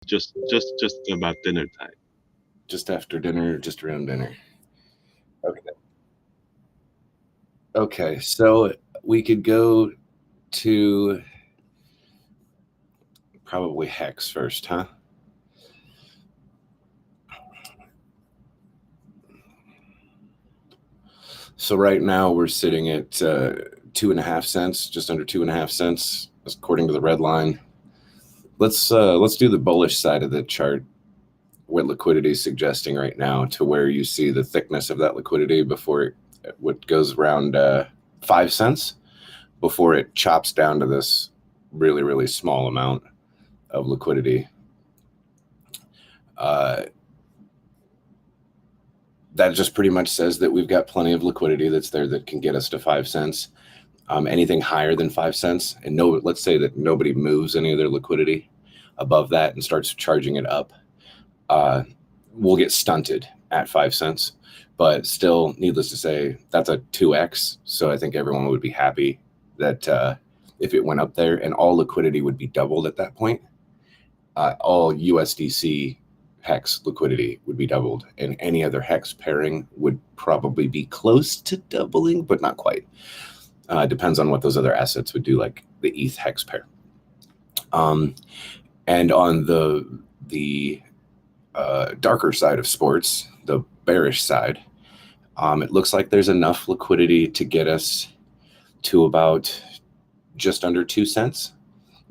Just about dinner time. Just after dinner, just around dinner. Okay. Okay, so we could go to probably Hex first, huh? So right now we're sitting at 2.5 cents, just under 2.5 cents, according to the red line. Let's do the bullish side of the chart. What liquidity is suggesting right now, to where you see the thickness of that liquidity before what goes around 5 cents, before it chops down to this really, really small amount of liquidity. That just pretty much says that we've got plenty of liquidity that's there that can get us to 5 cents. Anything higher than 5 cents, and let's say that nobody moves any of their liquidity above that and starts charging it up, we'll get stunted at 5 cents. But still, needless to say, that's a 2x. So I think everyone would be happy that if it went up there, and all liquidity would be doubled at that point. All USDC hex liquidity would be doubled, and any other hex pairing would probably be close to doubling, but not quite. Depends on what those other assets would do, like the ETH hex pair. And on the darker side of sports, the bearish side, it looks like there's enough liquidity to get us to about just under 2 cents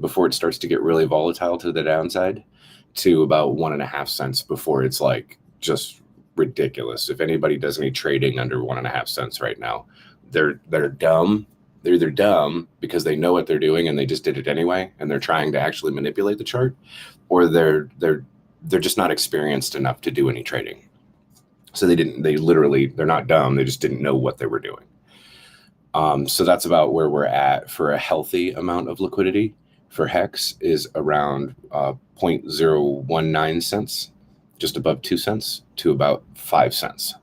before it starts to get really volatile to the downside, to about 1.5 cents before it's like just ridiculous. If anybody does any trading under 1.5 cents right now, they're dumb. They're either dumb because they know what they're doing and they just did it anyway, and they're trying to actually manipulate the chart, or they're just not experienced enough to do any trading. So they're not dumb. They just didn't know what they were doing. So that's about where we're at for a healthy amount of liquidity. For Hex is around 0.019 cents, just above 2 cents, to about 5 cents.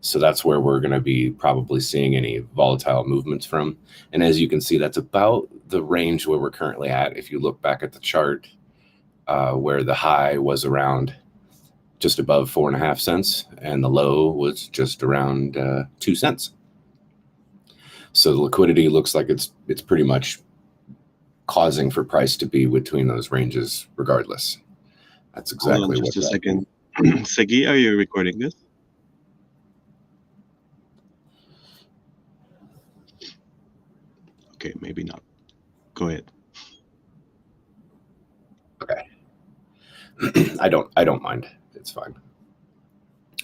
So that's where we're going to be probably seeing any volatile movements from. And as you can see, that's about the range where we're currently at. If you look back at the chart, where the high was around just above 4.5 cents, and the low was just around 2 cents. So the liquidity looks like it's pretty much causing for price to be between those ranges regardless. That's exactly Hold on what just a that second. Sagi, are you recording this? Okay, maybe not. Go ahead. Okay. I don't mind. It's fine.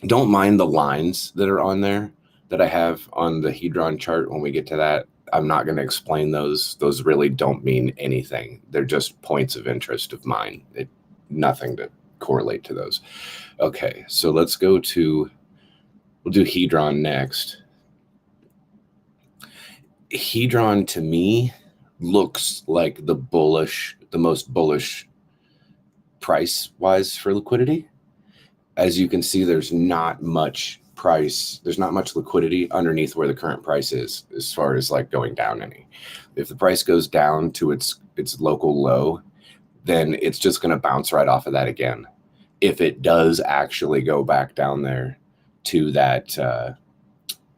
Don't mind the lines that are on there that I have on the Hedron chart. When we get to that, I'm not going to explain those. Those really don't mean anything. They're just points of interest of mine. Nothing to correlate to those. Okay, so we'll do Hedron next. Hedron to me looks like the most bullish price wise for liquidity. As you can see, there's not much liquidity underneath where the current price is, as far as like going down any. If the price goes down to its local low, then it's just going to bounce right off of that again. If it does actually go back down there to that,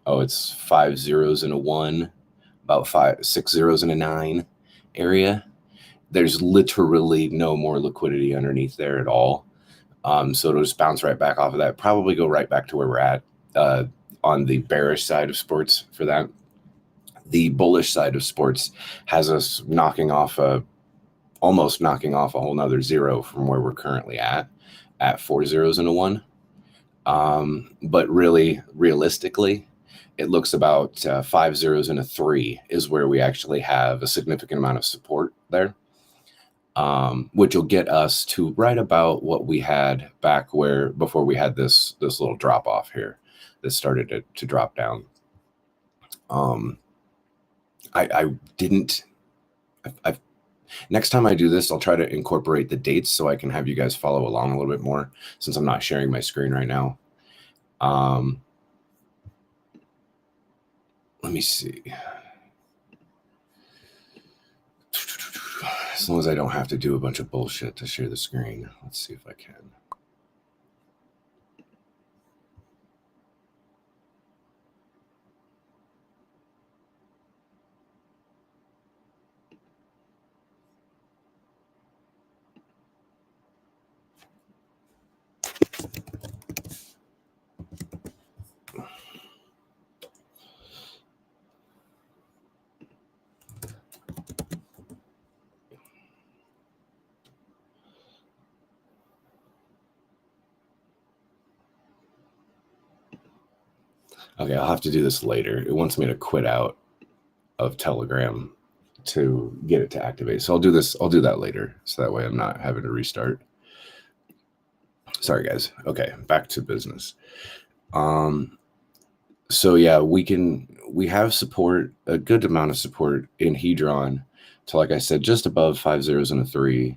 it's 5 zeros and a 1, about 6 zeros and a 9 area, there's literally no more liquidity underneath there at all. So it'll just bounce right back off of that, probably go right back to where we're at on the bearish side of sports for that. The bullish side of sports has us almost knocking off a whole nother zero from where we're currently at 4 zeros and a 1. But really, realistically, it looks about 5 zeros and a 3 is where we actually have a significant amount of support there. Which will get us to right about what we had back before we had this little drop off here that started to drop down. Next time I do this, I'll try to incorporate the dates so I can have you guys follow along a little bit more, since I'm not sharing my screen right now. Let me see. As long as I don't have to do a bunch of bullshit to share the screen. Let's see if I can. Okay, I'll have to do this later. It wants me to quit out of Telegram to get it to activate. So I'll do that later. So that way I'm not having to restart. Sorry guys. Okay, back to business. So yeah, we have support, a good amount of support in Hedron to, like I said, just above 5 zeros and a 3.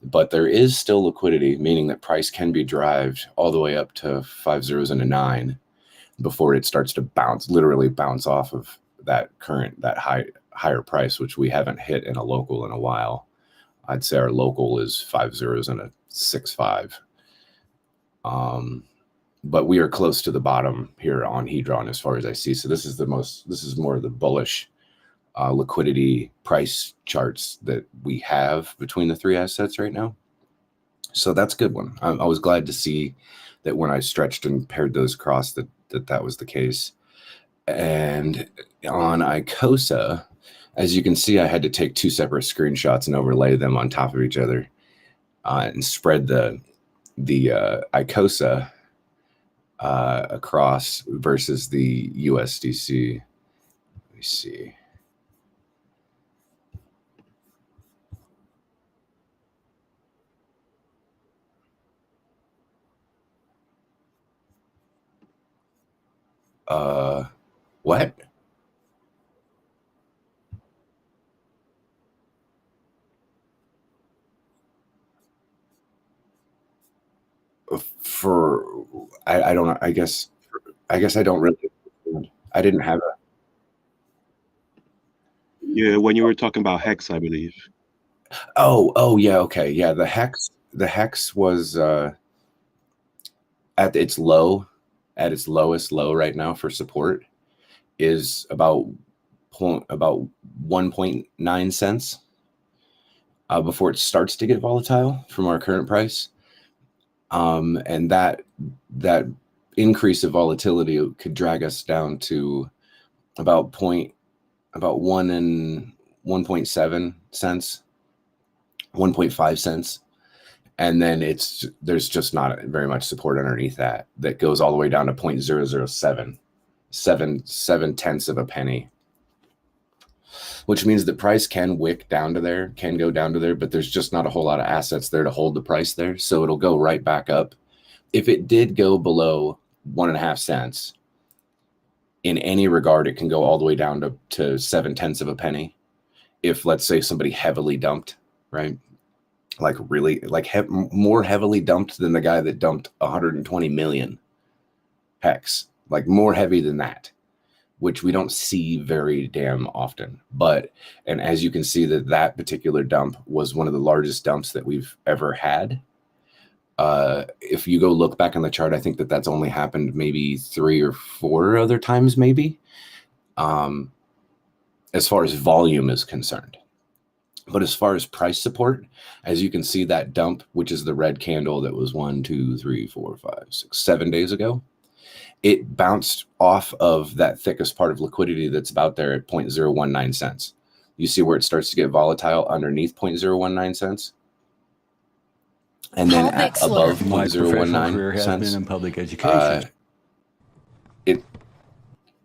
But there is still liquidity, meaning that price can be derived all the way up to 5 zeros and a 9 before it starts to literally bounce off of that higher price, which we haven't hit in a local in a while. I'd say our local is 5 zeros and a 6.5. But we are close to the bottom here on Hedron as far as I see. So this is more of the bullish liquidity price charts that we have between the three assets right now. So that's a good one. I was glad to see that when I stretched and paired those across that was the case. And on Icosa, as you can see, I had to take 2 separate screenshots and overlay them on top of each other and spread the Icosa across versus the USDC. Let me see. What? I don't know. I guess I don't really. I didn't have a. Yeah, when you were talking about hex, I believe. Oh yeah, okay, yeah. The hex was at its lowest low right now for support is about 1.9 cents before it starts to get volatile from our current price. And that increase of volatility could drag us down to about 1 and 1.7 cents, 1.5 cents. And then there's just not very much support underneath that goes all the way down to 0.007, 7/10 of a penny, which means the price can wick down to there, can go down to there, but there's just not a whole lot of assets there to hold the price there. So it'll go right back up. If it did go below 1.5 cents, in any regard, it can go all the way down to 7/10 of a penny. If, let's say, somebody heavily dumped, right? Like really, like more heavily dumped than the guy that dumped 120 million hex, like more heavy than that, which we don't see very damn often. And as you can see, that particular dump was one of the largest dumps that we've ever had. If you go look back on the chart, I think that's only happened maybe 3 or 4 other times, maybe, as far as volume is concerned. But as far as price support, as you can see, that dump, which is the red candle that was 1, 2, 3, 4, 5, 6, 7 days ago, it bounced off of that thickest part of liquidity that's about there at 0.019 cents. You see where it starts to get volatile underneath 0.019 cents? And then above 0.019 cents, in public education.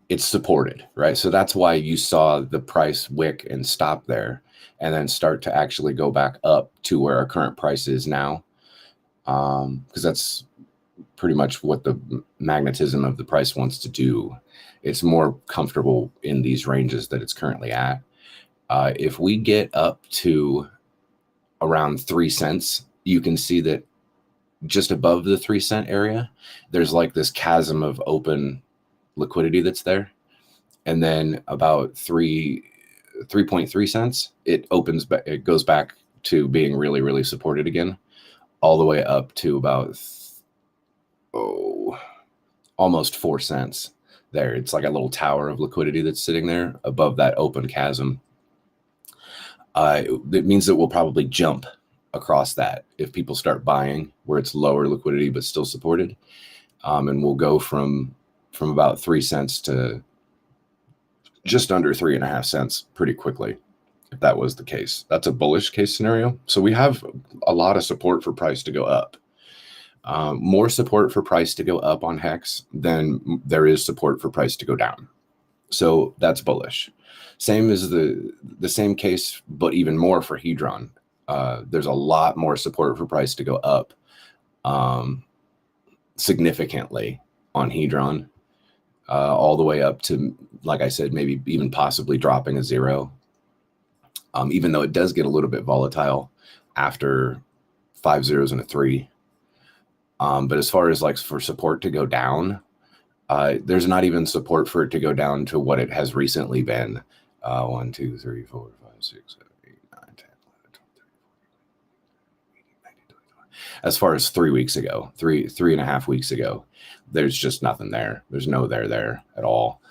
It's supported, right? So that's why you saw the price wick and stop there and then start to actually go back up to where our current price is now. Because that's pretty much what the magnetism of the price wants to do. It's more comfortable in these ranges that it's currently at. If we get up to around 3 cents, you can see that just above the 3 cent area, there's like this chasm of open liquidity that's there. And then about 3 3.3 cents, it opens back, it goes back to being really, really supported again, all the way up to about almost 4 cents there. It's like a little tower of liquidity that's sitting there above that open chasm. It means that we'll probably jump across that if people start buying where it's lower liquidity but still supported, and we'll go from about 3 cents to just under 3.5 cents pretty quickly. If that was the case, that's a bullish case scenario. So we have a lot of support for price to go up. More support for price to go up on Hex than there is support for price to go down. So that's bullish. Same as the same case, but even more for Hedron. There's a lot more support for price to go up significantly on Hedron, all the way up to, like I said, maybe even possibly dropping a 0. Even though it does get a little bit volatile after 5 zeros and a 3. But as far as like for support to go down, there's not even support for it to go down to what it has recently been. 1, 2, 3, 4, 5, 6, 7, 8, 9, 10, 11, 12, 13, 14, 15, 16, 17, 18, 19, 20. As far as 3 weeks ago, 3.5 weeks ago, there's just nothing there. There's no there at all.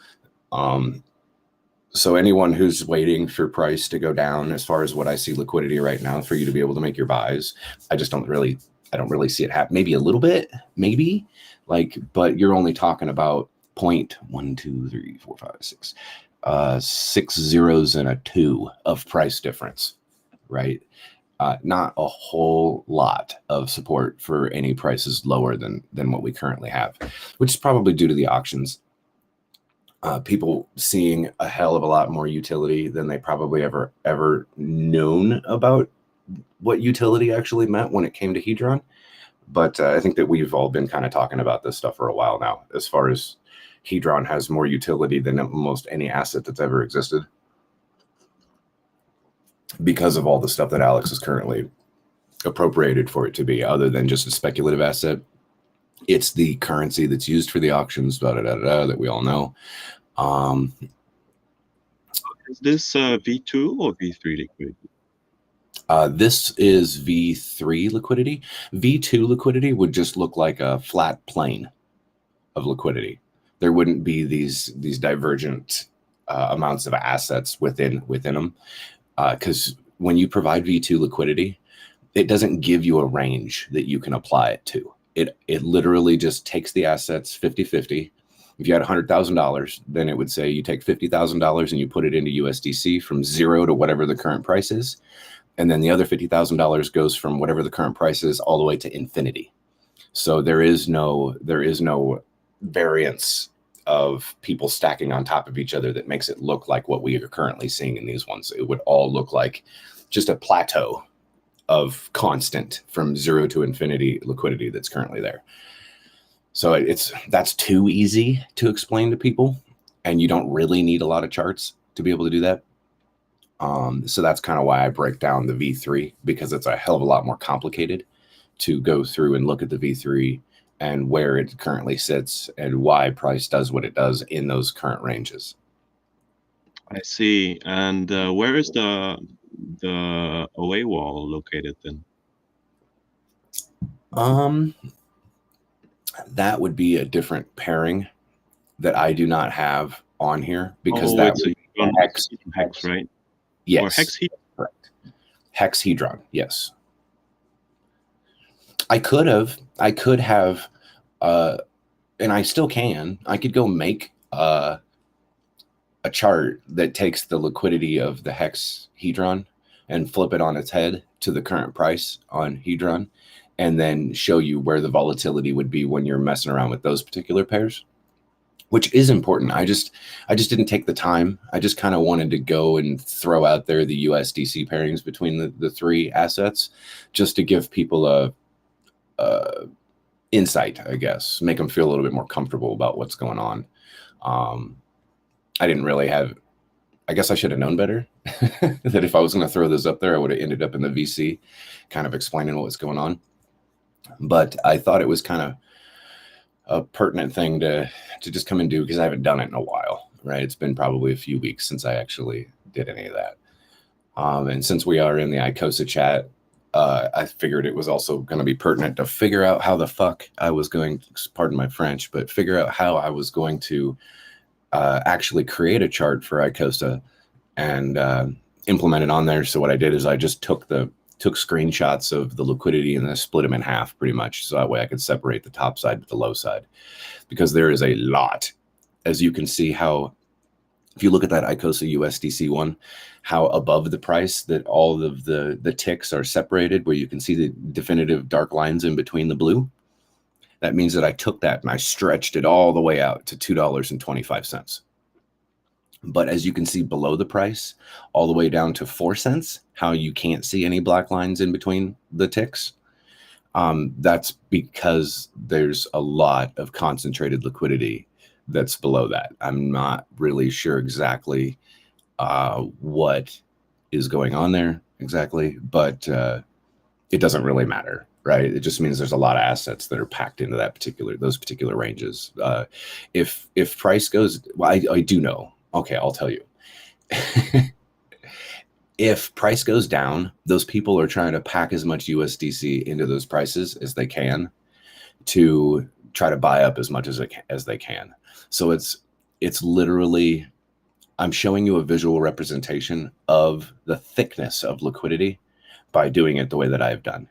So anyone who's waiting for price to go down, as far as what I see liquidity right now for you to be able to make your buys, I don't really see it happen. Maybe a little bit, maybe, like, but you're only talking about 1, 2, 3, 4, 5, 6, 6 zeros and a 2 of price difference, right? Not a whole lot of support for any prices lower than what we currently have, which is probably due to the auctions. People seeing a hell of a lot more utility than they probably ever known about what utility actually meant when it came to Hedron. But I think that we've all been kind of talking about this stuff for a while now, as far as Hedron has more utility than almost any asset that's ever existed, because of all the stuff that Alex is currently appropriated for it to be, other than just a speculative asset. It's the currency that's used for the auctions, that we all know. Is this V2 or V3 liquidity? This is V3 liquidity. V2 liquidity would just look like a flat plane of liquidity. There wouldn't be these divergent amounts of assets within them, because when you provide V2 liquidity, it doesn't give you a range that you can apply it to. It literally just takes the assets 50-50. If you had $100,000, then it would say you take $50,000 and you put it into USDC from 0 to whatever the current price is. And then the other $50,000 goes from whatever the current price is all the way to infinity. So there is no variance of people stacking on top of each other that makes it look like what we are currently seeing in these ones. It would all look like just a plateau of constant from 0 to infinity liquidity that's currently there. So that's too easy to explain to people, and you don't really need a lot of charts to be able to do that. So that's kind of why I break down the V3, because it's a hell of a lot more complicated to go through and look at the V3 and where it currently sits and why price does what it does in those current ranges. I see. And where is the OA wall located then? That would be a different pairing that I do not have on here, because it's a hex, right? Yes. Or hex Hedron. Correct. Hex Hedron, yes. I could have, and I still can. I could go make a chart that takes the liquidity of the Hex Hedron and flip it on its head to the current price on Hedron, and then show you where the volatility would be when you're messing around with those particular pairs, which is important. I just didn't take the time. I just kind of wanted to go and throw out there the USDC pairings between the three assets, just to give people a insight, I guess, make them feel a little bit more comfortable about what's going on. I didn't really have, I guess I should have known better that if I was going to throw this up there, I would have ended up in the VC kind of explaining what was going on. But I thought it was kind of a pertinent thing to just come and do, because I haven't done it in a while. right? It's been probably a few weeks since I actually did any of that. And since we are in the Icosa chat, I figured it was also going to be pertinent to figure out how the fuck I was going, pardon my French, but figure out how I was going to actually create a chart for Icosa and implement it on there. So what I did is I just took screenshots of the liquidity and then split them in half pretty much. So that way I could separate the top side with the low side, because there is a lot, as you can see how, if you look at that Icosa USDC one, how above the price that all of the ticks are separated, where you can see the definitive dark lines in between the blue. That means that I took that and I stretched it all the way out to $2.25. But as you can see below the price, all the way down to 4 cents, how you can't see any black lines in between the ticks, that's because there's a lot of concentrated liquidity that's below that. I'm not really sure exactly what is going on there exactly, but it doesn't really matter, right? It just means there's a lot of assets that are packed into those particular ranges. If price goes, well, I do know. Okay, I'll tell you. If price goes down, those people are trying to pack as much USDC into those prices as they can to try to buy up as much as they can. So it's literally, I'm showing you a visual representation of the thickness of liquidity by doing it the way that I've done.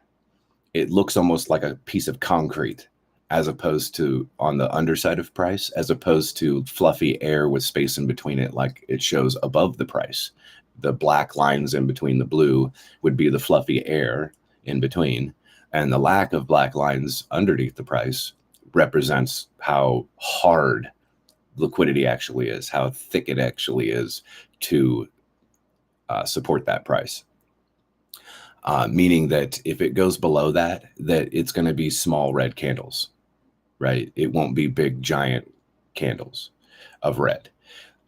It looks almost like a piece of concrete, as opposed to on the underside of price, as opposed to fluffy air with space in between it, like it shows above the price. The black lines in between the blue would be the fluffy air in between, and the lack of black lines underneath the price represents how hard liquidity actually is, how thick it actually is to support that price. Meaning that if it goes below that it's going to be small red candles, right? It won't be big giant candles of red.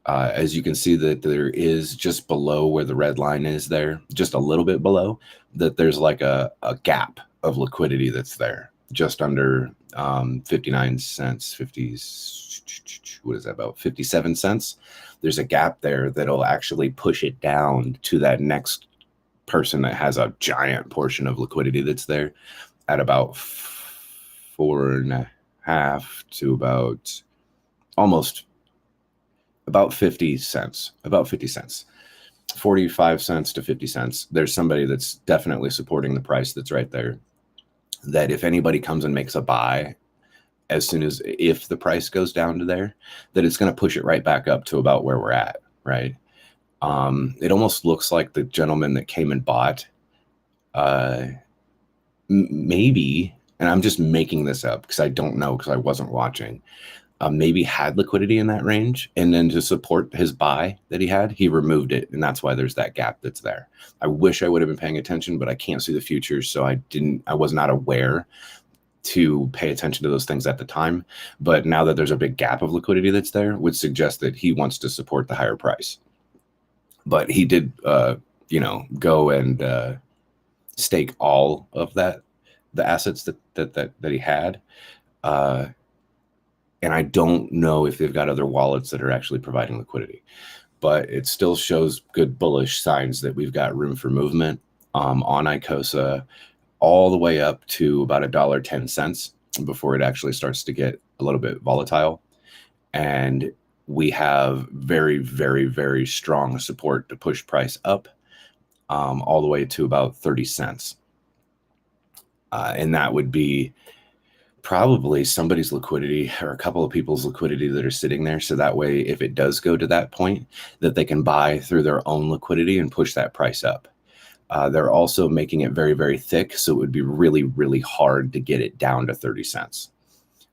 As you can see that there is just below where the red line is there, just a little bit below, that there's like a gap of liquidity that's there, just under 59 cents, 50, what is that, about 57 cents? There's a gap there that'll actually push it down to that next person that has a giant portion of liquidity that's there at about 4.5 to about almost about 50 cents, 45 cents to 50 cents. There's somebody that's definitely supporting the price that's right there, that if anybody comes and makes a buy, as soon as, if the price goes down to there, that it's going to push it right back up to about where we're at, right? It almost looks like the gentleman that came and bought, maybe, and I'm just making this up because I don't know, because I wasn't watching, maybe had liquidity in that range, and then to support his buy that he had, he removed it, and that's why there's that gap that's there. I wish I would have been paying attention, but I can't see the future, so I was not aware to pay attention to those things at the time. But now that there's a big gap of liquidity that's there, would suggest that he wants to support the higher price. But he did, go and stake all of the assets that he had. And I don't know if they've got other wallets that are actually providing liquidity, but it still shows good bullish signs that we've got room for movement on Icosa, all the way up to about $1.10 before it actually starts to get a little bit volatile. And we have very, very, very strong support to push price up all the way to about 30 cents. And that would be probably somebody's liquidity, or a couple of people's liquidity that are sitting there. So that way, if it does go to that point, that they can buy through their own liquidity and push that price up. They're also making it very, very thick, so it would be really, really hard to get it down to 30 cents.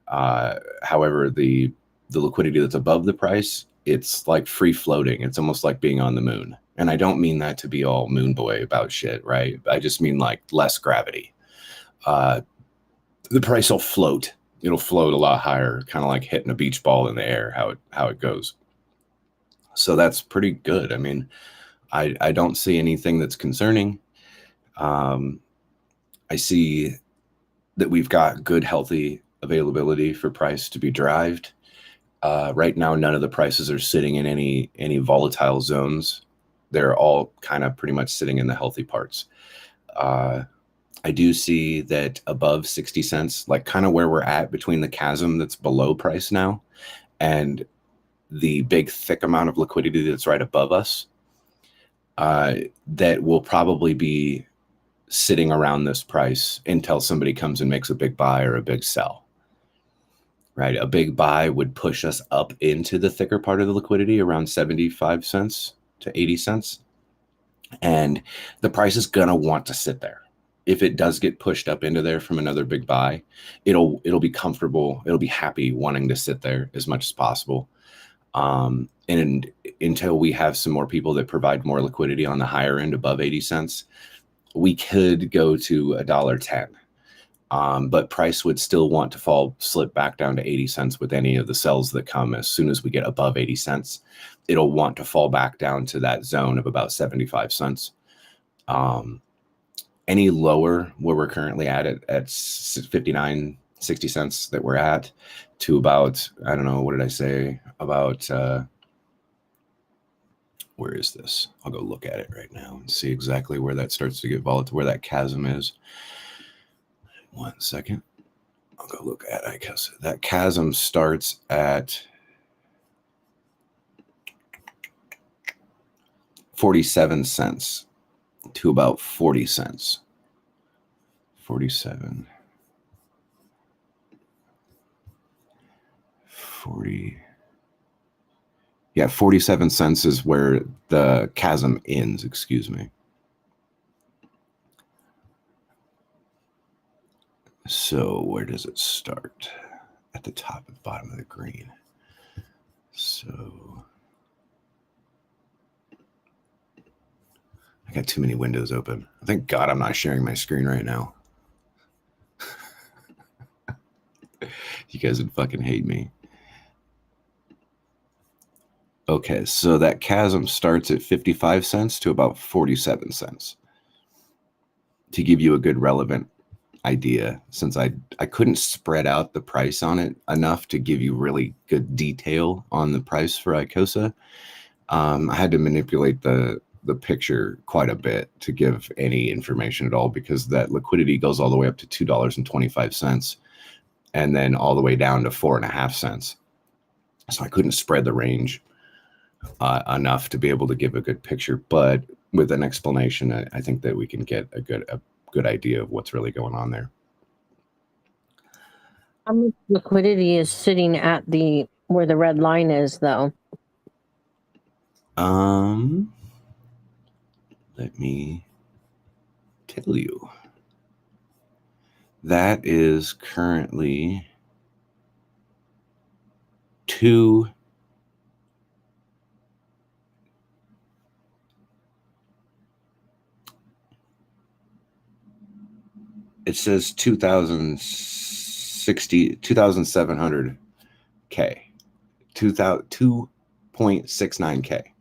However, the liquidity that's above the price, it's like free floating. It's almost like being on the moon. And I don't mean that to be all moon boy about shit, right? I just mean like less gravity. The price will float. It'll float a lot higher, kind of like hitting a beach ball in the air, how it goes. So that's pretty good. I mean, I don't see anything that's concerning. I see that we've got good, healthy availability for price to be derived. Right now, none of the prices are sitting in any volatile zones. They're all kind of pretty much sitting in the healthy parts. Uh, I do see that above 60 cents, like kind of where we're at between the chasm that's below price now and the big thick amount of liquidity that's right above us, that will probably be sitting around this price until somebody comes and makes a big buy or a big sell. Right, a big buy would push us up into the thicker part of the liquidity around 75 cents to 80 cents. And the price is going to want to sit there. If it does get pushed up into there from another big buy, it'll be comfortable. It'll be happy wanting to sit there as much as possible. And until we have some more people that provide more liquidity on the higher end above 80 cents, we could go to $1.10. But price would still want to slip back down to 80 cents with any of the sells that come. As soon as we get above 80 cents, it'll want to fall back down to that zone of about 75 cents. Any lower where we're currently at 59, 60 cents that we're at, to about, I don't know, what did I say? About, where is this? I'll go look at it right now and see exactly where that starts to get volatile, where that chasm is. 1 second. I'll go look at Icosa. That chasm starts at 47 cents to about 40 cents. 47. 40. Yeah, 47 cents is where the chasm ends, excuse me. So where does it start? At the top and bottom of the green. So I got too many windows open. Thank God I'm not sharing my screen right now. You guys would fucking hate me. Okay, so that chasm starts at 55 cents to about 47 cents. To give you a good relevant idea, since I couldn't spread out the price on it enough to give you really good detail on the price for Icosa, I had to manipulate the picture quite a bit to give any information at all, because that liquidity goes all the way up to $2.25 and then all the way down to 4.5 cents. So I couldn't spread the range enough to be able to give a good picture, but with an explanation, I think that we can get a good idea of what's really going on there. How much liquidity is sitting at where the red line is, though? Let me tell you. That is currently it says 2,700 K, 2.69 K.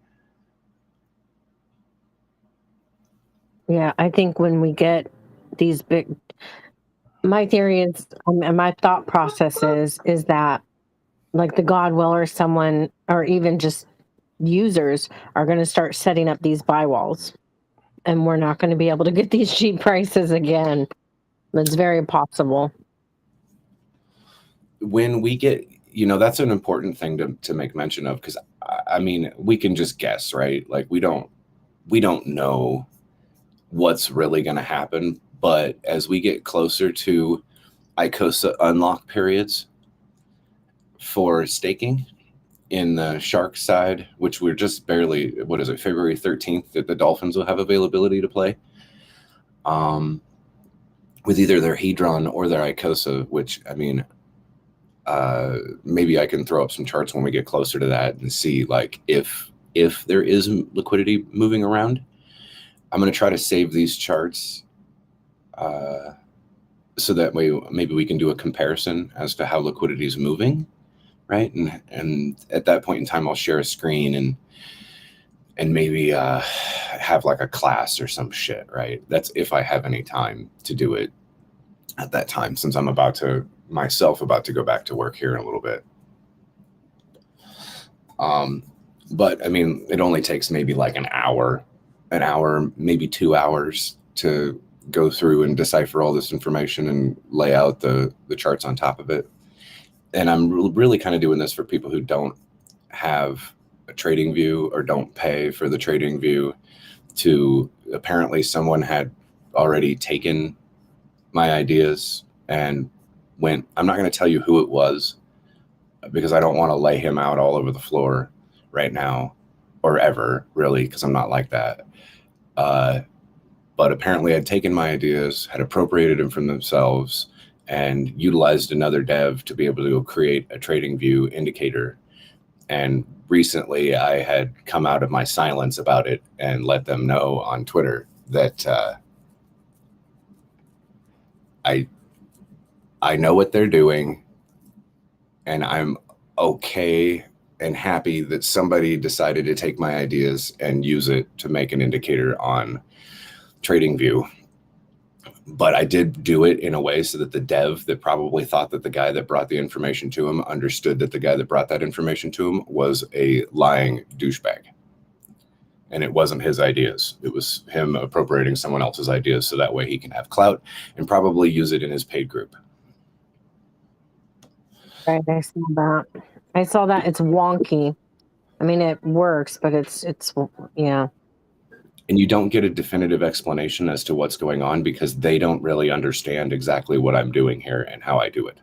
Yeah, I think when we get these big, my theory is, and my thought process is that, like, the Godwill or someone, or even just users, are going to start setting up these buy walls, and we're not going to be able to get these cheap prices again. It's very possible. When we get, that's an important thing to make mention of, because I mean, we can just guess, right? Like, we don't know what's really going to happen. But as we get closer to Icosa unlock periods for staking in the shark side, which we're just barely, February 13th that the Dolphins will have availability to play, with either their Hedron or their Icosa, which, I mean, maybe I can throw up some charts when we get closer to that and see, like, if there is liquidity moving around. I'm going to try to save these charts so that way maybe we can do a comparison as to how liquidity is moving, right? And at that point in time, I'll share a screen and maybe have like a class or some shit, right? That's if I have any time to do it at that time, since I'm about to go back to work here in a little bit. But I mean, it only takes maybe like an hour, maybe 2 hours to go through and decipher all this information and lay out the charts on top of it. And I'm really kind of doing this for people who don't have a trading view or don't pay for the trading view. To apparently someone had already taken my ideas and went, I'm not going to tell you who it was because I don't want to lay him out all over the floor right now or ever, really, because I'm not like that. But apparently had taken my ideas, had appropriated them from themselves, and utilized another dev to be able to create a trading view indicator. And recently I had come out of my silence about it and let them know on Twitter that I know what they're doing, and I'm okay and happy that somebody decided to take my ideas and use it to make an indicator on TradingView. But I did do it in a way so that the dev that probably thought that the guy that brought the information to him understood that the guy that brought that information to him was a lying douchebag. And it wasn't his ideas. It was him appropriating someone else's ideas so that way he can have clout and probably use it in his paid group. Right, I saw that. I saw that. It's wonky. I mean, it works, but it's yeah. And you don't get a definitive explanation as to what's going on because they don't really understand exactly what I'm doing here and how I do it.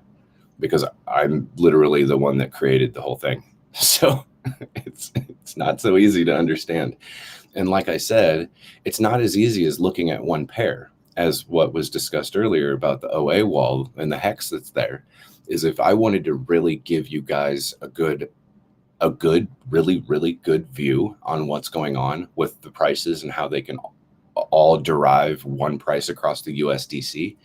Because I'm literally the one that created the whole thing. So it's not so easy to understand. And like I said, it's not as easy as looking at one pair as what was discussed earlier about the OA wall and the hex that's there. Is if I wanted to really give you guys a good, really, really good view on what's going on with the prices and how they can all derive one price across the USDC,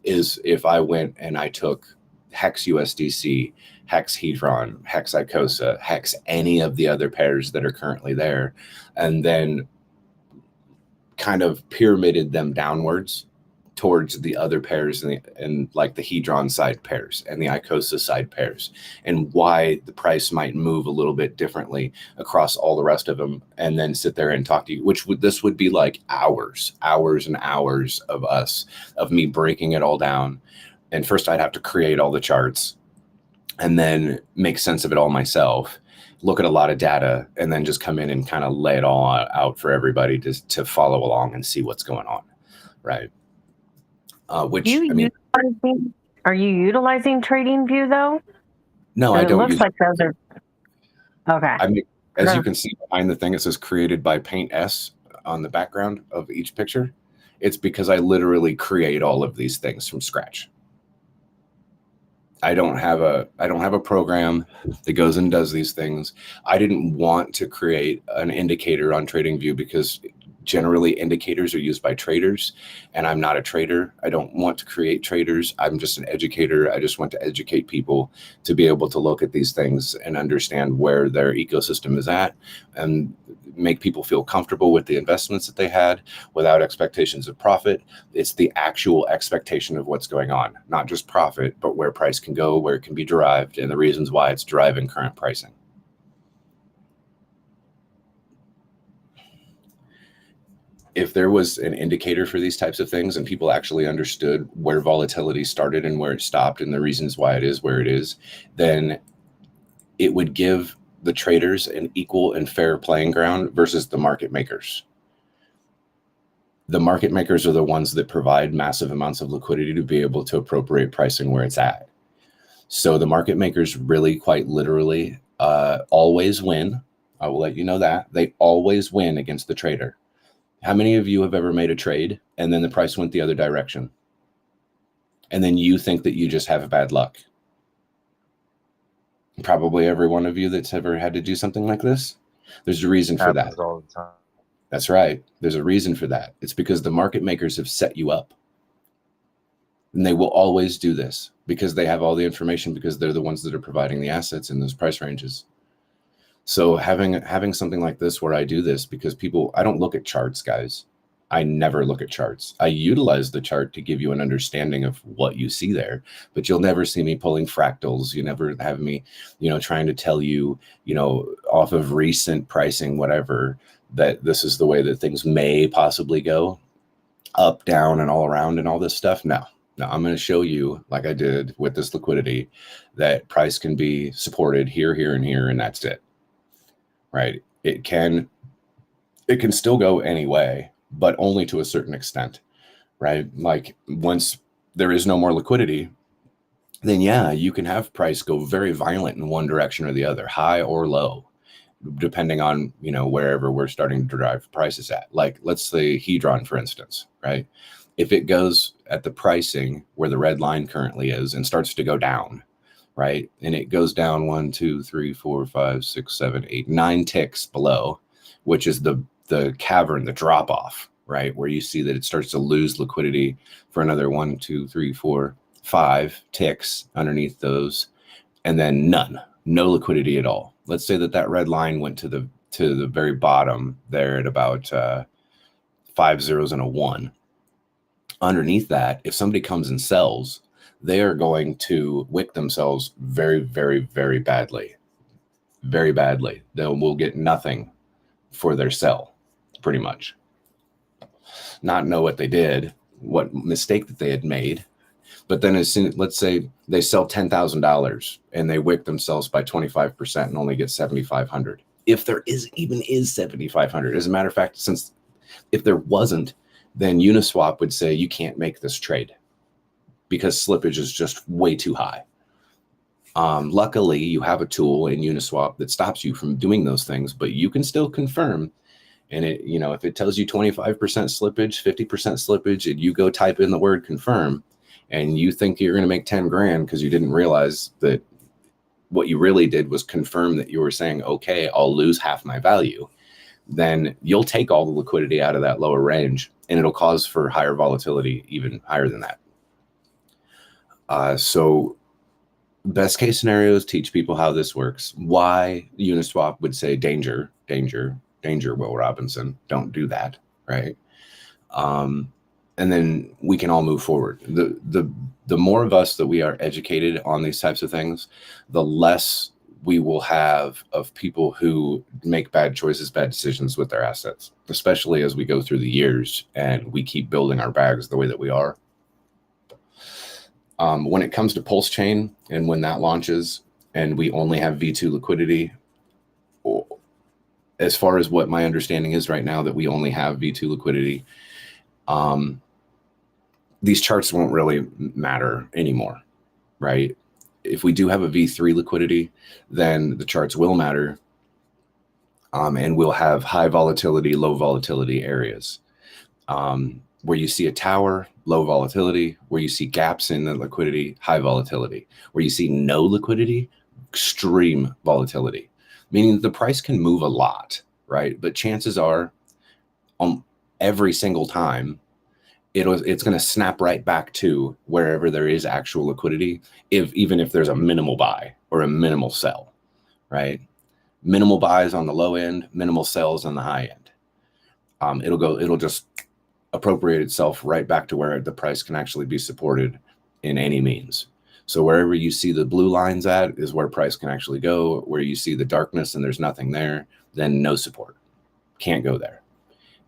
is if I went and I took Hex USDC, Hex Hedron, Hex Icosa, Hex any of the other pairs that are currently there, and then kind of pyramided them downwards towards the other pairs and like the Hedron side pairs and the Icosa side pairs, and why the price might move a little bit differently across all the rest of them, and then sit there and talk to you, this would be like hours and hours of me breaking it all down. And first I'd have to create all the charts and then make sense of it all myself, look at a lot of data, and then just come in and kind of lay it all out for everybody to follow along and see what's going on, right? Which I mean, are you utilizing TradingView though? No, I don't. It looks like those are okay. I mean, as you can see behind the thing, it says created by Paint S on the background of each picture. It's because I literally create all of these things from scratch. I don't have a program that goes and does these things. I didn't want to create an indicator on TradingView because generally indicators are used by traders, and I'm not a trader. I don't want to create traders. I'm just an educator. I just want to educate people to be able to look at these things and understand where their ecosystem is at and make people feel comfortable with the investments that they had without expectations of profit. It's the actual expectation of what's going on, not just profit, but where price can go, where it can be derived, and the reasons why it's driving current pricing. If there was an indicator for these types of things and people actually understood where volatility started and where it stopped and the reasons why it is where it is, then it would give the traders an equal and fair playing ground versus the market makers. The market makers are the ones that provide massive amounts of liquidity to be able to appropriate pricing where it's at. So the market makers really quite literally always win. I will let you know that. They always win against the trader. How many of you have ever made a trade and then the price went the other direction? And then you think that you just have bad luck? Probably every one of you that's ever had to do something like this. There's a reason for that. All the time. That's right. There's a reason for that. It's because the market makers have set you up. And they will always do this because they have all the information, because they're the ones that are providing the assets in those price ranges. So having something like this where I do this, because people, I don't look at charts, guys. I never look at charts. I utilize the chart to give you an understanding of what you see there, but you'll never see me pulling fractals. You never have me, trying to tell you, off of recent pricing, whatever, that this is the way that things may possibly go, up, down, and all around and all this stuff. No, I'm going to show you, like I did with this liquidity, that price can be supported here, here, and here, and that's it. Right? It can still go any way, but only to a certain extent, right? Like once there is no more liquidity, then yeah, you can have price go very violent in one direction or the other, high or low, depending on, wherever we're starting to drive prices at. Like let's say Hedron, for instance, right? If it goes at the pricing where the red line currently is and starts to go down, right? And it goes down 1, 2, 3, 4, 5, 6, 7, 8, 9 ticks below, which is the cavern, the drop off, right? Where you see that it starts to lose liquidity for another 1, 2, 3, 4, 5 ticks underneath those, and then no liquidity at all. Let's say that red line went to the very bottom there at about 5 zeros and a 1. Underneath that, if somebody comes and sells, they are going to wick themselves very, very, very badly. Very badly. They will get nothing for their sell, pretty much. Not know what they did, what mistake that they had made. But then as soon, let's say they sell $10,000 and they wick themselves by 25% and only get $7,500. If there is $7,500, as a matter of fact, since if there wasn't, then Uniswap would say you can't make this trade because slippage is just way too high. Luckily, you have a tool in Uniswap that stops you from doing those things, but you can still confirm. And it, if it tells you 25% slippage, 50% slippage, and you go type in the word confirm, and you think you're going to make 10 grand because you didn't realize that what you really did was confirm that you were saying, okay, I'll lose half my value, then you'll take all the liquidity out of that lower range, and it'll cause for higher volatility, even higher than that. So best case scenarios, teach people how this works. Why Uniswap would say danger, danger, danger, Will Robinson, don't do that, right? And then we can all move forward. The more of us that we are educated on these types of things, the less we will have of people who make bad choices, bad decisions with their assets, especially as we go through the years and we keep building our bags the way that we are. When it comes to Pulse Chain and when that launches and we only have V2 liquidity, as far as what my understanding is right now, that we only have V2 liquidity, these charts won't really matter anymore, right? If we do have a V3 liquidity, then the charts will matter, and we'll have high volatility, low volatility areas. Where you see a tower, low volatility. Where you see gaps in the liquidity, high volatility. Where you see no liquidity, extreme volatility. Meaning that the price can move a lot, right? But chances are, every single time, it's going to snap right back to wherever there is actual liquidity, even if there's a minimal buy or a minimal sell, right? Minimal buys on the low end, minimal sells on the high end. It'll just appropriate itself right back to where the price can actually be supported in any means. So wherever you see the blue lines at is where price can actually go. Where you see the darkness and there's nothing there, then no support. Can't go there.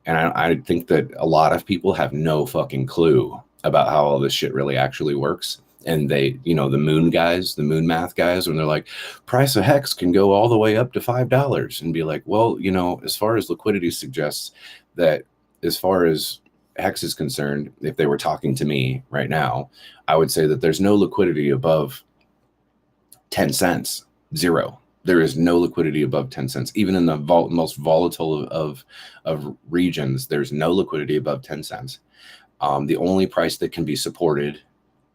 And I think that a lot of people have no fucking clue about how all this shit really actually works. And they, the moon guys, the moon math guys, when they're like, price of Hex can go all the way up to $5, and be like, well, as far as liquidity suggests that, as far as Hex is concerned, if they were talking to me right now, I would say that there's no liquidity above 10 cents, zero. There is no liquidity above 10 cents. Even in the most volatile of regions, there's no liquidity above 10 cents. The only price that can be supported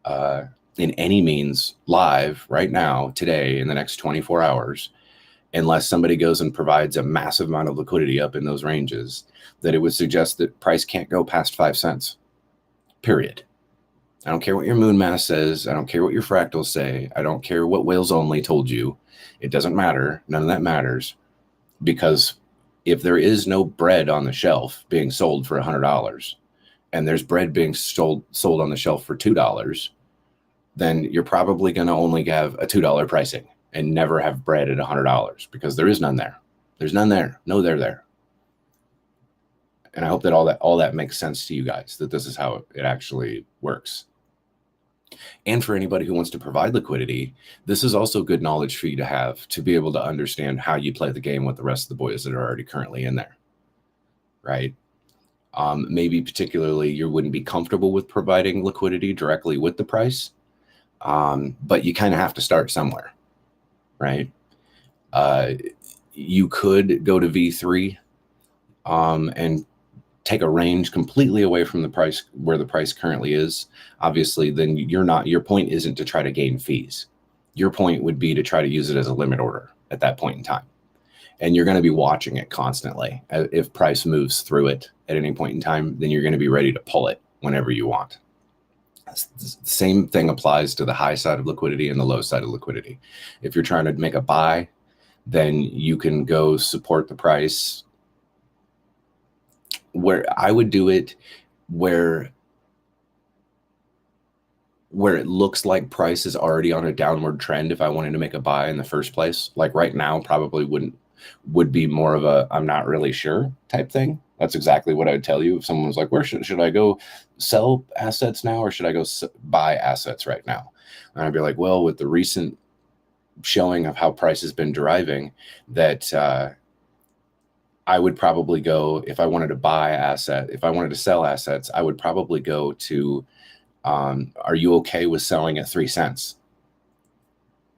in any means live right now, today, in the next 24 hours, unless somebody goes and provides a massive amount of liquidity up in those ranges, that it would suggest that price can't go past 5 cents, period. I don't care what your moon math says. I don't care what your fractals say. I don't care what Whales Only told you. It doesn't matter. None of that matters, because if there is no bread on the shelf being sold for $100 and there's bread being sold on the shelf for $2, then you're probably going to only have a $2 pricing and never have bread at $100 because there is none there. There's none there. No, they're there. And I hope that all that makes sense to you guys, that this is how it actually works. And for anybody who wants to provide liquidity, this is also good knowledge for you to have to be able to understand how you play the game with the rest of the boys that are already currently in there, right? Maybe particularly you wouldn't be comfortable with providing liquidity directly with the price, but you kind of have to start somewhere, right? You could go to V3 and take a range completely away from the price where the price currently is. Obviously, then your point isn't to try to gain fees. Your point would be to try to use it as a limit order at that point in time. And you're going to be watching it constantly. If price moves through it at any point in time, then you're going to be ready to pull it whenever you want. The same thing applies to the high side of liquidity and the low side of liquidity. If you're trying to make a buy, then you can go support the price. Where I would do it where it looks like price is already on a downward trend. If I wanted to make a buy in the first place, like right now, probably would be more of a I'm not really sure type thing. That's exactly what I would tell you if someone was like, where should I go sell assets now, or should I go buy assets right now? And I'd be like, well, with the recent showing of how price has been driving, that I would probably go, if I wanted to sell assets, I would probably go to, are you okay with selling at 3 cents?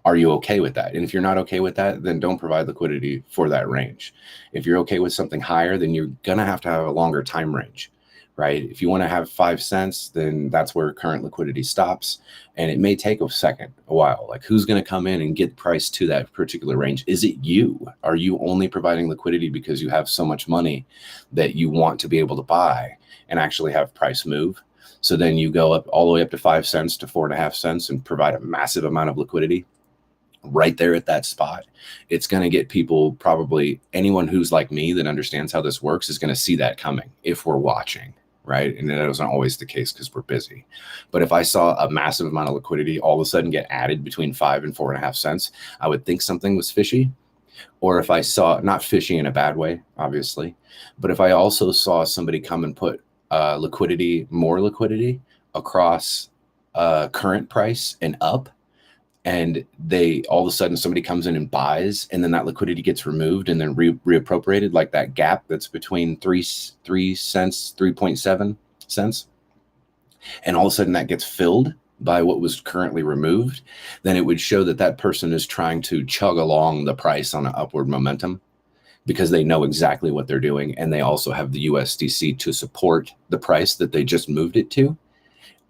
Are you okay with that? And if you're not okay with that, then don't provide liquidity for that range. If you're okay with something higher, then you're going to have a longer time range, right? If you want to have 5 cents, then that's where current liquidity stops. And it may take a while. Like, who's going to come in and get price to that particular range? Is it you? Are you only providing liquidity because you have so much money that you want to be able to buy and actually have price move? So then you go up all the way up to 5 cents to 4.5 cents and provide a massive amount of liquidity right there at that spot. It's going to get people, probably anyone who's like me that understands how this works, is going to see that coming if we're watching, right? And that wasn't always the case because we're busy. But if I saw a massive amount of liquidity all of a sudden get added between 5 and 4.5 cents, I would think something was fishy. Or if I saw, not fishy in a bad way, obviously, but if I also saw somebody come and put more liquidity across current price and up, and all of a sudden somebody comes in and buys, and then that liquidity gets removed and then reappropriated, like that gap that's between 3 cents, 3.7 cents, and all of a sudden that gets filled by what was currently removed, then it would show that that person is trying to chug along the price on an upward momentum because they know exactly what they're doing, and they also have the USDC to support the price that they just moved it to.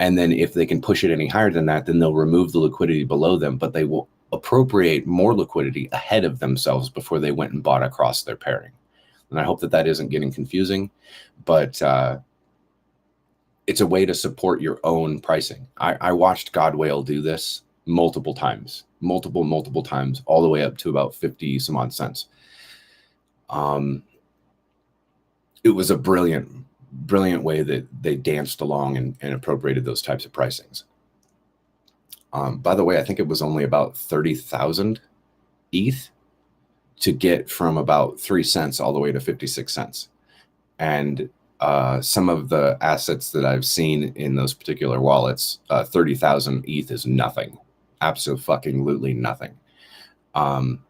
And then if they can push it any higher than that, then they'll remove the liquidity below them, but they will appropriate more liquidity ahead of themselves before they went and bought across their pairing. And I hope that isn't getting confusing, but it's a way to support your own pricing. I watched Godwhale do this multiple times, all the way up to about 50 some odd cents. It was a brilliant way that they danced along and appropriated those types of pricings. By the way, I think it was only about 30,000 ETH to get from about 3 cents all the way to 56 cents. And some of the assets that I've seen in those particular wallets, 30,000 ETH is nothing. Absolutely nothing. I'm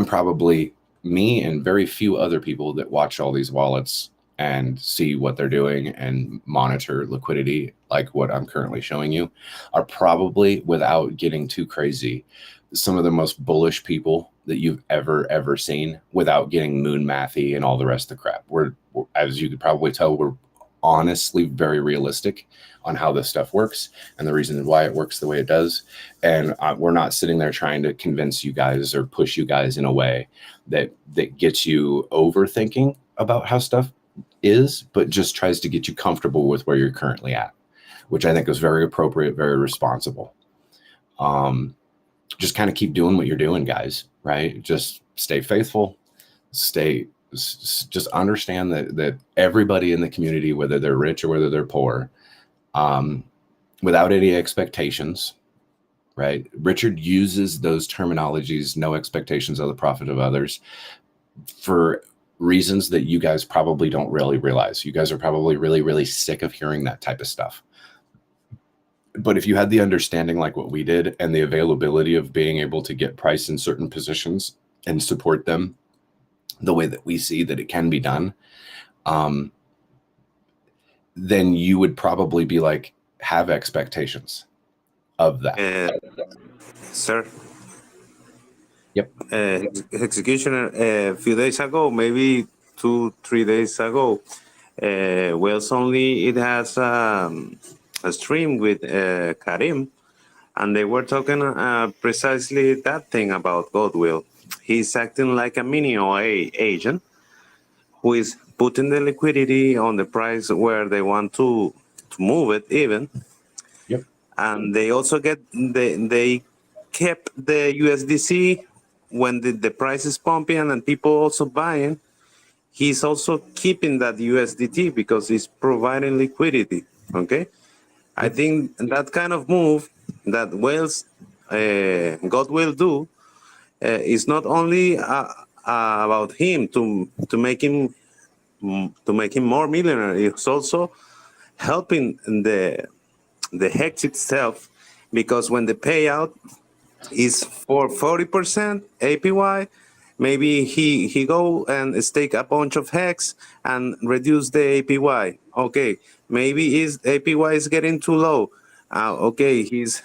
probably, me and very few other people that watch all these wallets and see what they're doing and monitor liquidity like what I'm currently showing you, are probably, without getting too crazy, some of the most bullish people that you've ever seen, without getting moon mathy and all the rest of the crap. We're, as you could probably tell, we're honestly very realistic on how this stuff works and the reason why it works the way it does. And we're not sitting there trying to convince you guys or push you guys in a way that gets you overthinking about how stuff is, but just tries to get you comfortable with where you're currently at, which I think is very appropriate, very responsible. Just kind of keep doing what you're doing, guys, right? Just stay faithful, stay just understand that everybody in the community, whether they're rich or whether they're poor, without any expectations, right? Richard uses those terminologies, no expectations of the profit of others, for reasons that you guys probably don't really realize. You guys are probably really, really sick of hearing that type of stuff. But if you had the understanding like what we did and the availability of being able to get price in certain positions and support them the way that we see that it can be done, then you would probably be like, have expectations of that. Sir. Yep. Executioner, a few days ago, maybe 2-3 days ago, Wales Only, it has a stream with Karim, and they were talking precisely that thing about Godwill. He's acting like a mini OA agent who is putting the liquidity on the price where they want to move it even. Yep. And they also they kept the USDC when the price is pumping and people also buying. He's also keeping that USDT because he's providing liquidity. Okay. I think that kind of move that Wales God will do is not only about him to make him more millionaire. It's also helping the hex itself, because when the payout is for 40% APY, maybe he go and stake a bunch of hex and reduce the APY. Okay, maybe his APY is getting too low. Okay, he's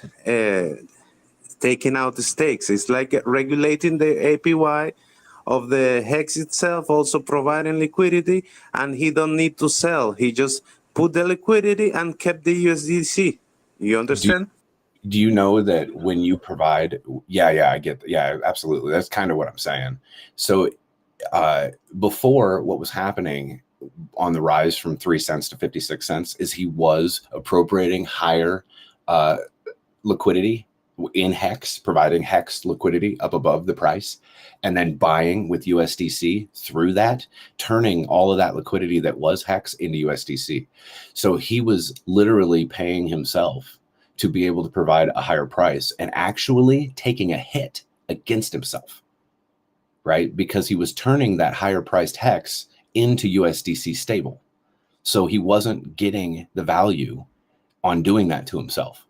taking out the stakes. It's like regulating the APY of the hex itself, also providing liquidity, and he don't need to sell. He just put the liquidity and kept the USDC. You understand? Do you know that when you provide, I get, absolutely. That's kind of what I'm saying. So before, what was happening on the rise from 3 cents to 56 cents is he was appropriating higher liquidity in hex, providing hex liquidity up above the price, and then buying with USDC through that, turning all of that liquidity that was hex into USDC. So he was literally paying himself to be able to provide a higher price and actually taking a hit against himself, right? Because he was turning that higher priced hex into USDC stable. So he wasn't getting the value on doing that to himself.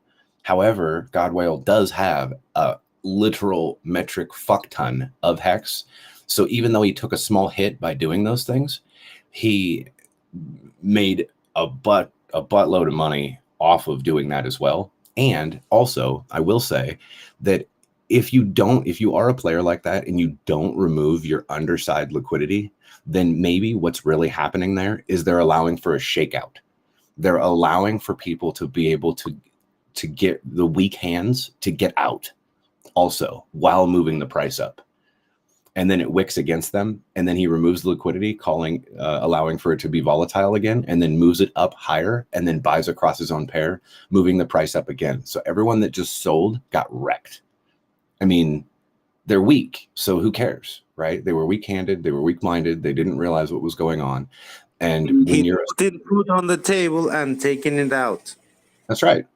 However, Godwale does have a literal metric fuck ton of hex. So even though he took a small hit by doing those things, he made a buttload of money off of doing that as well. And also, I will say that if you are a player like that and you don't remove your underside liquidity, then maybe what's really happening there is they're allowing for a shakeout. They're allowing for people to be able to get the weak hands to get out also while moving the price up. And then it wicks against them. And then he removes the liquidity, allowing for it to be volatile again, and then moves it up higher and then buys across his own pair, moving the price up again. So everyone that just sold got wrecked. I mean, they're weak. So who cares, right? They were weak-handed. They were weak-minded. They didn't realize what was going on. And when you're still put on the table and taking it out. That's right.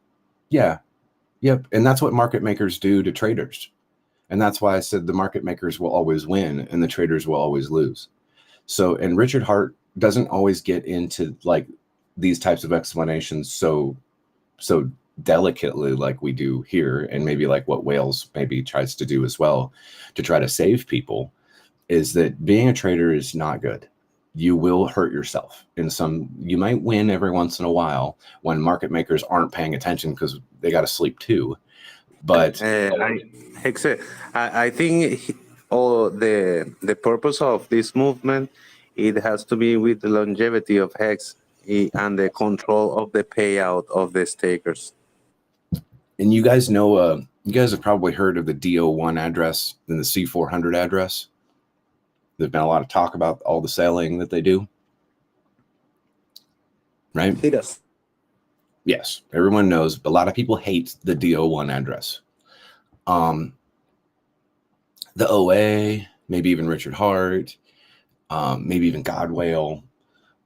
Yeah. Yep. And that's what market makers do to traders. And that's why I said the market makers will always win and the traders will always lose. So, and Richard Hart doesn't always get into like these types of explanations so delicately like we do here, and maybe like what Wales maybe tries to do as well to try to save people, is that being a trader is not good. You will hurt yourself you might win every once in a while when market makers aren't paying attention because they got to sleep too. But I think the purpose of this movement, it has to be with the longevity of hex and the control of the payout of the stakers. And you guys know, you guys have probably heard of the DO1 address and the C400 address. There's been a lot of talk about all the selling that they do, right? Yes, everyone knows, but a lot of people hate the DO1 address. The OA, maybe even Richard Hart, maybe even God Whale,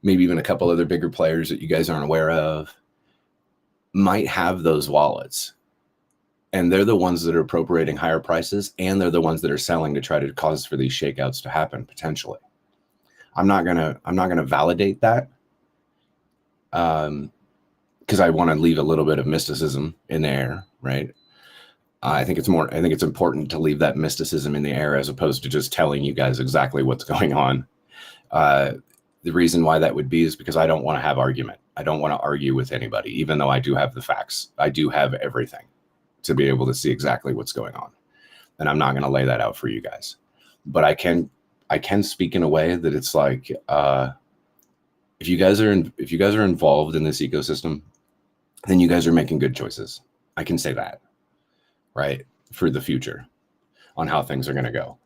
maybe even a couple other bigger players that you guys aren't aware of, might have those wallets. And they're the ones that are appropriating higher prices, and they're the ones that are selling to try to cause for these shakeouts to happen potentially. I'm not gonna validate that, because I want to leave a little bit of mysticism in the air, right? I think it's important to leave that mysticism in the air as opposed to just telling you guys exactly what's going on. The reason why that would be is because I don't want to have argument. I don't want to argue with anybody, even though I do have the facts. I do have everything to be able to see exactly what's going on. And I'm not going to lay that out for you guys. But I can speak in a way that it's like, if you guys are involved in this ecosystem, then you guys are making good choices. I can say that, right? For the future on how things are going to go.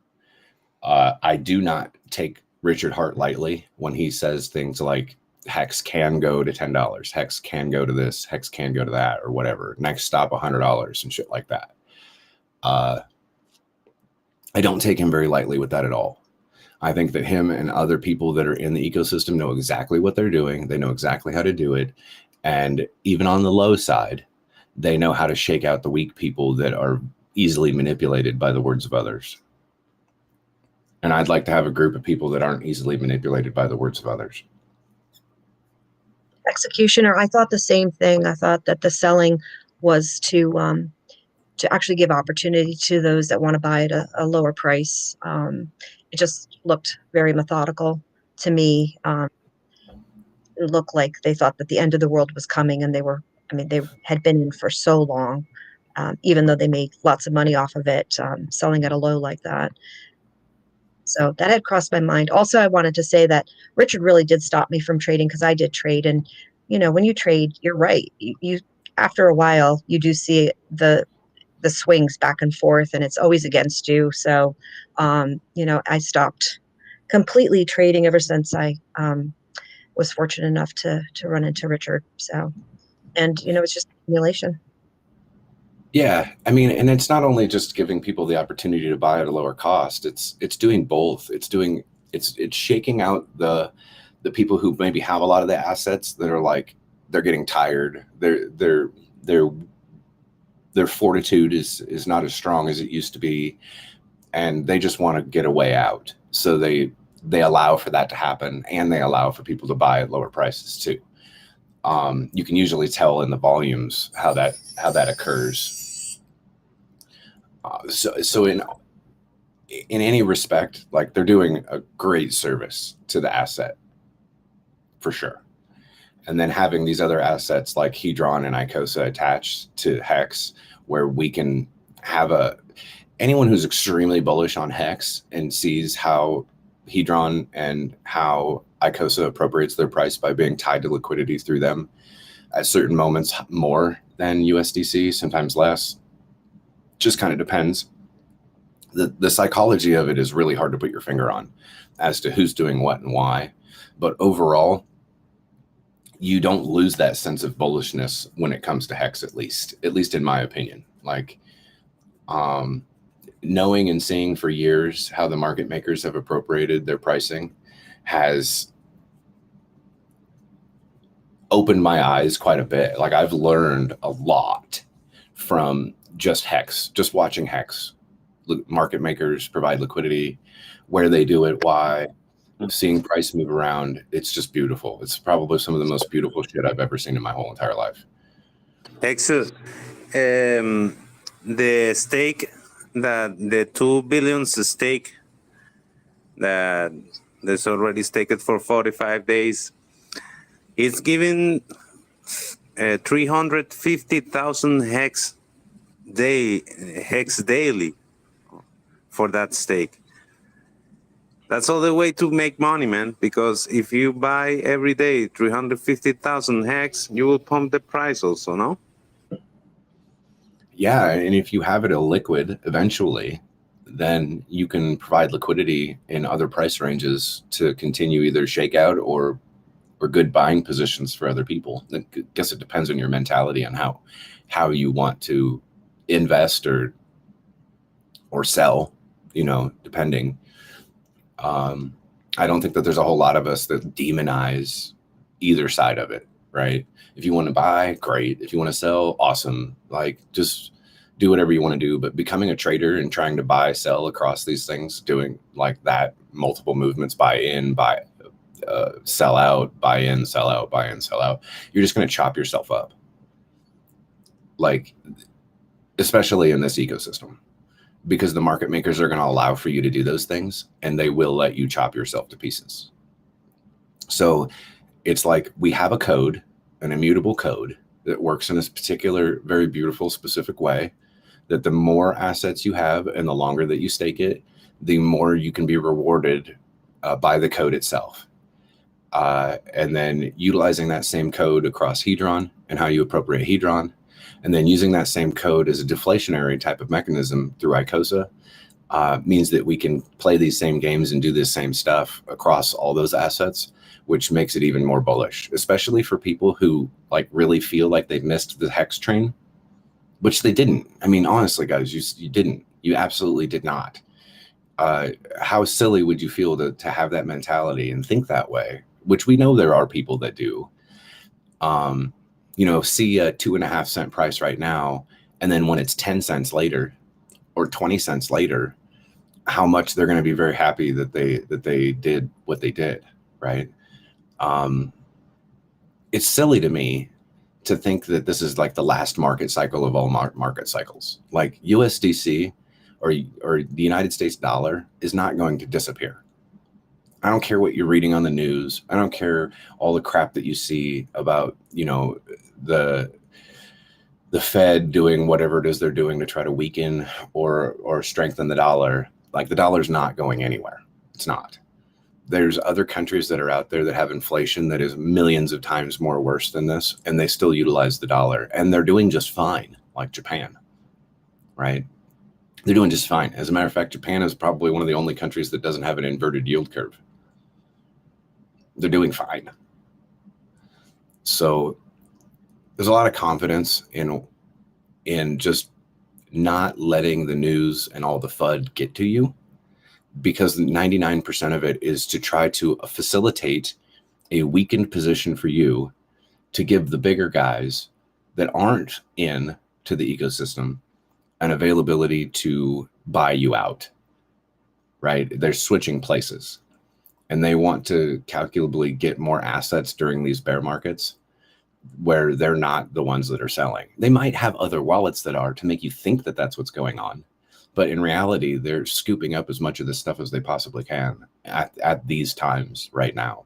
I do not take Richard Hart lightly when he says things like Hex can go to $10, Hex can go to this, Hex can go to that, or whatever. Next stop $100 and shit like that. I don't take him very lightly with that at all. I think that him and other people that are in the ecosystem know exactly what they're doing. They know exactly how to do it. And even on the low side, they know how to shake out the weak people that are easily manipulated by the words of others. And I'd like to have a group of people that aren't easily manipulated by the words of others. Executioner, I thought the same thing. I thought that the selling was to actually give opportunity to those that want to buy at a lower price. It just looked very methodical to me. It looked like they thought that the end of the world was coming, and they had been in for so long, even though they made lots of money off of it, selling at a low like that. So that had crossed my mind. Also, I wanted to say that Richard really did stop me from trading, because I did trade. And, when you trade, you're right. You after a while, you do see the swings back and forth, and it's always against you. So, I stopped completely trading ever since I was fortunate enough to run into Richard. So, and, it's just accumulation. Yeah, I mean, and it's not only just giving people the opportunity to buy at a lower cost. It's doing both. It's shaking out the people who maybe have a lot of the assets that are like, they're getting tired. Their fortitude is not as strong as it used to be, and they just want to get a way out. So they allow for that to happen, and they allow for people to buy at lower prices too. You can usually tell in the volumes how that occurs. So in any respect, like, they're doing a great service to the asset for sure. And then having these other assets like Hedron and Icosa attached to Hex, where we can have anyone who's extremely bullish on Hex and sees how Hedron and how Icosa appropriates their price by being tied to liquidity through them at certain moments more than USDC, sometimes less. Just kind of depends. The psychology of it is really hard to put your finger on as to who's doing what and why. But overall, you don't lose that sense of bullishness when it comes to Hex, at least in my opinion. Like, knowing and seeing for years how the market makers have appropriated their pricing has opened my eyes quite a bit. Like, I've learned a lot from just Hex, just watching Hex. Market makers provide liquidity, where they do it, why, seeing price move around. It's just beautiful. It's probably some of the most beautiful shit I've ever seen in my whole entire life. Excellent. The stake, that the 2 billion stake that that's already staked for 45 days, it's giving 350,000 hex daily for that stake. That's all the way to make money, man. Because if you buy every day 350,000 hex, you will pump the price also, no? Yeah, and if you have it illiquid eventually, then you can provide liquidity in other price ranges to continue either shakeout or good buying positions for other people. I guess it depends on your mentality on how you want to invest or sell, depending. I don't think that there's a whole lot of us that demonize either side of it, right? If you want to buy, great. If you want to sell, awesome. Like, just do whatever you want to do. But becoming a trader and trying to buy, sell across these things, doing like that, multiple movements, buy in, buy, sell out, buy in, sell out, buy in, sell out, you're just going to chop yourself up. Like, especially in this ecosystem, because the market makers are going to allow for you to do those things, and they will let you chop yourself to pieces. So it's like we have a code, an immutable code that works in this particular, very beautiful, specific way, that the more assets you have and the longer that you stake it, the more you can be rewarded by the code itself. And then utilizing that same code across Hedron and how you appropriate Hedron, and then using that same code as a deflationary type of mechanism through Icosa means that we can play these same games and do this same stuff across all those assets, which makes it even more bullish, especially for people who like really feel like they've missed the hex train, which they didn't. I mean, honestly, guys, you didn't. You absolutely did not. How silly would you feel to have that mentality and think that way, which we know there are people that do. You know, see a 2.5 cent price right now, and then when it's 10 cents later or 20 cents later, how much they're going to be very happy that they did what they did, right? It's silly to me to think that this is like the last market cycle of all market cycles. Like USDC or the United States dollar is not going to disappear. I don't care what you're reading on the news. I don't care all the crap that you see about, you know, the Fed doing whatever it is they're doing to try to weaken or strengthen the dollar. Like, the dollar's not going anywhere. It's not. There's other countries that are out there that have inflation that is millions of times more worse than this, and they still utilize the dollar, and they're doing just fine, like Japan, right? They're doing just fine. As a matter of fact, Japan is probably one of the only countries that doesn't have an inverted yield curve. They're doing fine. So there's a lot of confidence in just not letting the news and all the FUD get to you, because 99% of it is to try to facilitate a weakened position for you to give the bigger guys that aren't in to the ecosystem an availability to buy you out, right? They're switching places, and they want to calculably get more assets during these bear markets where they're not the ones that are selling. They might have other wallets that are, to make you think that that's what's going on. But in reality, they're scooping up as much of this stuff as they possibly can at these times right now.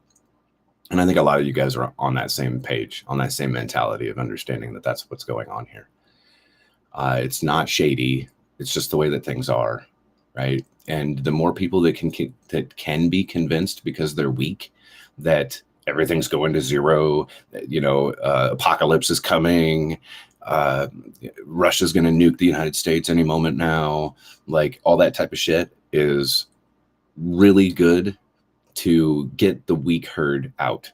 And I think a lot of you guys are on that same page, on that same mentality of understanding that that's what's going on here. It's not shady. It's just the way that things are, right? And the more people that can be convinced, because they're weak, that everything's going to zero, you know, apocalypse is coming, Russia's going to nuke the United States any moment now, like all that type of shit is really good to get the weak herd out.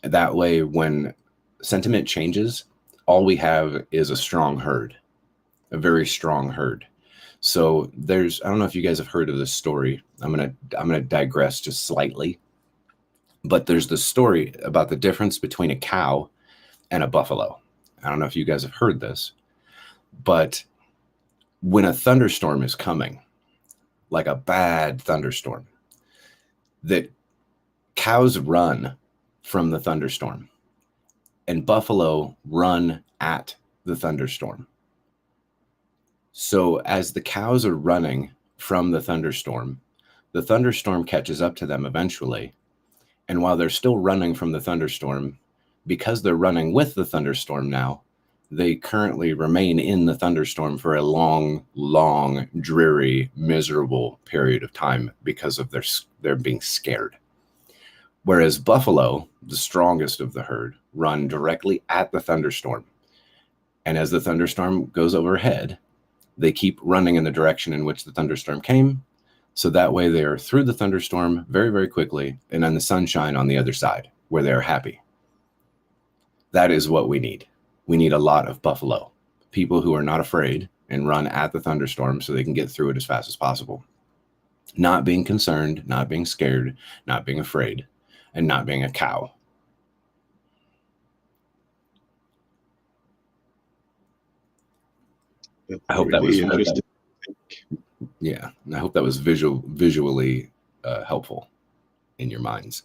That way, when sentiment changes, all we have is a strong herd, a very strong herd. So there's, I don't know if you guys have heard of this story. I'm gonna digress just slightly, but there's the story about the difference between a cow and a buffalo. I don't know if you guys have heard this, but when a thunderstorm is coming, like a bad thunderstorm, that cows run from the thunderstorm and buffalo run at the thunderstorm. So as the cows are running from the thunderstorm catches up to them eventually. And while they're still running from the thunderstorm, because they're running with the thunderstorm now, they currently remain in the thunderstorm for a long, long, dreary, miserable period of time because of their being scared. Whereas buffalo, the strongest of the herd, run directly at the thunderstorm. And as the thunderstorm goes overhead, they keep running in the direction in which the thunderstorm came. So that way they are through the thunderstorm very, very quickly, and then the sunshine on the other side where they're happy. That is what we need. We need a lot of buffalo, people who are not afraid and run at the thunderstorm so they can get through it as fast as possible. not being concerned, not being scared, not being afraid, and not being a cow. That's I hope that really was interesting. Yeah, and I hope that was visually helpful in your minds.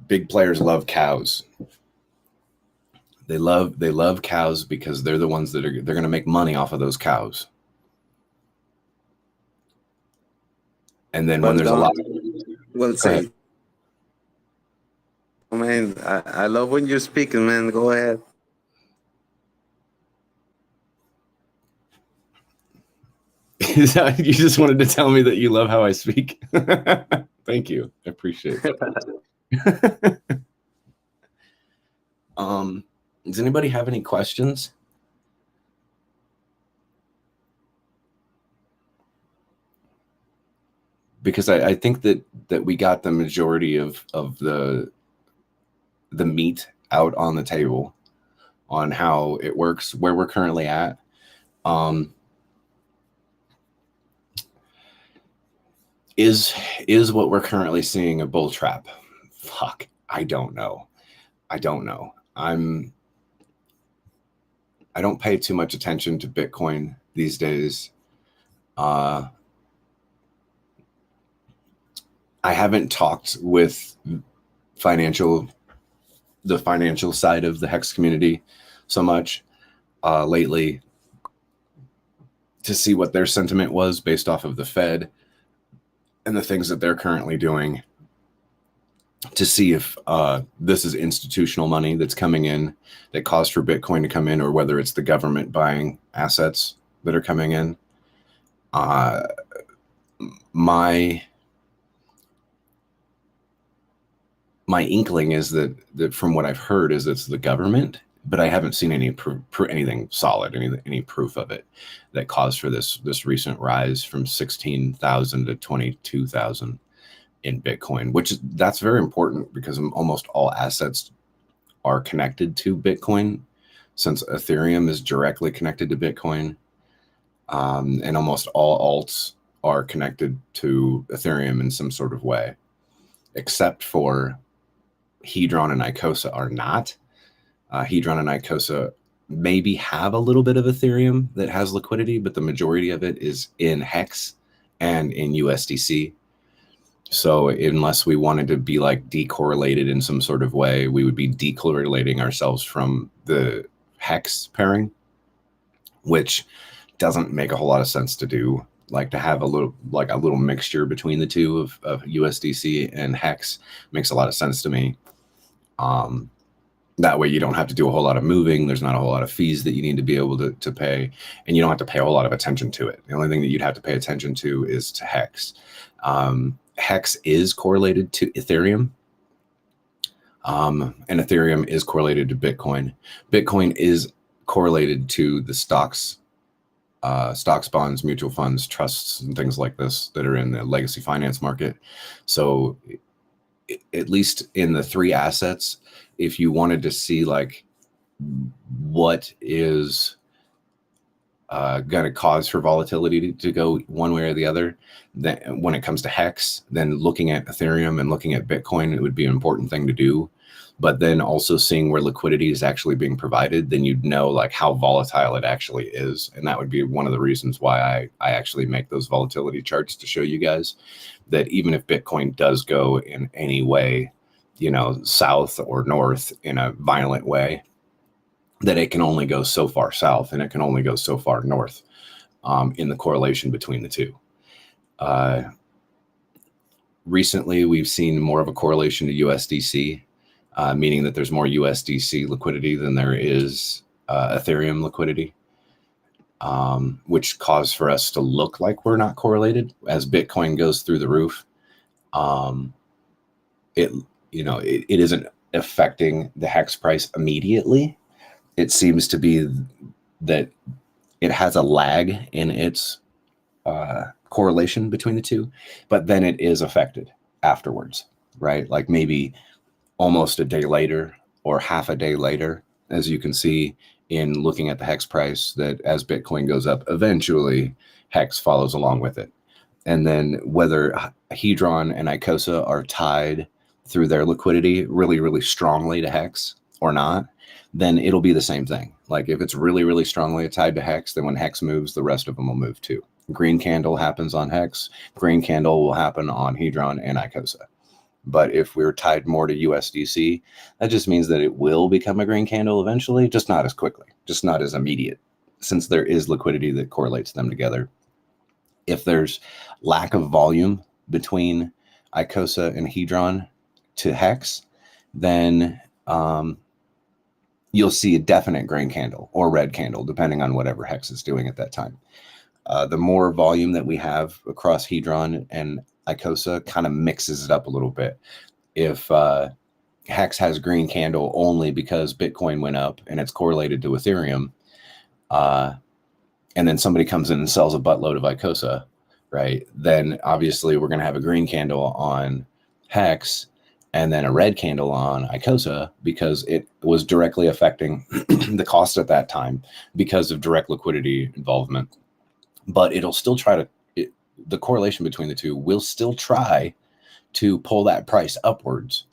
Big players love cows. They love cows because they're the ones that they're going to make money off of those cows. And then when there's a lot, Well said. Man, I love when you're speaking, man. Go ahead. you just wanted to tell me that you love how I speak. Thank you. I appreciate that. Does anybody have any questions? Because I think that we got the majority of the meat out on the table on how it works, where we're currently at. Is what we're currently seeing a bull trap? Fuck, I don't know. I don't pay too much attention to Bitcoin these days. I haven't talked with the financial side of the Hex community so much lately to see what their sentiment was based off of the Fed and the things that they're currently doing, to see if this is institutional money that's coming in that caused for Bitcoin to come in, or whether it's the government buying assets that are coming in. My inkling is that from what I've heard is it's the government, but I haven't seen any anything solid, any proof of it that caused for this recent rise from 16,000 to 22,000 in Bitcoin, that's very important because almost all assets are connected to Bitcoin, since Ethereum is directly connected to Bitcoin, and almost all alts are connected to Ethereum in some sort of way, except for Hedron and Icosa are not. Hedron and Icosa maybe have a little bit of Ethereum that has liquidity, but the majority of it is in Hex and in USDC. So unless we wanted to be like decorrelated in some sort of way, we would be decorrelating ourselves from the Hex pairing, which doesn't make a whole lot of sense to do. Like to have a little mixture between the two of USDC and Hex makes a lot of sense to me. That way you don't have to do a whole lot of moving. There's not a whole lot of fees that you need to be able to pay, and you don't have to pay a whole lot of attention to it. The only thing that you'd have to pay attention to is to Hex. Hex is correlated to Ethereum, and Ethereum is correlated to Bitcoin. Bitcoin is correlated to the stocks, bonds, mutual funds, trusts, and things like this that are in the legacy finance market. So at least in the three assets, if you wanted to see like what is going to cause for volatility to go one way or the other, then when it comes to Hex, then looking at Ethereum and looking at Bitcoin, it would be an important thing to do. But then also seeing where liquidity is actually being provided, then you'd know like how volatile it actually is. And that would be one of the reasons why I actually make those volatility charts, to show you guys that even if Bitcoin does go in any way, south or north in a violent way, that it can only go so far south and it can only go so far north in the correlation between the two. Recently, we've seen more of a correlation to USDC, meaning that there's more USDC liquidity than there is Ethereum liquidity, which caused for us to look like we're not correlated. As Bitcoin goes through the roof, it isn't affecting the Hex price immediately. It seems to be that it has a lag in its correlation between the two, but then it is affected afterwards, right? Like maybe almost a day later or half a day later, as you can see in looking at the hex price that as Bitcoin goes up, eventually hex follows along with it. And then whether Hedron and Icosa are tied through their liquidity really, really strongly to hex or not, then it'll be the same thing. Like if it's really, really strongly tied to hex, then when hex moves, the rest of them will move too. Green candle happens on hex, green candle will happen on Hedron and Icosa. But if we're tied more to USDC, that just means that it will become a green candle eventually, just not as quickly, just not as immediate, since there is liquidity that correlates them together. If there's lack of volume between Icosa and Hedron to hex, then you'll see a definite green candle or red candle, depending on whatever hex is doing at that time. The more volume that we have across Hedron and Icosa kind of mixes it up a little bit. If hex has green candle only because Bitcoin went up and it's correlated to Ethereum, and then somebody comes in and sells a buttload of Icosa, right? Then obviously we're going to have a green candle on hex and then a red candle on Icosa because it was directly affecting the cost at that time because of direct liquidity involvement. But it'll still try to, the correlation between the two will still try to pull that price upwards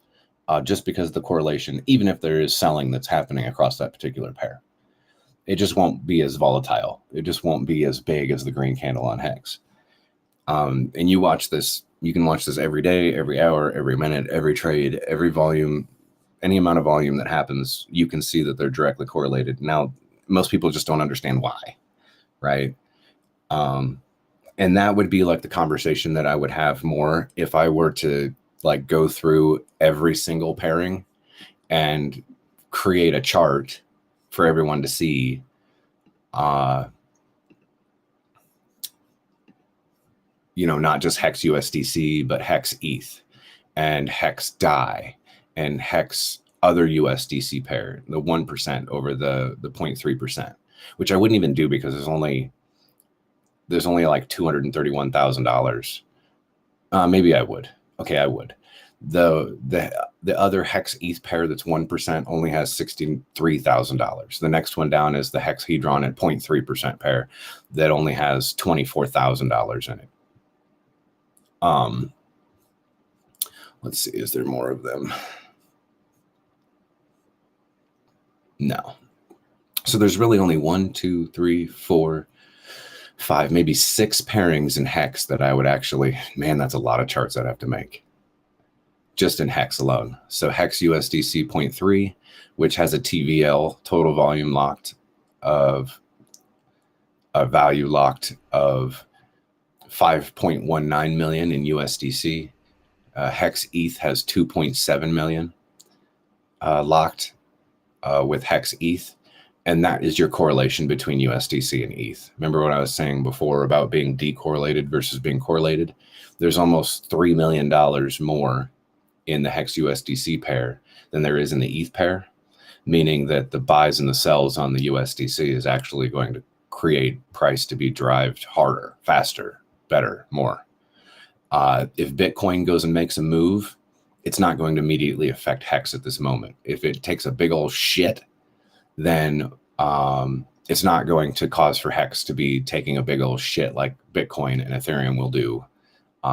just because of the correlation, even if there is selling that's happening across that particular pair. It just won't be as volatile. It just won't be as big as the green candle on hex. And you watch this, you can watch this every day, every hour, every minute, every trade, every volume, any amount of volume that happens, you can see that they're directly correlated. Now, most people just don't understand why, right? And that would be like the conversation that I would have more if I were to like go through every single pairing and create a chart for everyone to see. You know, not just hex USDC, but hex ETH and hex DAI and hex other USDC pair, the 1% over the 0.3%, which I wouldn't even do because there's only like $231,000. Maybe I would. Okay, I would. The other hex ETH pair that's 1% only has $63,000. The next one down is the hex Hedron at 0.3% pair that only has $24,000 in it. Let's see, is there more of them? No. So there's really only 1, 2, 3, 4, 5, maybe 6 pairings in hex that I would actually, man, that's a lot of charts I'd have to make just in hex alone. So hex USDC 0.3, which has a TVL, total volume locked of a value locked of 5.19 million in USDC. Hex ETH has 2.7 million locked with hex ETH. And that is your correlation between USDC and ETH. Remember what I was saying before about being decorrelated versus being correlated? There's almost $3 million more in the hex USDC pair than there is in the ETH pair, meaning that the buys and the sells on the USDC is actually going to create price to be derived harder, faster, better, more. If Bitcoin goes and makes a move, it's not going to immediately affect hex at this moment. If it takes a big old shit, then it's not going to cause for hex to be taking a big old shit like Bitcoin and Ethereum will do,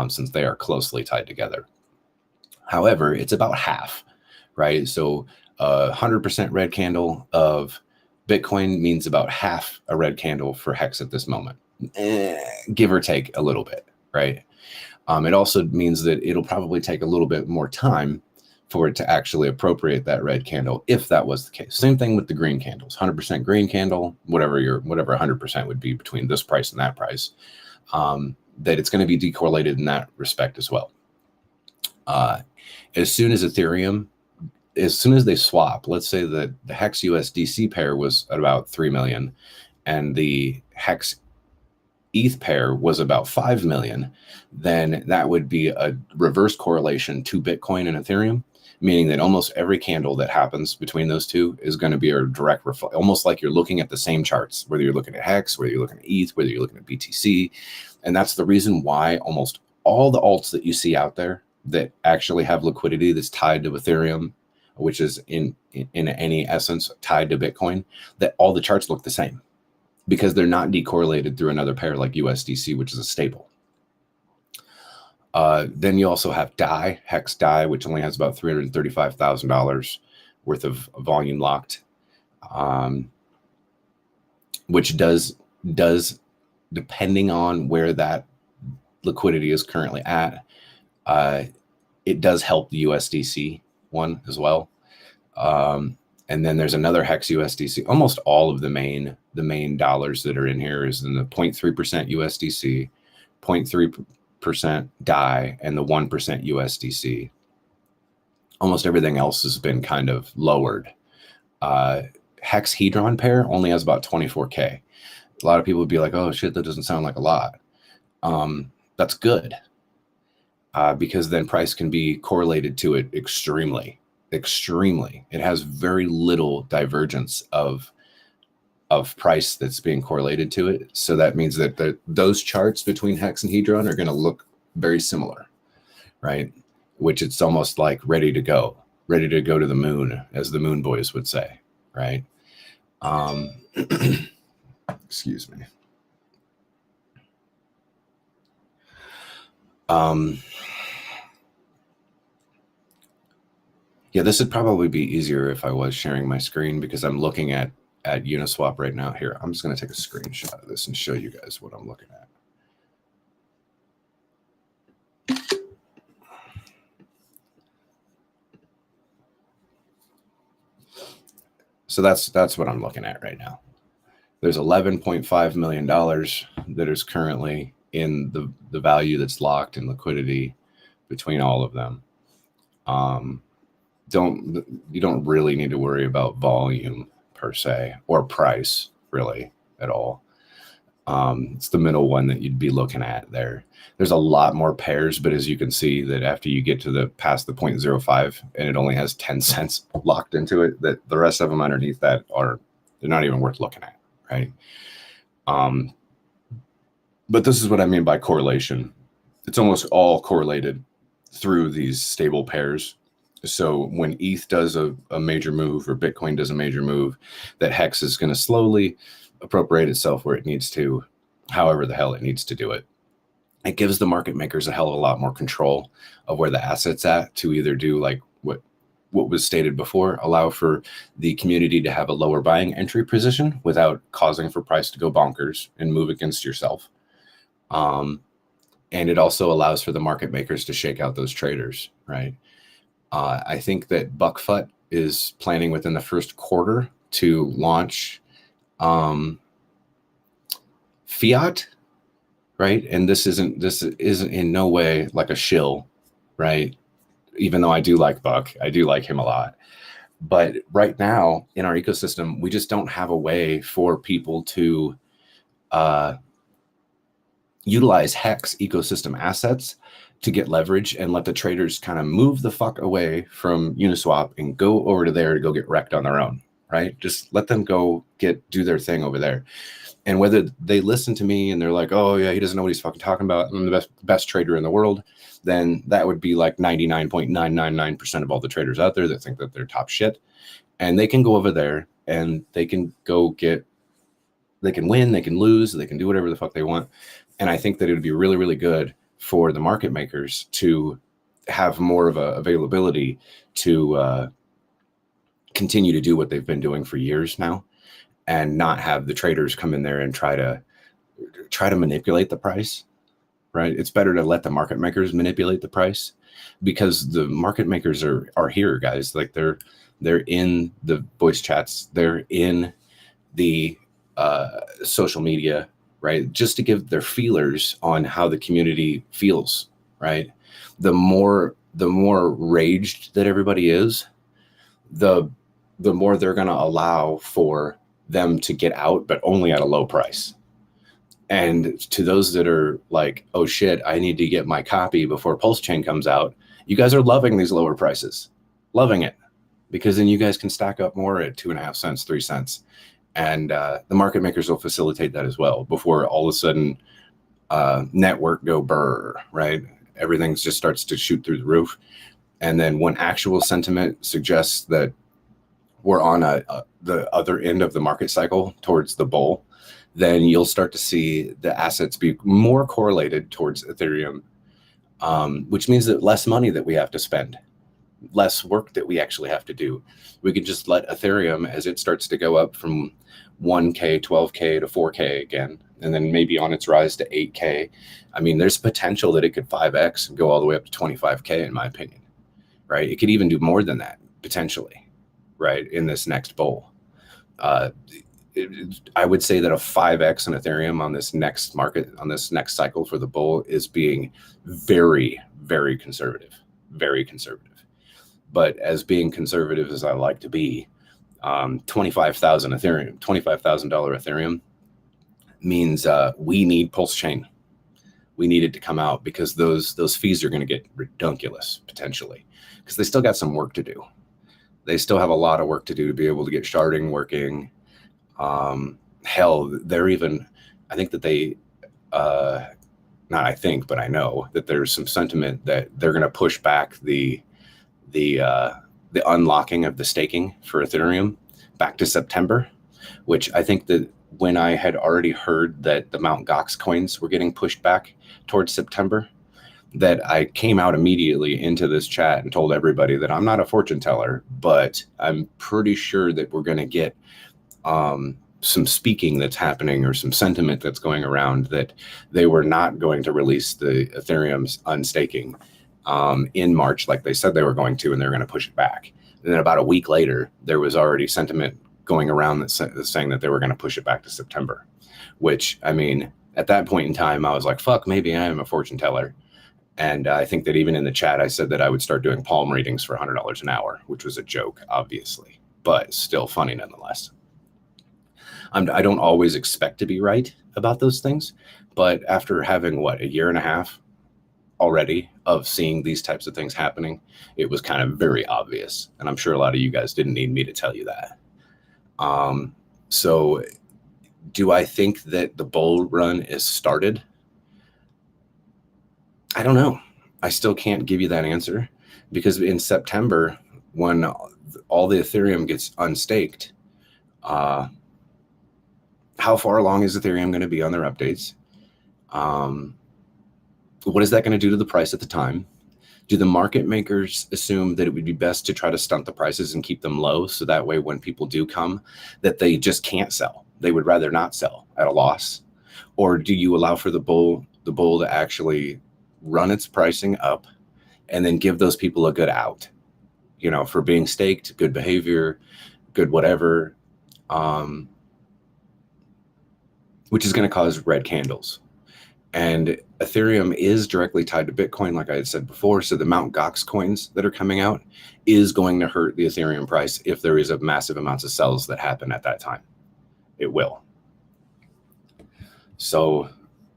since they are closely tied together. However, it's about half, right? So 100% red candle of Bitcoin means about half a red candle for hex at this moment, give or take a little bit, right? It also means that it'll probably take a little bit more time for it to actually appropriate that red candle, if that was the case. Same thing with the green candles, 100% green candle, whatever 100% would be between this price and that price, that it's going to be decorrelated in that respect as well. As soon as Ethereum, as soon as they swap, let's say that the hex USDC pair was at about 3 million and the hex ETH pair was about 5 million, then that would be a reverse correlation to Bitcoin and Ethereum, meaning that almost every candle that happens between those two is going to be a direct reflection, almost like you're looking at the same charts, whether you're looking at Hex, whether you're looking at ETH, whether you're looking at BTC. And that's the reason why almost all the alts that you see out there that actually have liquidity that's tied to Ethereum which is in any essence tied to Bitcoin, that all the charts look the same because they're not decorrelated through another pair like USDC, which is a stable. Then you also have DAI, Hex DAI, which only has about $335,000 worth of volume locked, which does, depending on where that liquidity is currently at, it does help the USDC one as well. And then there's another Hex USDC. Almost all of the main dollars that are in here is in the 0.3% USDC, 0.3% DAI, and the 1% USDC. Almost everything else has been kind of lowered. Hex Hedron pair only has about 24K. A lot of people would be like, oh shit, that doesn't sound like a lot. That's good. Because then price can be correlated to it extremely. It has very little divergence of price that's being correlated to it. So that means that those charts between Hex and Hedron are going to look very similar, right? Which it's almost like ready to go to the moon, as the Moon Boys would say, right? Excuse me. Yeah, this would probably be easier if I was sharing my screen, because I'm looking at Uniswap right now. Here, I'm just going to take a screenshot of this and show you guys what I'm looking at. So that's what I'm looking at right now. There's $11.5 million that is currently in the value that's locked in liquidity between all of them. You don't really need to worry about volume per se, or price really at all. It's the middle one that you'd be looking at there. There's a lot more pairs, but as you can see that after you get to past the 0.05 and it only has 10 cents locked into it, that the rest of them underneath that they're not even worth looking at, right? But this is what I mean by correlation. It's almost all correlated through these stable pairs. So when ETH does a major move, or Bitcoin does a major move, that Hex is going to slowly appropriate itself where it needs to, however the hell it needs to do it. It gives the market makers a hell of a lot more control of where the asset's at, to either do like what was stated before, allow for the community to have a lower buying entry position without causing for price to go bonkers and move against yourself. And it also allows for the market makers to shake out those traders, right? I think that Buckfut is planning within the first quarter to launch fiat, right? And this isn't in no way like a shill, right? Even though I do like Buck, I do like him a lot. But right now in our ecosystem, we just don't have a way for people to utilize Hex ecosystem assets to get leverage and let the traders kind of move the fuck away from Uniswap and go over to there to go get wrecked on their own, right? Just let them go do their thing over there. And whether they listen to me and they're like, oh yeah, he doesn't know what he's fucking talking about, I'm the best trader in the world, then that would be like 99.999% of all the traders out there that think that they're top shit. And they can go over there and they can they can win, they can lose, they can do whatever the fuck they want. And I think that it would be really, really good for the market makers to have more of a availability to continue to do what they've been doing for years now, and not have the traders come in there and try to manipulate the price, right? It's better to let the market makers manipulate the price, because the market makers are here, guys. Like they're in the voice chats, they're in the social media, right? Just to give their feelers on how the community feels, right? The more raged that everybody is, the more they're going to allow for them to get out, but only at a low price. And to those that are like, oh shit, I need to get my copy before Pulse Chain comes out, you guys are loving these lower prices, loving it, because then you guys can stack up more at 2.5 cents, 3 cents. And the market makers will facilitate that as well, before all of a sudden network go burr, right? Everything just starts to shoot through the roof. And then when actual sentiment suggests that we're on the other end of the market cycle towards the bull, then you'll start to see the assets be more correlated towards Ethereum, which means that less money that we have to spend, less work that we actually have to do. We can just let Ethereum, as it starts to go up from 1K, 12K to 4K again, and then maybe on its rise to 8K. I mean, there's potential that it could 5X and go all the way up to 25K, in my opinion, right? It could even do more than that, potentially, right, in this next bull. I would say that a 5X in Ethereum on this next market, on this next cycle for the bull, is being very, very conservative, very conservative. But as being conservative as I like to be, 25,000 Ethereum, $25,000 Ethereum means we need Pulse Chain. We need it to come out because those fees are going to get ridiculous potentially, because they still got some work to do. They still have a lot of work to do to be able to get sharding working. Hell, they're even, I think that they, not I think, but I know that there's some sentiment that they're going to push back the unlocking of the staking for Ethereum back to September, which I think that when I had already heard that the Mt. Gox coins were getting pushed back towards September, that I came out immediately into this chat and told everybody that I'm not a fortune teller, but I'm pretty sure that we're going to get some speaking that's happening or some sentiment that's going around that they were not going to release the Ethereum's unstaking in March like they said they were going to, and they're going to push it back. And then about a week later, there was already sentiment going around that's saying that they were going to push it back to September, which, I mean, at that point in time, I was like, fuck, maybe I am a fortune teller. And I think that even in the chat, I said that I would start doing palm readings for $100 an hour, which was a joke, obviously, but still funny nonetheless. I don't always expect to be right about those things, but after having, what, a year and a half already of seeing these types of things happening, it was kind of very obvious. And I'm sure a lot of you guys didn't need me to tell you that. So do I think that the bull run is started? I don't know. I still can't give you that answer, because in September, when all the Ethereum gets unstaked, how far along is Ethereum going to be on their updates? What is that going to do to the price at the time? Do the market makers assume that it would be best to try to stunt the prices and keep them low, so that way when people do come, that they just can't sell? They would rather not sell at a loss. Or do you allow for the bull to actually run its pricing up and then give those people a good out, you know, for being staked, good behavior, good whatever, which is going to cause red candles. And Ethereum is directly tied to Bitcoin, like I had said before. So the Mt. Gox coins that are coming out is going to hurt the Ethereum price if there is a massive amounts of sells that happen at that time. It will. So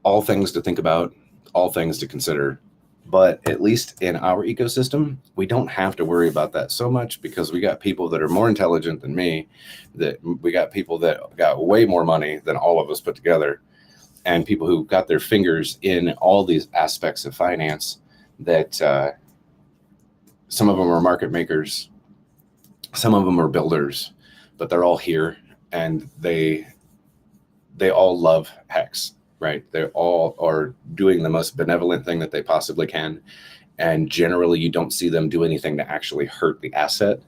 all things to think about, all things to consider. But at least in our ecosystem, we don't have to worry about that so much, because we got people that are more intelligent than me, that we got people that got way more money than all of us put together, and people who got their fingers in all these aspects of finance, that some of them are market makers, some of them are builders, but they're all here, and they all love Hex, right? They all are doing the most benevolent thing that they possibly can, and generally you don't see them do anything to actually hurt the asset.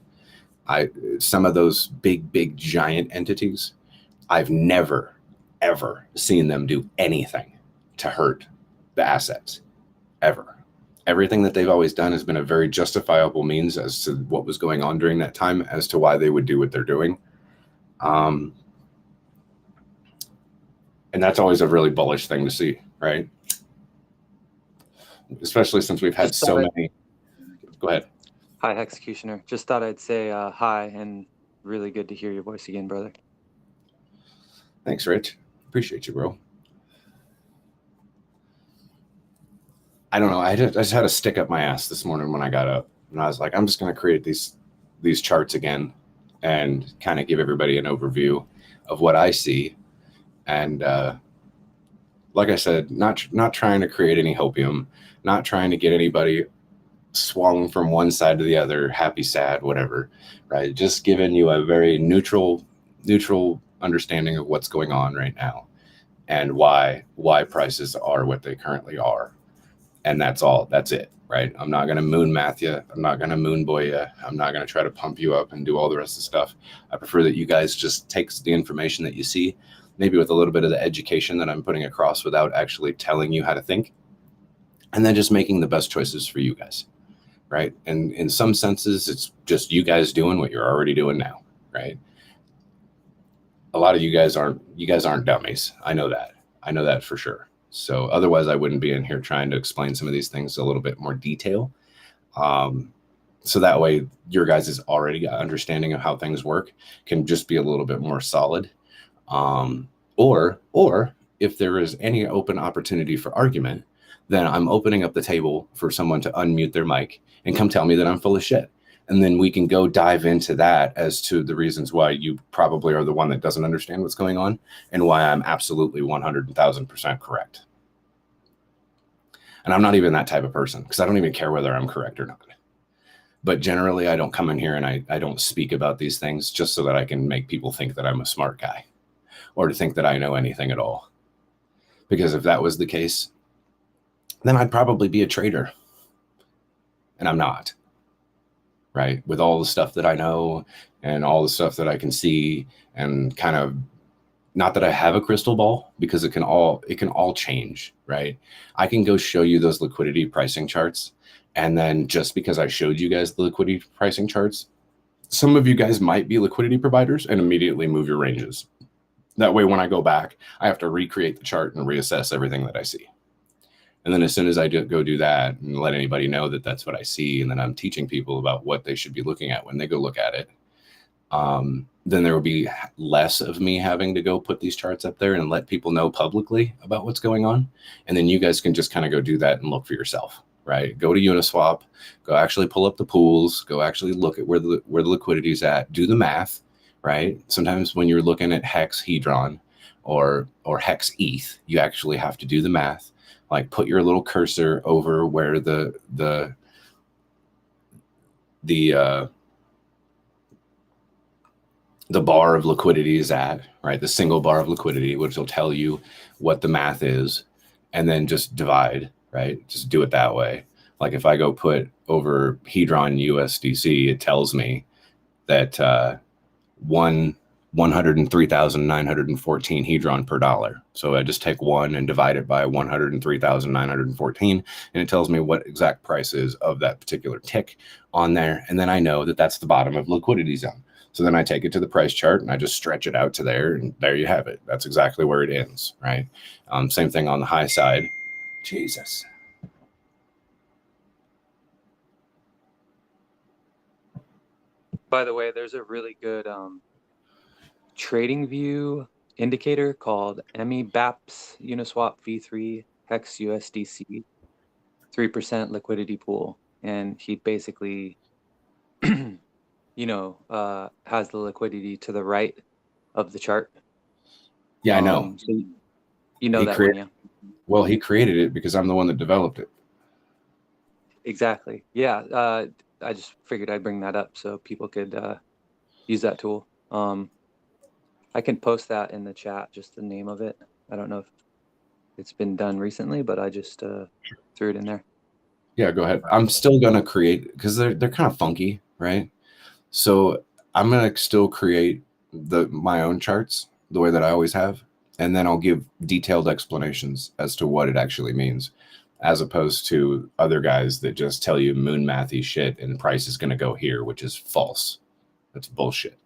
Some of those big giant entities, I've never ever seen them do anything to hurt the assets, ever. Everything that they've always done has been a very justifiable means as to what was going on during that time, as to why they would do what they're doing. And that's always a really bullish thing to see, right? Especially since we've had so many. Go ahead. Hi, Executioner. Just thought I'd say hi, and really good to hear your voice again, brother. Thanks, Rich. Appreciate you, bro. I don't know. I just had a stick up my ass this morning when I got up, and I was like, I'm just going to create these charts again and kind of give everybody an overview of what I see. And like I said, not trying to create any hopium, not trying to get anybody swung from one side to the other, happy, sad, whatever, right? Just giving you a very neutral understanding of what's going on right now and why prices are what they currently are. And that's all. That's it, right? I'm not going to moon math you. I'm not going to moon boy you. I'm not going to try to pump you up and do all the rest of the stuff. I prefer that you guys just take the information that you see, maybe with a little bit of the education that I'm putting across without actually telling you how to think, and then just making the best choices for you guys, right? And in some senses, it's just you guys doing what you're already doing now, right? A lot of you guys aren't dummies. I know that for sure. So otherwise I wouldn't be in here trying to explain some of these things a little bit more detail. So that way your guys' already understanding of how things work can just be a little bit more solid. Or if there is any open opportunity for argument, then I'm opening up the table for someone to unmute their mic and come tell me that I'm full of shit. And then we can go dive into that as to the reasons why you probably are the one that doesn't understand what's going on and why I'm absolutely 100,000% correct. And I'm not even that type of person because I don't even care whether I'm correct or not. But generally, I don't come in here and I don't speak about these things just so that I can make people think that I'm a smart guy or to think that I know anything at all. Because if that was the case, then I'd probably be a trader. And I'm not. Right? With all the stuff that I know and all the stuff that I can see and kind of, not that I have a crystal ball because it can all change, right? I can go show you those liquidity pricing charts. And then just because I showed you guys the liquidity pricing charts, some of you guys might be liquidity providers and immediately move your ranges. That way, when I go back, I have to recreate the chart and reassess everything that I see. And then as soon as I go do that and let anybody know that that's what I see, and then I'm teaching people about what they should be looking at when they go look at it, then there will be less of me having to go put these charts up there and let people know publicly about what's going on. And then you guys can just kind of go do that and look for yourself, right? Go to Uniswap, go actually pull up the pools, go actually look at where the liquidity is at, do the math, right? Sometimes when you're looking at Hex Hedron or Hex ETH, you actually have to do the math. Like put your little cursor over where the bar of liquidity is at, right? The single bar of liquidity, which will tell you what the math is, and then just divide, right? Just do it that way. Like if I go put over Hedron USDC, it tells me that 103,914 Hedron per dollar. So I just take 1 and divide it by 103,914, and it tells me what exact price is of that particular tick on there. And then I know that that's the bottom of liquidity zone. So then I take it to the price chart and I just stretch it out to there, and there you have it. That's exactly where it ends, right? Same thing on the high side. Jesus. By the way, there's a really good trading view indicator called ME-BAPS Uniswap V3 Hex USDC 3% liquidity pool, and he basically has the liquidity to the right of the chart. Yeah, I know. So you know that one, yeah. Well, he created it because I'm the one that developed it. Exactly. Yeah. I just figured I'd bring that up so people could use that tool. I can post that in the chat, just the name of it. I don't know if it's been done recently, but I just threw it in there. Yeah, go ahead. I'm still gonna create because they're kind of funky, right? So I'm gonna still create my own charts the way that I always have, and then I'll give detailed explanations as to what it actually means, as opposed to other guys that just tell you moon mathy shit and price is gonna go here, which is false. That's bullshit.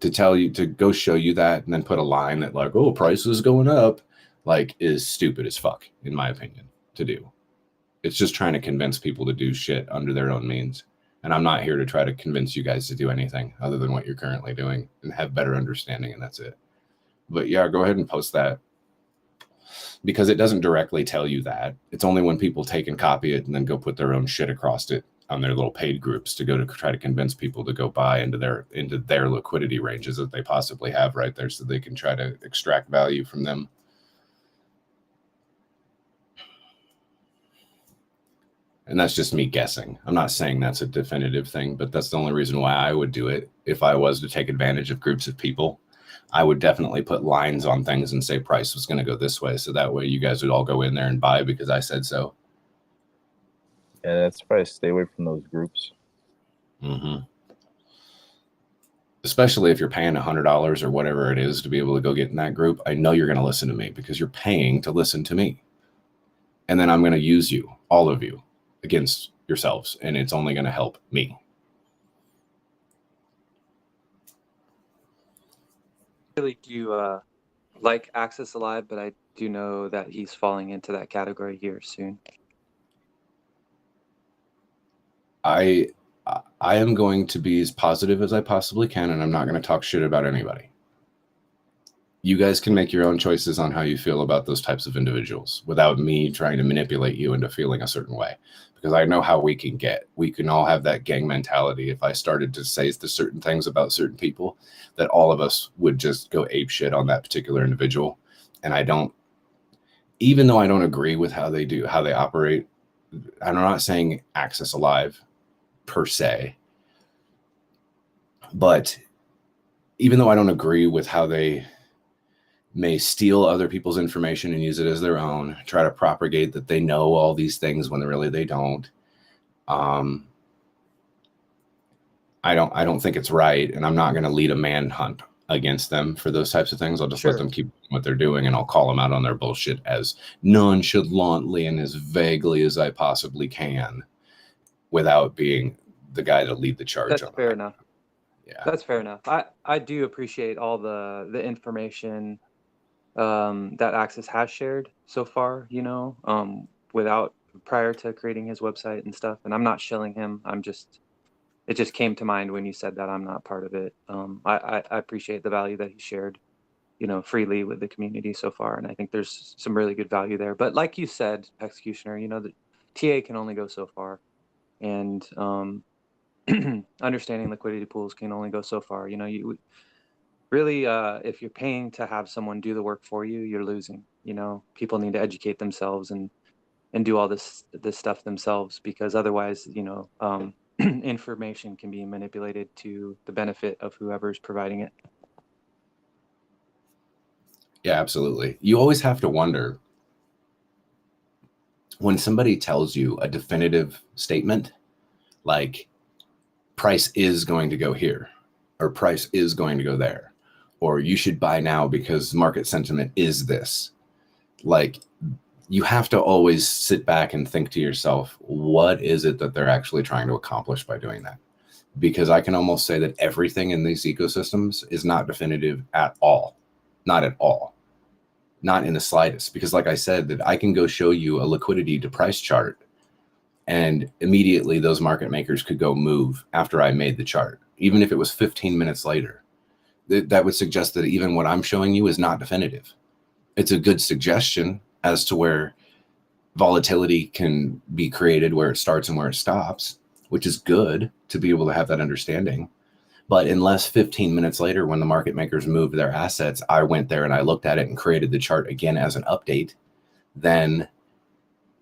To tell you to go show you that and then put a line that like, oh, price is going up, like is stupid as fuck, in my opinion, to do. It's just trying to convince people to do shit under their own means. And I'm not here to try to convince you guys to do anything other than what you're currently doing and have better understanding, and that's it. But yeah, go ahead and post that. Because it doesn't directly tell you that. It's only when people take and copy it and then go put their own shit across it on their little paid groups to go to try to convince people to go buy into their liquidity ranges that they possibly have right there so they can try to extract value from them. And that's just me guessing. I'm not saying that's a definitive thing, but that's the only reason why I would do it. If I was to take advantage of groups of people, I would definitely put lines on things and say price was going to go this way. So that way you guys would all go in there and buy because I said so. Yeah, that's probably stay away from those groups. Mm-hmm. Especially if you're paying $100 or whatever it is to be able to go get in that group. I know you're going to listen to me because you're paying to listen to me. And then I'm going to use you, all of you, against yourselves. And it's only going to help me. Really do like Access Alive, but I do know that he's falling into that category here soon. I am going to be as positive as I possibly can, and I'm not going to talk shit about anybody. You guys can make your own choices on how you feel about those types of individuals without me trying to manipulate you into feeling a certain way. Because I know how we can get. We can all have that gang mentality. If I started to say the certain things about certain people, that all of us would just go ape shit on that particular individual. And I don't, even though I don't agree with how they do, how they operate, I'm not saying Access Alive per se, but even though I don't agree with how they may steal other people's information and use it as their own, try to propagate that they know all these things when really they don't. I don't think it's right, and I'm not going to lead a manhunt against them for those types of things. I'll just let them keep doing what they're doing, and I'll call them out on their bullshit as nonchalantly and as vaguely as I possibly can, without being the guy to lead the charge. That's on fair that. enough. Yeah, that's fair enough. I do appreciate all the information that Access has shared so far, you know, without prior to creating his website and stuff. And I'm not shilling him. It just came to mind when you said that. I'm not part of it. I appreciate the value that he shared, you know, freely with the community so far. And I think there's some really good value there. But like you said, Executioner, you know, the TA can only go so far. And understanding liquidity pools can only go so far. You know, you really, if you're paying to have someone do the work for you, you're losing. You know, people need to educate themselves and do all this stuff themselves, because otherwise, you know, information can be manipulated to the benefit of whoever's providing it. yeah, absolutely. You always have to wonder when somebody tells you a definitive statement, like price is going to go here, or price is going to go there, or you should buy now because market sentiment is this. Like, you have to always sit back and think to yourself, what is it that they're actually trying to accomplish by doing that? Because I can almost say that everything in these ecosystems is not definitive at all. Not at all. Not in the slightest. Because like I said, that I can go show you a liquidity to price chart, and immediately those market makers could go move after I made the chart, even if it was 15 minutes later. That would suggest that even what I'm showing you is not definitive. It's a good suggestion as to where volatility can be created, where it starts and where it stops, which is good to be able to have that understanding. But unless 15 minutes later, when the market makers moved their assets, I went there and I looked at it and created the chart again as an update, then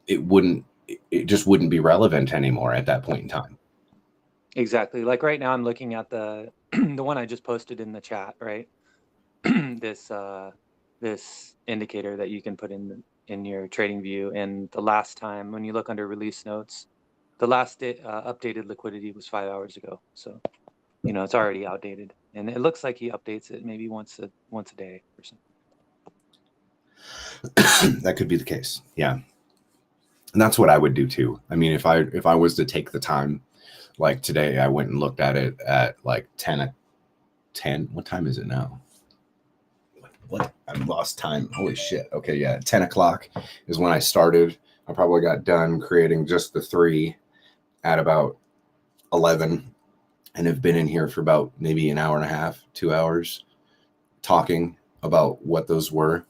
it just wouldn't be relevant anymore at that point in time. Exactly. Like right now I'm looking at the the one I just posted in the chat, right? This indicator that you can put in your trading view, and the last time when you look under release notes, the last updated liquidity was 5 hours ago. So, you know, it's already outdated, and it looks like he updates it maybe once a day or something. That could be the case. Yeah. And that's what I would do too. I mean, if I was to take the time, like today, I went and looked at it at like 10. What time is it now? What? I've lost time. Holy shit. Okay, yeah. 10 o'clock is when I started. I probably got done creating just the 3 at about 11, and have been in here for about maybe an hour and a half, 2 hours, talking about what those were.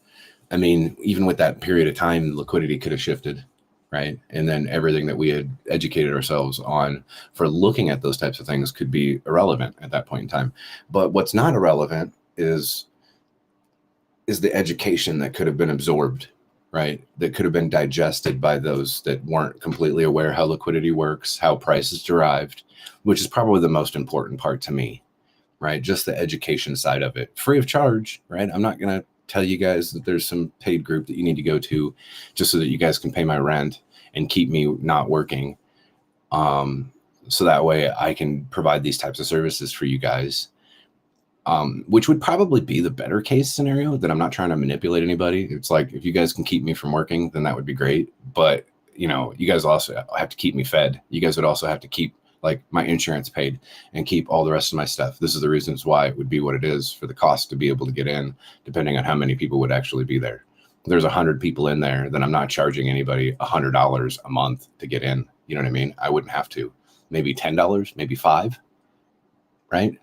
I mean, even with that period of time, liquidity could have shifted, right? And then everything that we had educated ourselves on for looking at those types of things could be irrelevant at that point in time. But what's not irrelevant is the education that could have been absorbed right? That could have been digested by those that weren't completely aware how liquidity works, how price is derived, which is probably the most important part to me, right? Just the education side of it, free of charge, right? I'm not going to tell you guys that there's some paid group that you need to go to just so that you guys can pay my rent and keep me not working. So that way I can provide these types of services for you guys. Which would probably be the better case scenario, that I'm not trying to manipulate anybody. It's like, if you guys can keep me from working, then that would be great. But, you know, you guys also have to keep me fed. You guys would also have to keep like my insurance paid and keep all the rest of my stuff. This is the reasons why it would be what it is for the cost to be able to get in, depending on how many people would actually be there. If there's 100 people in there, then I'm not charging anybody $100 a month to get in. You know what I mean? I wouldn't have to. Maybe $10, maybe $5, right?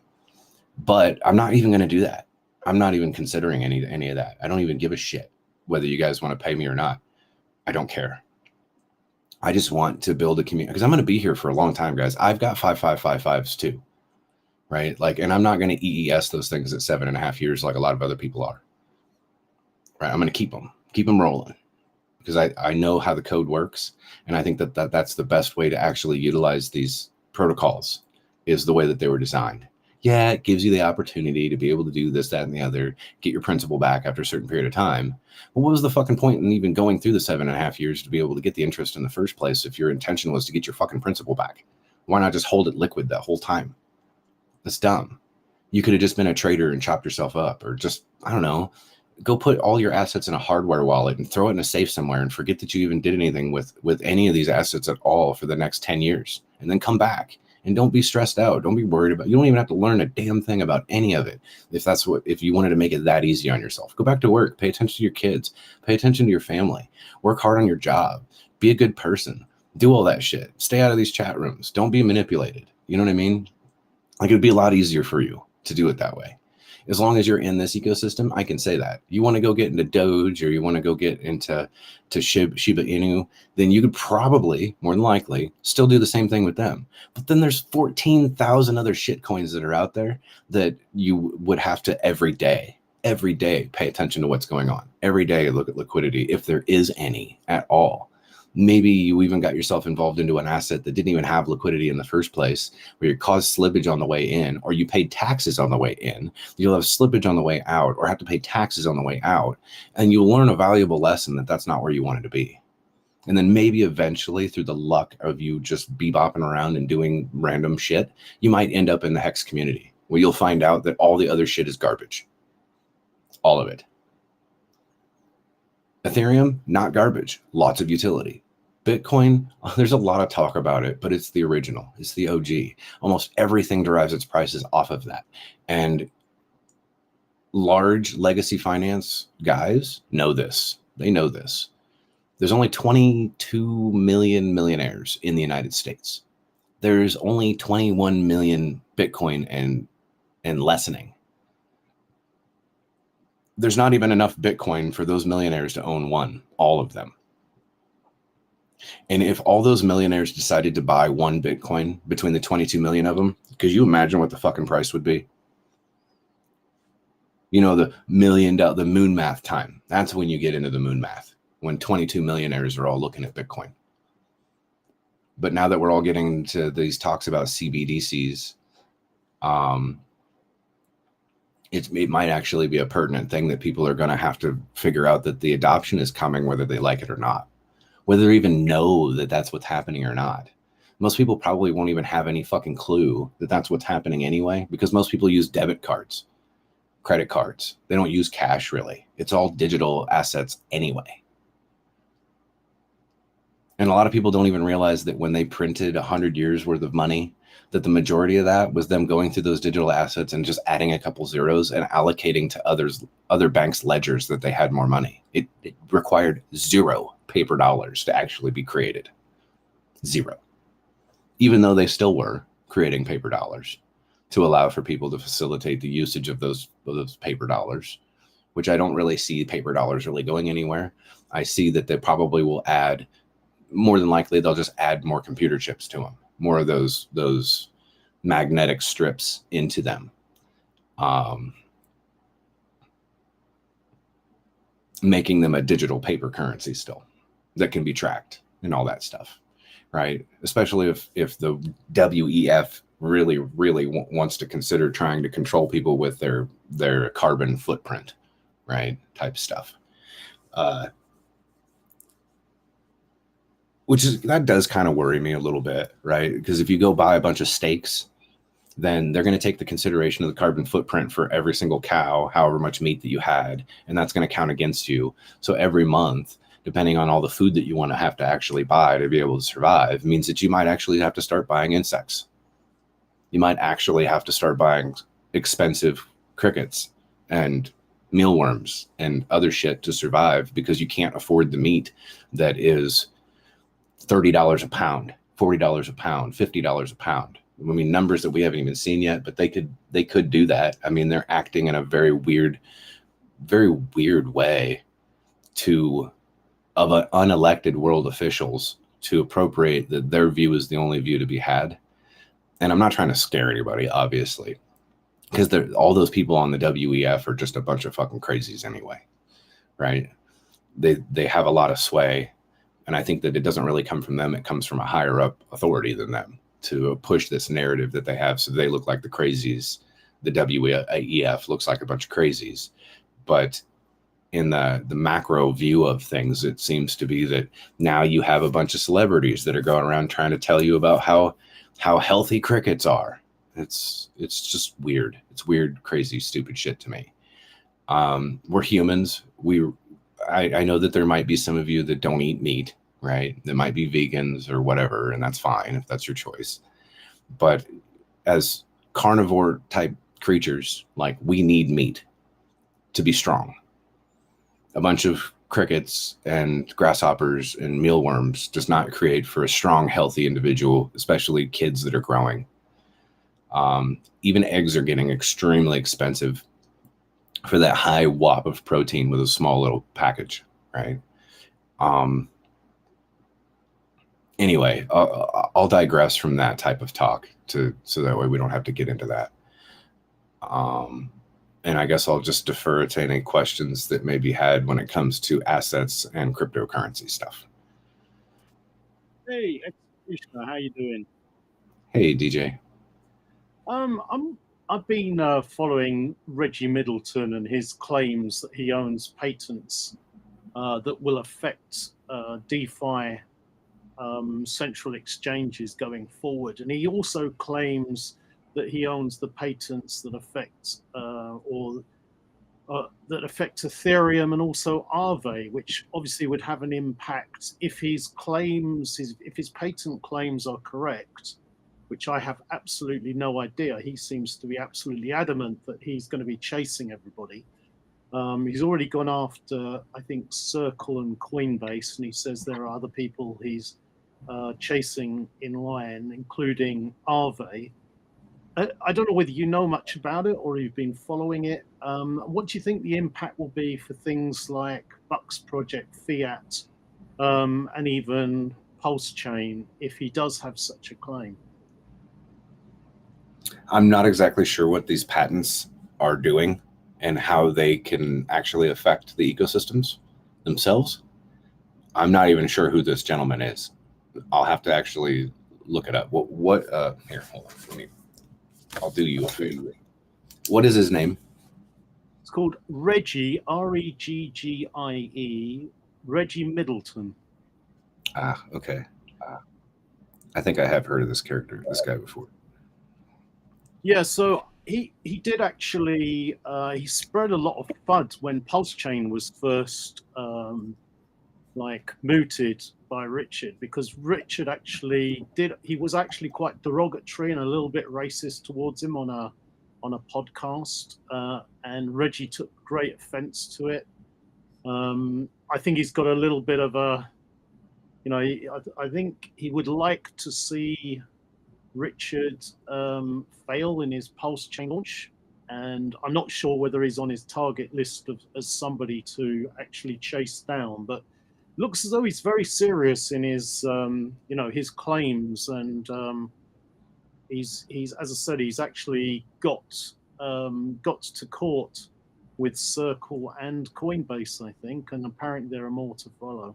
But I'm not even going to do that. I'm not even considering any of that. I don't even give a shit whether you guys want to pay me or not. I don't care. I just want to build a community, because I'm going to be here for a long time, guys. I've got 5555s too, right? Like, and I'm not going to EES those things at 7.5 years like a lot of other people are, right? I'm going to keep them rolling, because I know how the code works. And I think that's the best way to actually utilize these protocols, is the way that they were designed. Yeah, it gives you the opportunity to be able to do this, that, and the other, get your principal back after a certain period of time. But what was the fucking point in even going through the 7.5 years to be able to get the interest in the first place if your intention was to get your fucking principal back? Why not just hold it liquid that whole time? That's dumb. You could have just been a trader and chopped yourself up, or just, I don't know, go put all your assets in a hardware wallet and throw it in a safe somewhere and forget that you even did anything with any of these assets at all for the next 10 years, and then come back. And don't be stressed out. Don't be worried about, you don't even have to learn a damn thing about any of it. If you wanted to make it that easy on yourself, go back to work, pay attention to your kids, pay attention to your family, work hard on your job, be a good person, do all that shit. Stay out of these chat rooms. Don't be manipulated. You know what I mean? Like, it would be a lot easier for you to do it that way. As long as you're in this ecosystem, I can say that. You want to go get into Doge, or you want to go get into Shiba Inu, then you could probably, more than likely, still do the same thing with them. But then there's 14,000 other shit coins that are out there that you would have to every day pay attention to what's going on. Every day look at liquidity, if there is any at all. Maybe you even got yourself involved into an asset that didn't even have liquidity in the first place, where you caused slippage on the way in, or you paid taxes on the way in. You'll have slippage on the way out, or have to pay taxes on the way out. And you'll learn a valuable lesson that that's not where you wanted to be. And then maybe eventually, through the luck of you just bebopping around and doing random shit, you might end up in the Hex community, where you'll find out that all the other shit is garbage. All of it. Ethereum, not garbage. Lots of utility. Bitcoin, there's a lot of talk about it, but it's the original. It's the OG. Almost everything derives its prices off of that. And large legacy finance guys know this. They know this. There's only 22 million millionaires in the United States. There's only 21 million Bitcoin and lessening. There's not even enough Bitcoin for those millionaires to own one, all of them. And if all those millionaires decided to buy one Bitcoin between the 22 million of them, could you imagine what the fucking price would be? You know, the moon math time. That's when you get into the moon math, when 22 millionaires are all looking at Bitcoin. But now that we're all getting to these talks about CBDCs, it might actually be a pertinent thing that people are going to have to figure out, that the adoption is coming whether they like it or not. Whether they even know that that's what's happening or not. Most people probably won't even have any fucking clue that that's what's happening anyway, because most people use debit cards, credit cards. They don't use cash, really. It's all digital assets anyway. And a lot of people don't even realize that when they printed 100 years worth of money, that the majority of that was them going through those digital assets and just adding a couple zeros and allocating to other banks' ledgers that they had more money. It required 0 paper dollars to actually be created. 0. Even though they still were creating paper dollars to allow for people to facilitate the usage of those paper dollars, which I don't really see paper dollars really going anywhere. I see that they probably will add, more than likely, they'll just add more computer chips to them, more of those magnetic strips into them. making them a digital paper currency still that can be tracked and all that stuff, right? Especially if the WEF really wants to consider trying to control people with their carbon footprint, right? Type stuff. That does kind of worry me a little bit, right? Because if you go buy a bunch of steaks, then they're going to take the consideration of the carbon footprint for every single cow, however much meat that you had, and that's going to count against you. So every month, depending on all the food that you want to have to actually buy to be able to survive, means that you might actually have to start buying insects. You might actually have to start buying expensive crickets and mealworms and other shit to survive because you can't afford the meat that is $30 a pound, $40 a pound, $50 a pound. I mean, numbers that we haven't even seen yet, but they could do that. I mean, they're acting in a very weird way of unelected world officials to appropriate that their view is the only view to be had. And I'm not trying to scare anybody, obviously, because all those people on the WEF are just a bunch of fucking crazies anyway, right? They have a lot of sway, and I think that it doesn't really come from them. It comes from a higher up authority than them to push this narrative that they have, so they look like the crazies. The WEF looks like a bunch of crazies, but in the macro view of things, it seems to be that now you have a bunch of celebrities that are going around trying to tell you about how healthy crickets are. It's just weird. It's weird, crazy, stupid shit to me. We're humans. I know that there might be some of you that don't eat meat, right? That might be vegans or whatever, and that's fine if that's your choice. But as carnivore type creatures, like, we need meat to be strong. A bunch of crickets and grasshoppers and mealworms does not create for a strong, healthy individual, especially kids that are growing. Even eggs are getting extremely expensive for that high whop of protein with a small little package, right? Anyway, I'll digress from that type of talk so that way we don't have to get into that. And I guess I'll just defer to any questions that may be had when it comes to assets and cryptocurrency stuff. Hey, Krishna, how you doing? Hey, DJ. I've been following Reggie Middleton and his claims that he owns patents that will affect DeFi central exchanges going forward, and he also claims that he owns the patents that affect that affect Ethereum and also Aave, which obviously would have an impact if his patent claims are correct, which I have absolutely no idea. He seems to be absolutely adamant that he's going to be chasing everybody. He's already gone after, I think, Circle and Coinbase, and he says there are other people he's chasing in line, including Aave. I don't know whether you know much about it or you've been following it. What do you think the impact will be for things like Buck's project, Fiat, and even Pulse Chain if he does have such a claim? I'm not exactly sure what these patents are doing and how they can actually affect the ecosystems themselves. I'm not even sure who this gentleman is. I'll have to actually look it up. Here, hold on. I'll do you a favor. What is his name? It's called Reggie, Reggie, Reggie Middleton. Okay. I think I have heard of this guy before. Yeah, so he did actually, he spread a lot of FUD when Pulse Chain was first mooted by Richard, because Richard he was actually quite derogatory and a little bit racist towards him on a podcast, and Reggie took great offense to it. I think he's got a little bit of I think he would like to see Richard fail in his Pulse Chain launch, and I'm not sure whether he's on his target list as somebody to actually chase down, but looks as though he's very serious in his his claims, and he's as I said, he's actually got to court with Circle and Coinbase, I think, and apparently there are more to follow.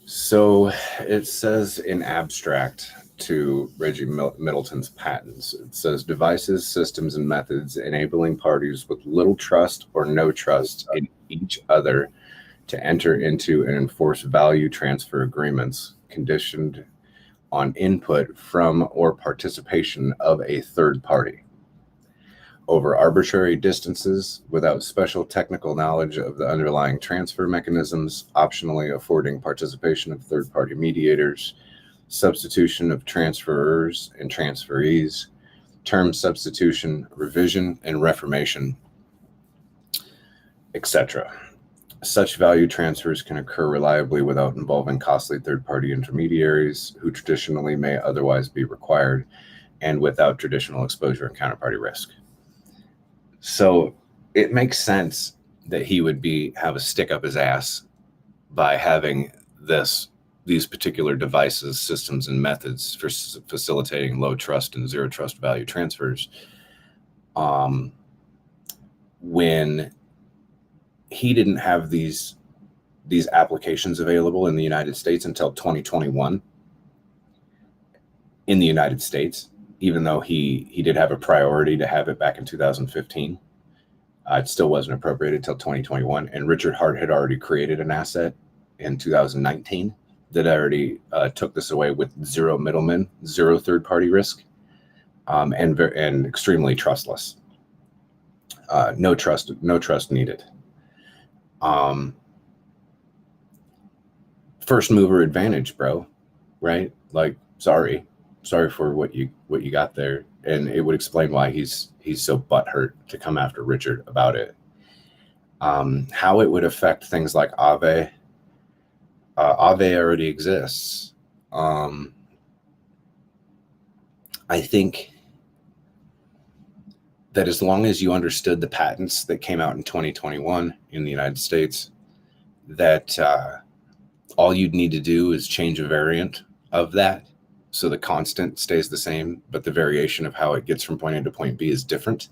So it says in abstract to Reggie Middleton's patents, it says devices, systems, and methods enabling parties with little trust or no trust in each other to enter into and enforce value transfer agreements conditioned on input from or participation of a third party over arbitrary distances without special technical knowledge of the underlying transfer mechanisms, optionally affording participation of third-party mediators, substitution of transferors and transferees, term substitution, revision, and reformation, etc. Such value transfers can occur reliably without involving costly third-party intermediaries who traditionally may otherwise be required, and without traditional exposure and counterparty risk. So it makes sense that he would have a stick up his ass by having these particular devices, systems, and methods for facilitating low trust and zero trust value transfers. When he didn't have these applications available in the United States until 2021 in the United States, even though he did have a priority to have it back in 2015. It still wasn't appropriated until 2021. And Richard Hart had already created an asset in 2019 that already took this away with zero middlemen, zero third-party risk, and extremely trustless. No trust needed. First mover advantage, bro. Right? Like, sorry for what you got there, and it would explain why he's so butthurt to come after Richard about it. How it would affect things like Aave. Aave already exists. I think that as long as you understood the patents that came out in 2021 in the United States, that all you'd need to do is change a variant of that. So the constant stays the same, but the variation of how it gets from point A to point B is different.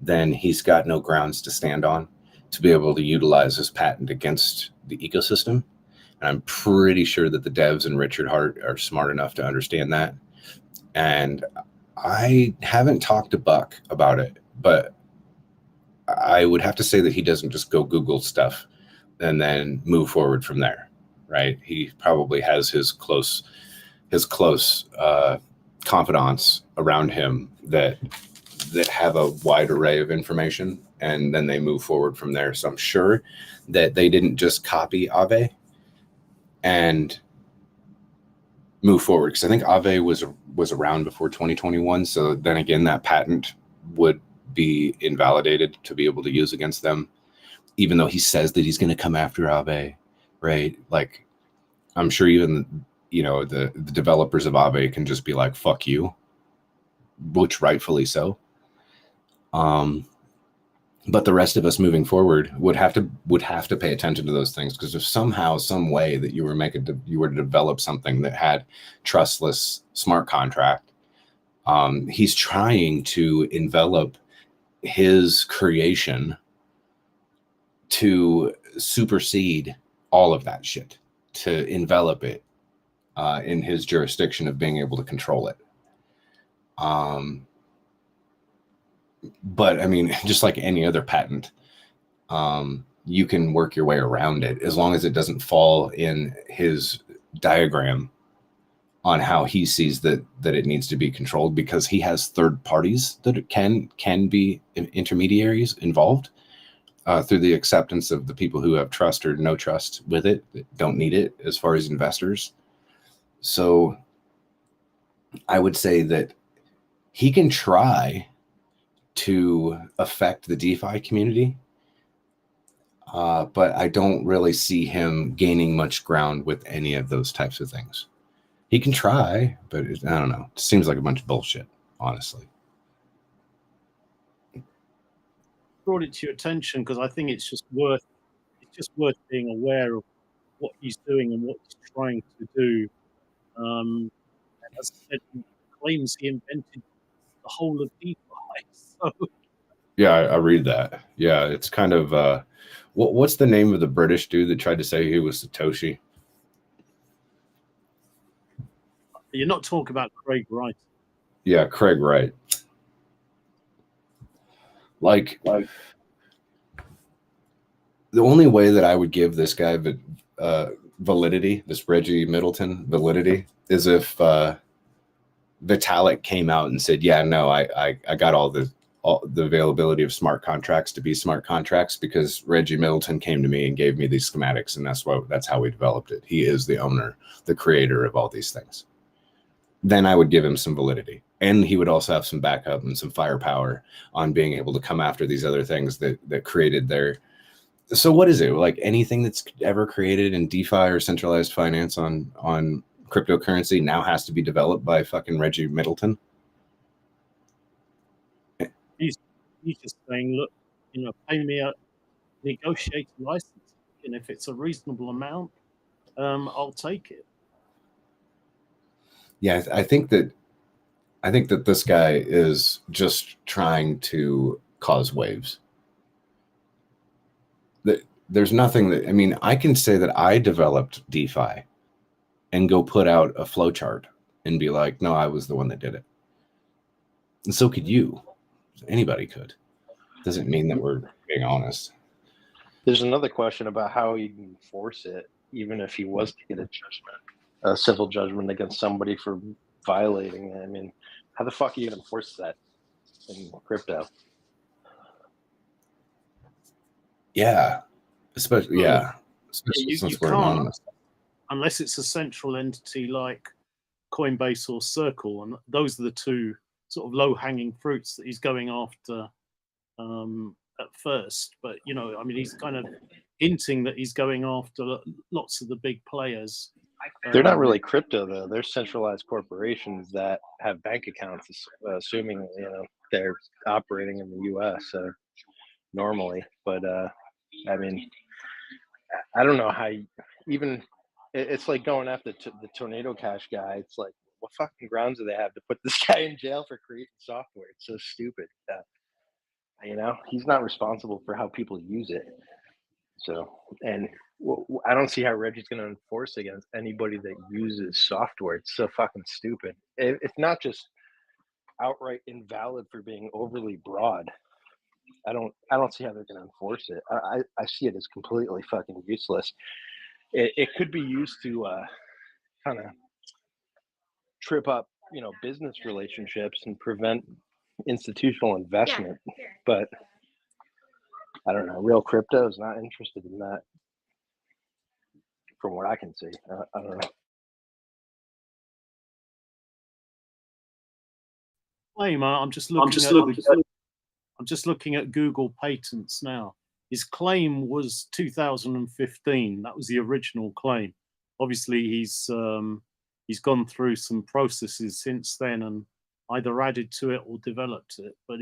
Then he's got no grounds to stand on to be able to utilize his patent against the ecosystem. And I'm pretty sure that the devs and Richard Hart are smart enough to understand that. And I haven't talked to Buck about it, but I would have to say that he doesn't just go Google stuff and then move forward from there, right? He probably has his close confidants around him that have a wide array of information, and then they move forward from there. So I'm sure that they didn't just copy Aave and move forward, because I think Aave was around before 2021. So then again, that patent would be invalidated to be able to use against them, even though he says that he's going to come after Aave, right? Like, I'm sure even the developers of Aave can just be like, fuck you, which rightfully so. But the rest of us moving forward would have to pay attention to those things, because if somehow, some way that you were to develop something that had trustless smart contract, he's trying to envelop his creation to supersede all of that shit, to envelop it in his jurisdiction of being able to control it. But I mean, just like any other patent, you can work your way around it as long as it doesn't fall in his diagram on how he sees that it needs to be controlled, because he has third parties that can be intermediaries involved through the acceptance of the people who have trust or no trust with it, that don't need it as far as investors. So I would say that he can try to affect the DeFi community, but I don't really see him gaining much ground with any of those types of things. He can try, but I don't know. It seems like a bunch of bullshit, honestly. brought it to your attention because I think it's just worth being aware of what he's doing and what he's trying to do. And as I said, he claims he invented the whole of DeFi. So Yeah, I read that. Yeah, it's kind of what's the name of the British dude that tried to say he was Satoshi? you're not talking about Craig Wright. Yeah, Craig Wright. Like the only way that I would give this guy validity, this Reggie Middleton validity, is if Vitalik came out and said, "Yeah, no, I got all the availability of smart contracts to be smart contracts because Reggie Middleton came to me and gave me these schematics, and that's how we developed it. He is the owner, the creator of all these things." Then I would give him some validity, and he would also have some backup and some firepower on being able to come after these other things that created their. So what is it like? Anything that's ever created in DeFi or centralized finance on cryptocurrency now has to be developed by fucking Reggie Middleton? He's just saying, look, pay me a negotiated license, and if it's a reasonable amount, I'll take it. Yeah, I think that this guy is just trying to cause waves. There's nothing that, I mean, I can say that I developed DeFi and go put out a flowchart and be like, no, I was the one that did it. And so could you. Anybody could. Doesn't mean that we're being honest. There's another question about how you can enforce it, even if he was to get a judgment, a civil judgment against somebody for violating it. I mean, how the fuck are you going to enforce that in crypto? Yeah. Especially since we're anonymous. Unless it's a central entity like Coinbase or Circle, and those are the two sort of low-hanging fruits that he's going after at first. But I mean, he's kind of hinting that he's going after lots of the big players. They're not really crypto though. They're centralized corporations that have bank accounts, assuming they're operating in the U.S. Normally. But I mean, I don't know how it's like going after the Tornado Cash guy. It's like, what fucking grounds do they have to put this guy in jail for creating software? It's so stupid. He's not responsible for how people use it. So, and I don't see how Reggie's going to enforce against anybody that uses software. It's so fucking stupid. It's not just outright invalid for being overly broad. I don't see how they're going to enforce it. I see it as completely fucking useless. It could be used to kind of trip up, business relationships and prevent institutional investment. But I don't know. Real crypto is not interested in that, from what I can see. I don't know. I'm just looking at Google patents now. His claim was 2015. That was the original claim. Obviously, he's gone through some processes since then and either added to it or developed it. But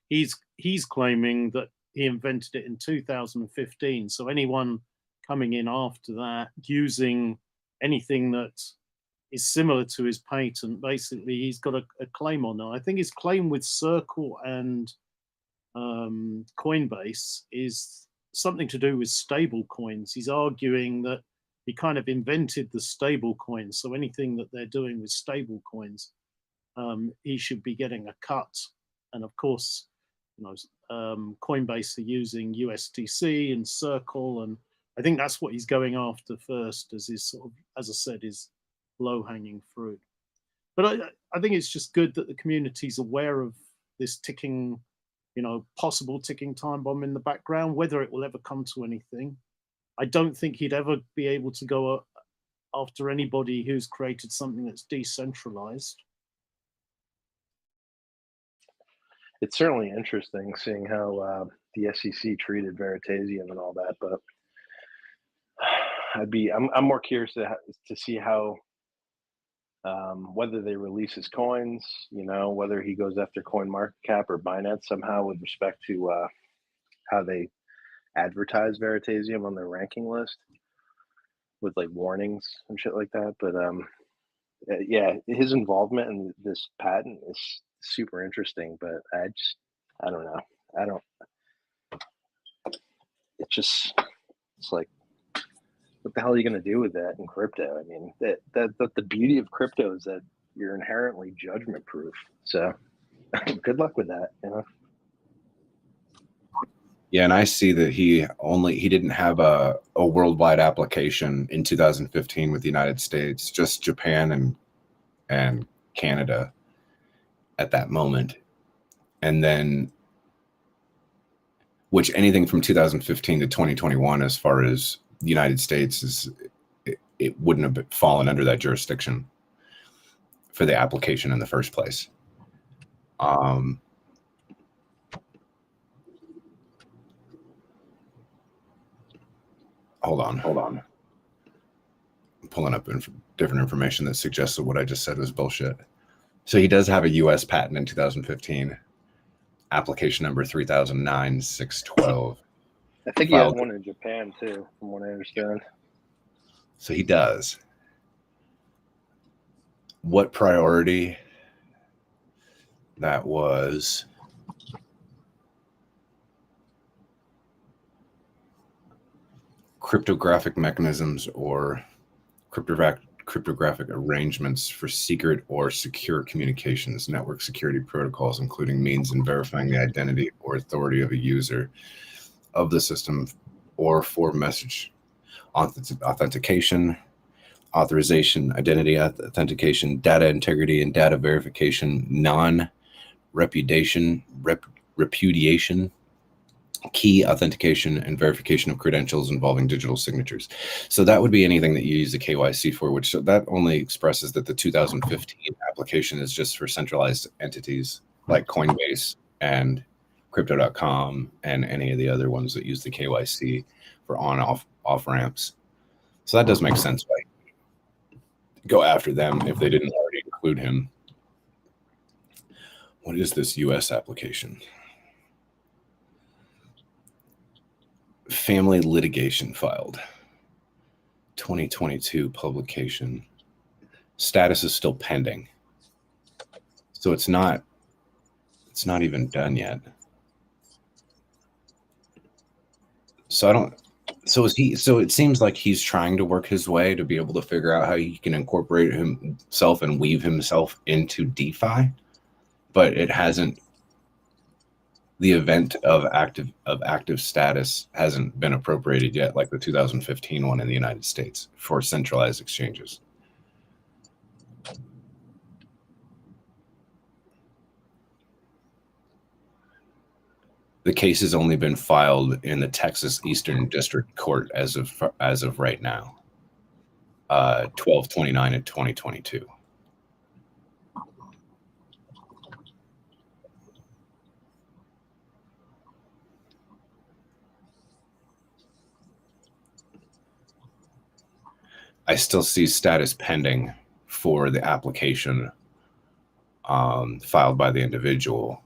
he's claiming that he invented it in 2015. So anyone coming in after that using anything that is similar to his patent, basically he's got a claim on it. I think his claim with Circle and Coinbase is something to do with stable coins. He's arguing that he kind of invented the stable coins. So anything that they're doing with stable coins, he should be getting a cut. And of course, Coinbase are using USDC and Circle, and I think that's what he's going after first, as his sort of, as I said, his low-hanging fruit. But I think it's just good that the community's aware of this ticking, possible ticking time bomb in the background. Whether it will ever come to anything, I don't think he'd ever be able to go after anybody who's created something that's decentralized. It's certainly interesting seeing how the SEC treated Veritasium and all that, but I'm more curious to see how whether they release his coins, whether he goes after CoinMarketCap or Binance somehow with respect to how they advertise Veritasium on their ranking list with like warnings and shit like that. But yeah, his involvement in this patent is super interesting. But I don't know. I don't. It's like, what the hell are you going to do with that in crypto? I mean, that the beauty of crypto is that you're inherently judgment proof. So good luck with that, you know. Yeah, and I see that he didn't have a worldwide application in 2015 with the United States, just Japan and Canada at that moment. And then, which anything from 2015 to 2021, as far as the United States, it wouldn't have fallen under that jurisdiction for the application in the first place. Hold on. I'm pulling up different information that suggests that what I just said was bullshit. So he does have a U.S. patent in 2015, application number 3009-612. I think he has one in Japan too, from what I understand. So he does. What priority? That was cryptographic mechanisms or cryptographic arrangements for secret or secure communications, network security protocols, including means in verifying the identity or authority of a user of the system, or for message authentication, authorization, identity authentication, data integrity and data verification, repudiation, key authentication, and verification of credentials involving digital signatures. So that would be anything that you use the KYC for, which that only expresses that the 2015 application is just for centralized entities like Coinbase and Crypto.com and any of the other ones that use the KYC for off ramps. So that does make sense. Why go after them if they didn't already include him. What is this U.S. application? Family litigation filed. 2022 publication. Status is still pending. So it's not even done yet. So it seems like he's trying to work his way to be able to figure out how he can incorporate himself and weave himself into DeFi, but it hasn't. The event of active status hasn't been appropriated yet, like the 2015 one in the United States for centralized exchanges. The case has only been filed in the Texas Eastern District Court as of right now, 12/29 in 2022. I still see status pending for the application filed by the individual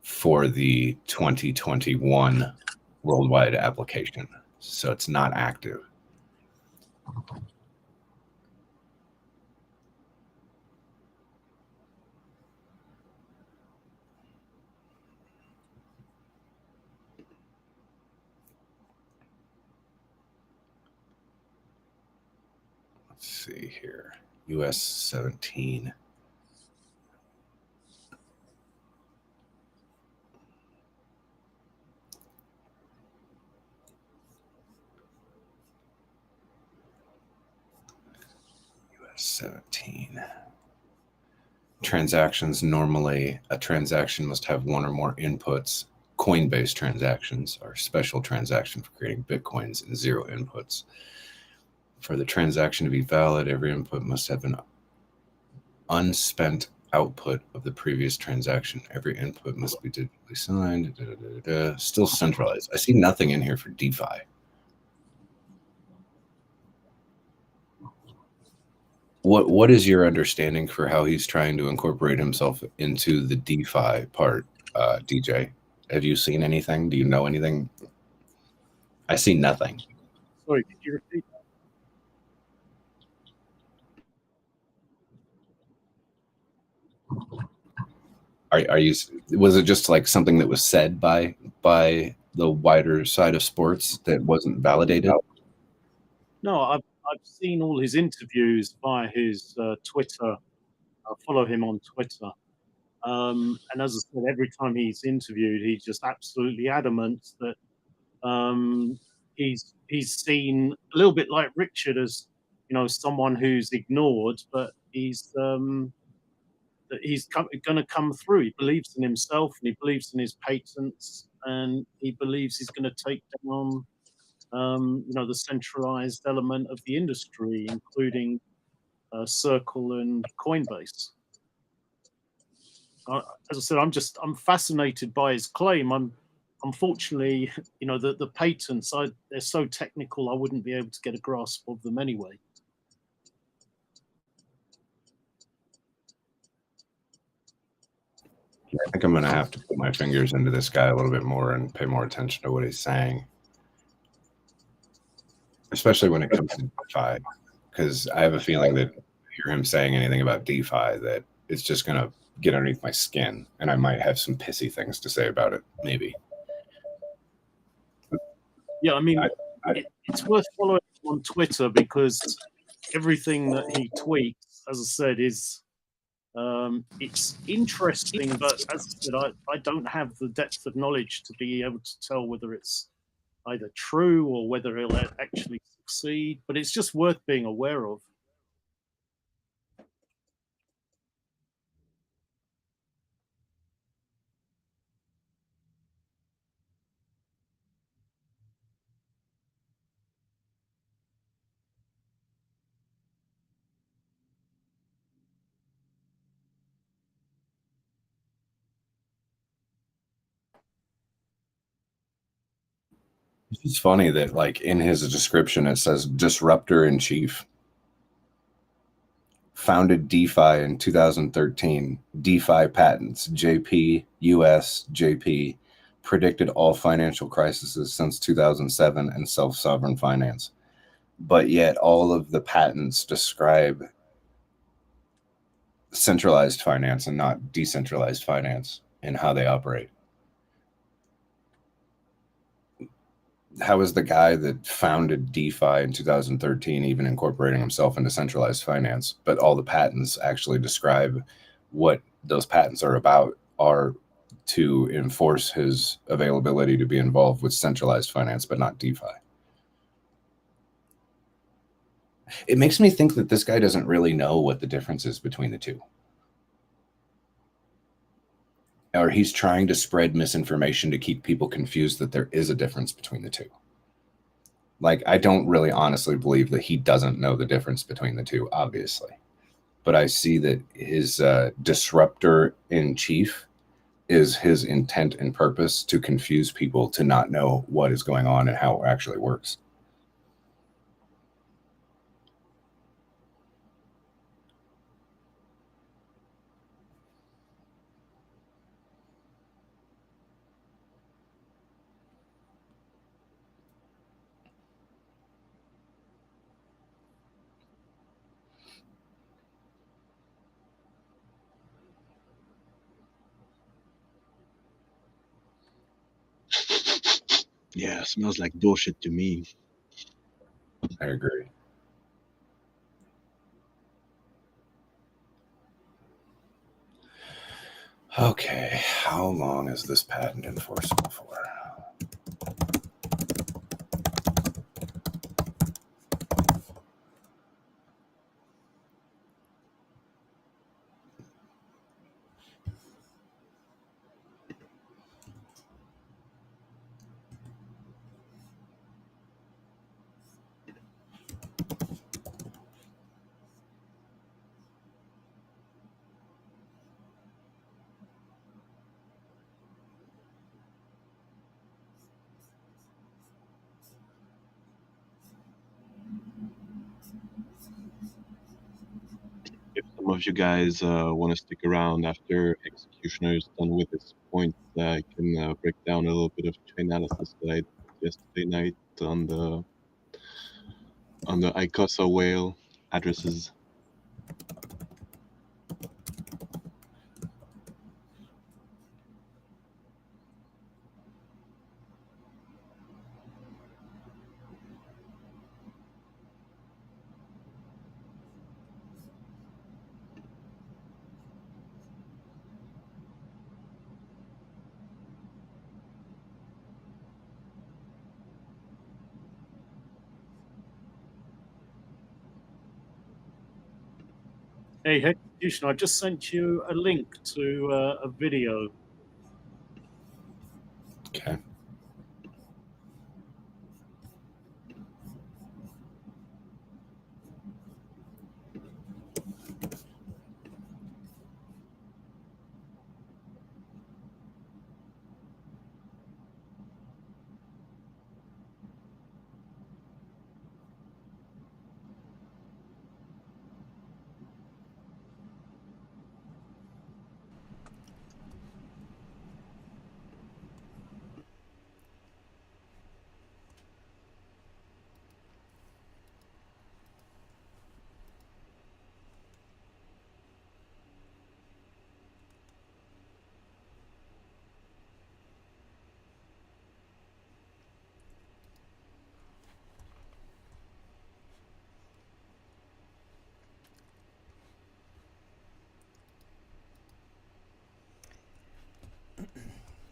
for the 2021 worldwide application. So it's not active. Let's see here. US 17. US 17. Transactions. Normally, a transaction must have one or more inputs. Coinbase transactions are a special transaction for creating Bitcoins and zero inputs. For the transaction to be valid, every input must have an unspent output of the previous transaction. Every input must be digitally signed. Still centralized. I see nothing in here for DeFi. What is your understanding for how he's trying to incorporate himself into the DeFi part, DJ? Have you seen anything? Do you know anything? I see nothing. Sorry, could you repeat Are you? Was it just like something that was said by the wider side of sports that wasn't validated? No, I've seen all his interviews via his Twitter. I follow him on Twitter, and as I said, every time he's interviewed, he's just absolutely adamant that he's seen a little bit like Richard as someone who's ignored, but he's going to come through. He believes in himself, and he believes in his patents, and he believes he's going to take down the centralized element of the industry, including Circle and Coinbase. As I said, I'm fascinated by his claim. Unfortunately, the patents, they're so technical, I wouldn't be able to get a grasp of them anyway. I think I'm going to have to put my fingers into this guy a little bit more and pay more attention to what he's saying, especially when it comes to DeFi, because I have a feeling that if I hear him saying anything about DeFi, that it's just going to get underneath my skin, and I might have some pissy things to say about it, maybe. Yeah, I mean, it's worth following him on Twitter because everything that he tweets, as I said, is it's interesting, but as I said, I don't have the depth of knowledge to be able to tell whether it's either true or whether he'll actually succeed. But it's just worth being aware of. It's funny that, like, in his description, it says disruptor in chief. Founded DeFi in 2013. DeFi patents, JP, US, JP. Predicted all financial crises since 2007 and self-sovereign finance. But yet all of the patents describe centralized finance and not decentralized finance and how they operate. How is the guy that founded DeFi in 2013 even incorporating himself into centralized finance? But all the patents actually describe what those patents are about, are to enforce his availability to be involved with centralized finance, but not DeFi. It makes me think that this guy doesn't really know what the difference is between the two. Or he's trying to spread misinformation to keep people confused that there is a difference between the two. Like, I don't really honestly believe that he doesn't know the difference between the two, obviously. But I see that his disruptor in chief is his intent and purpose to confuse people to not know what is going on and how it actually works. Yeah, smells like bullshit to me. I agree. Okay, how long is this patent enforceable for? of you guys want to stick around after Executioner is done with his point, I can break down a little bit of chain analysis that I did yesterday night on the Icosa whale addresses. Hey, Execution, I just sent you a link to a video. Okay.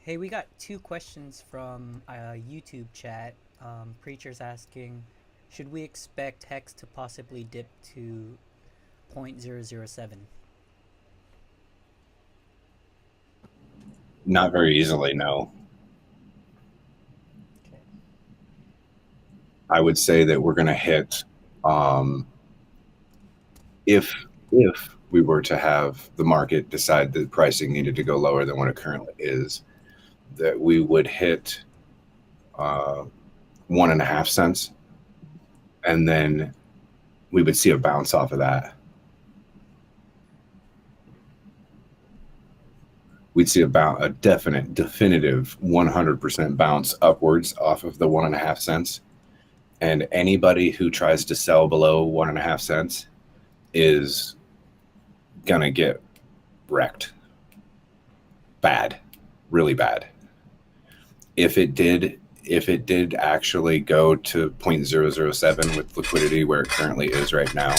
Hey, we got 2 questions from YouTube chat. Preacher's asking, should we expect Hex to possibly dip to 0.007? Not very easily, no. Okay. I would say that we're going to hit, if we were to have the market decide that pricing needed to go lower than what it currently is, that we would hit 1.5 cents, and then we would see a bounce off of that. We'd see a definitive 100% bounce upwards off of the 1.5 cents. And anybody who tries to sell below 1.5 cents is gonna get wrecked. Bad, really bad. If it did actually go to 0.007 with liquidity where it currently is right now,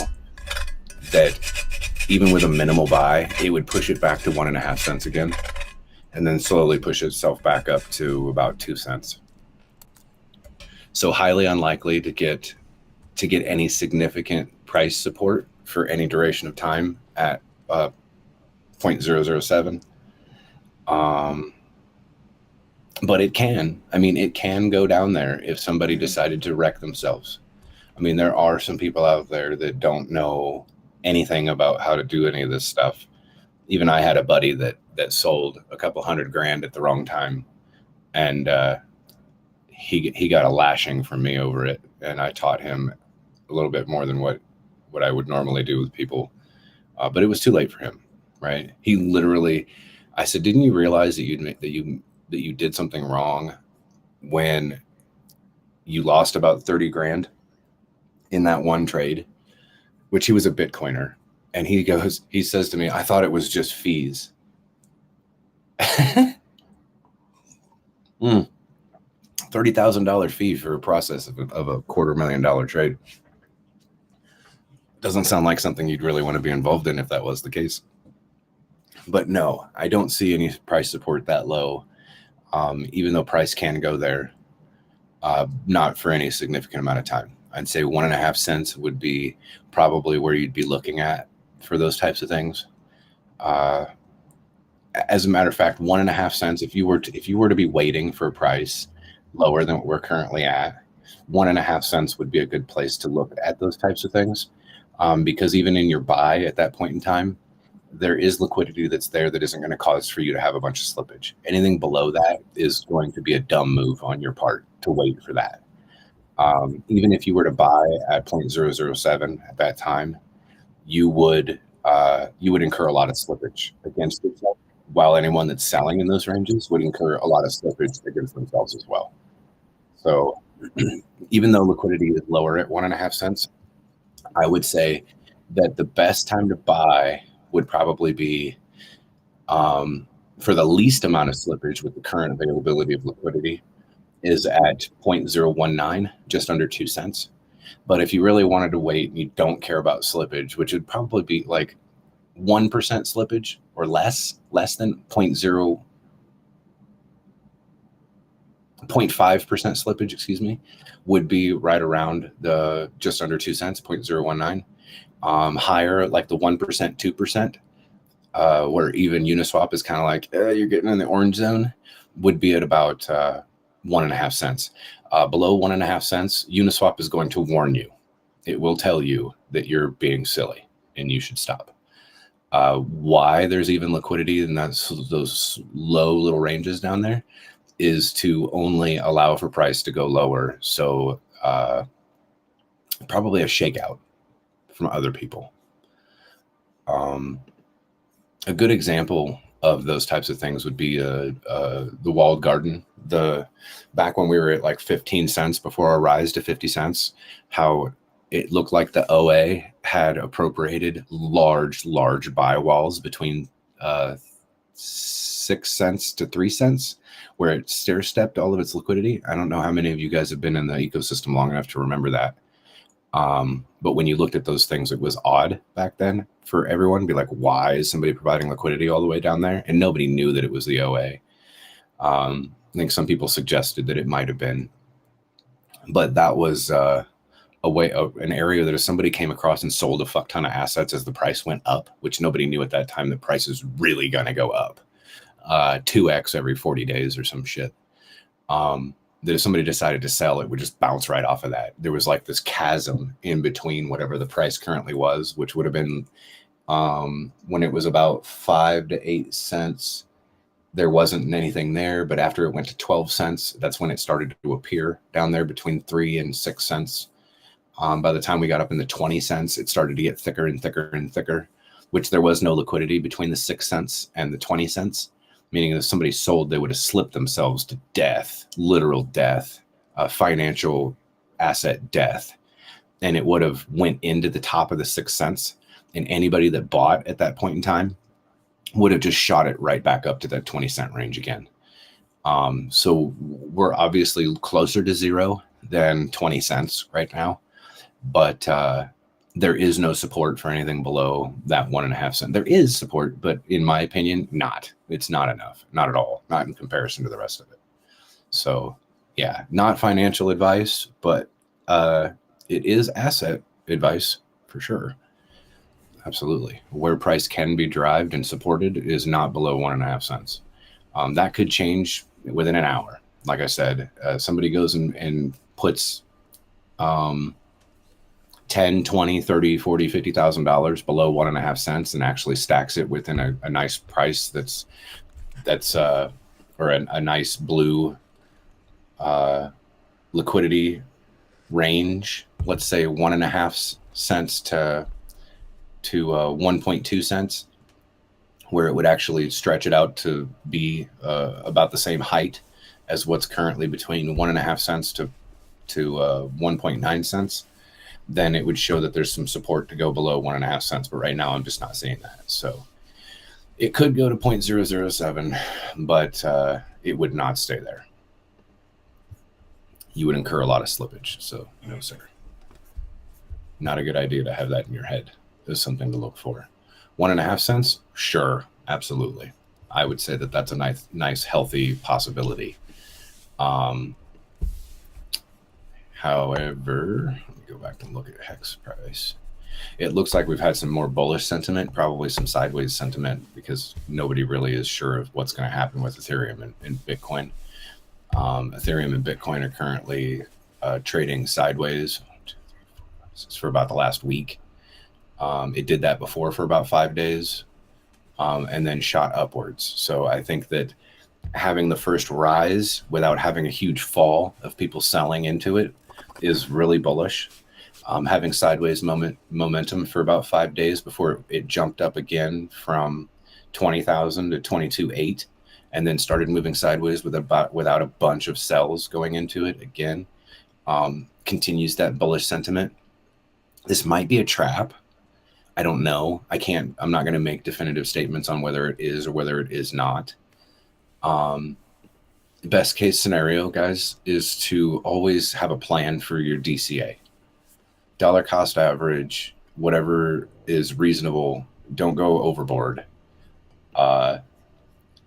that even with a minimal buy, it would push it back to 1.5 cents again, and then slowly push itself back up to about 2 cents. So highly unlikely to get any significant price support for any duration of time at 0.007. But it can. I mean, it can go down there if somebody decided to wreck themselves. I mean, there are some people out there that don't know anything about how to do any of this stuff. Even I had a buddy that sold a couple $100,000 at the wrong time, and he got a lashing from me over it, and I taught him a little bit more than what I would normally do with people, but it was too late for him, right? He literally, I said, didn't you realize that you did something wrong when you lost about 30 grand in that one trade, which he was a Bitcoiner. And he says to me, I thought it was just fees. $30,000 fee for a process of a $250,000 trade. Doesn't sound like something you'd really want to be involved in if that was the case. But no, I don't see any price support that low. Even though price can go there, not for any significant amount of time. I'd say 1.5 cents would be probably where you'd be looking at for those types of things. As a matter of fact, 1.5 cents, if you were to be waiting for a price lower than what we're currently at, 1.5 cents would be a good place to look at those types of things. Because even in your buy at that point in time, there is liquidity that's there that isn't going to cause for you to have a bunch of slippage. Anything below that is going to be a dumb move on your part to wait for that. Even if you were to buy at 0.007 at that time, you would you would incur a lot of slippage against yourself, while anyone that's selling in those ranges would incur a lot of slippage against themselves as well. So even though liquidity is lower at 1.5 cents, I would say that the best time to buy would probably be for the least amount of slippage with the current availability of liquidity is at 0.019, just under 2 cents. But if you really wanted to wait and you don't care about slippage, which would probably be like 1% slippage or less than 0.5% slippage, excuse me, would be right around the just under 2 cents, 0.019. Higher, like the 1%, 2%, where even Uniswap is kind of like, you're getting in the orange zone, would be at about 1.5 cents. Below 1.5 cents, Uniswap is going to warn you. It will tell you that you're being silly and you should stop. Why there's even liquidity in those low little ranges down there is to only allow for price to go lower. So probably a shakeout from other people. A good example of those types of things would be the walled garden. Back when we were at like 15 cents before our rise to 50 cents, how it looked like the OA had appropriated large buy walls between 6 cents to 3 cents, where it stair-stepped all of its liquidity. I don't know how many of you guys have been in the ecosystem long enough to remember that. But when you looked at those things, it was odd back then for everyone to be like, why is somebody providing liquidity all the way down there? And nobody knew that it was the OA. I think some people suggested that it might have been, but that was an area that if somebody came across and sold a fuck ton of assets as the price went up, which nobody knew at that time, the price is really going to go up 2x every 40 days or some shit. That if somebody decided to sell, it would just bounce right off of that. There was like this chasm in between whatever the price currently was, which would have been when it was about 5 to 8 cents, there wasn't anything there. But after it went to 12 cents, that's when it started to appear down there between 3 and 6 cents. By the time we got up in the 20 cents, it started to get thicker and thicker and thicker, which there was no liquidity between the 6 cents and the 20 cents. Meaning if somebody sold, they would have slipped themselves to death, literal death, financial asset death. And it would have went into the top of the 6 cents. And anybody that bought at that point in time would have just shot it right back up to that 20 cent range again. So we're obviously closer to zero than 20 cents right now. But there is no support for anything below that 1.5 cent. There is support, but in my opinion, not. It's not enough. Not at all. Not in comparison to the rest of it. So yeah, not financial advice, but it is asset advice for sure. Absolutely. Where price can be derived and supported is not below 1.5 cents. That could change within an hour. Like I said, somebody goes and puts 10, 20, 30, 40, $50,000 below 1.5 cents and actually stacks it within a nice price that's or a nice blue liquidity range. Let's say 1.5 cents to 1.2 cents, where it would actually stretch it out to be about the same height as what's currently between 1.5 cents to 1.9 cents. Then it would show that there's some support to go below 1.5 cents. But right now, I'm just not seeing that. So it could go to 0.007, but it would not stay there. You would incur a lot of slippage. So no, sir. Not a good idea to have that in your head. There's something to look for. 1.5 cents? Sure, absolutely. I would say that that's a nice healthy possibility. However, let me go back and look at Hex price. It looks like we've had some more bullish sentiment, probably some sideways sentiment, because nobody really is sure of what's going to happen with Ethereum and Bitcoin. Ethereum and Bitcoin are currently trading sideways for about the last week. It did that before for about 5 days and then shot upwards. So I think that having the first rise without having a huge fall of people selling into it is really bullish. having sideways momentum for about 5 days before it jumped up again from 20,000 to 22.8, and then started moving sideways without a bunch of sells going into it again. Continues that bullish sentiment. This might be a trap. I don't know. I'm not going to make definitive statements on whether it is or whether it is not. Best case scenario, guys, is to always have a plan for your DCA. Dollar cost average, whatever is reasonable. Don't go overboard. And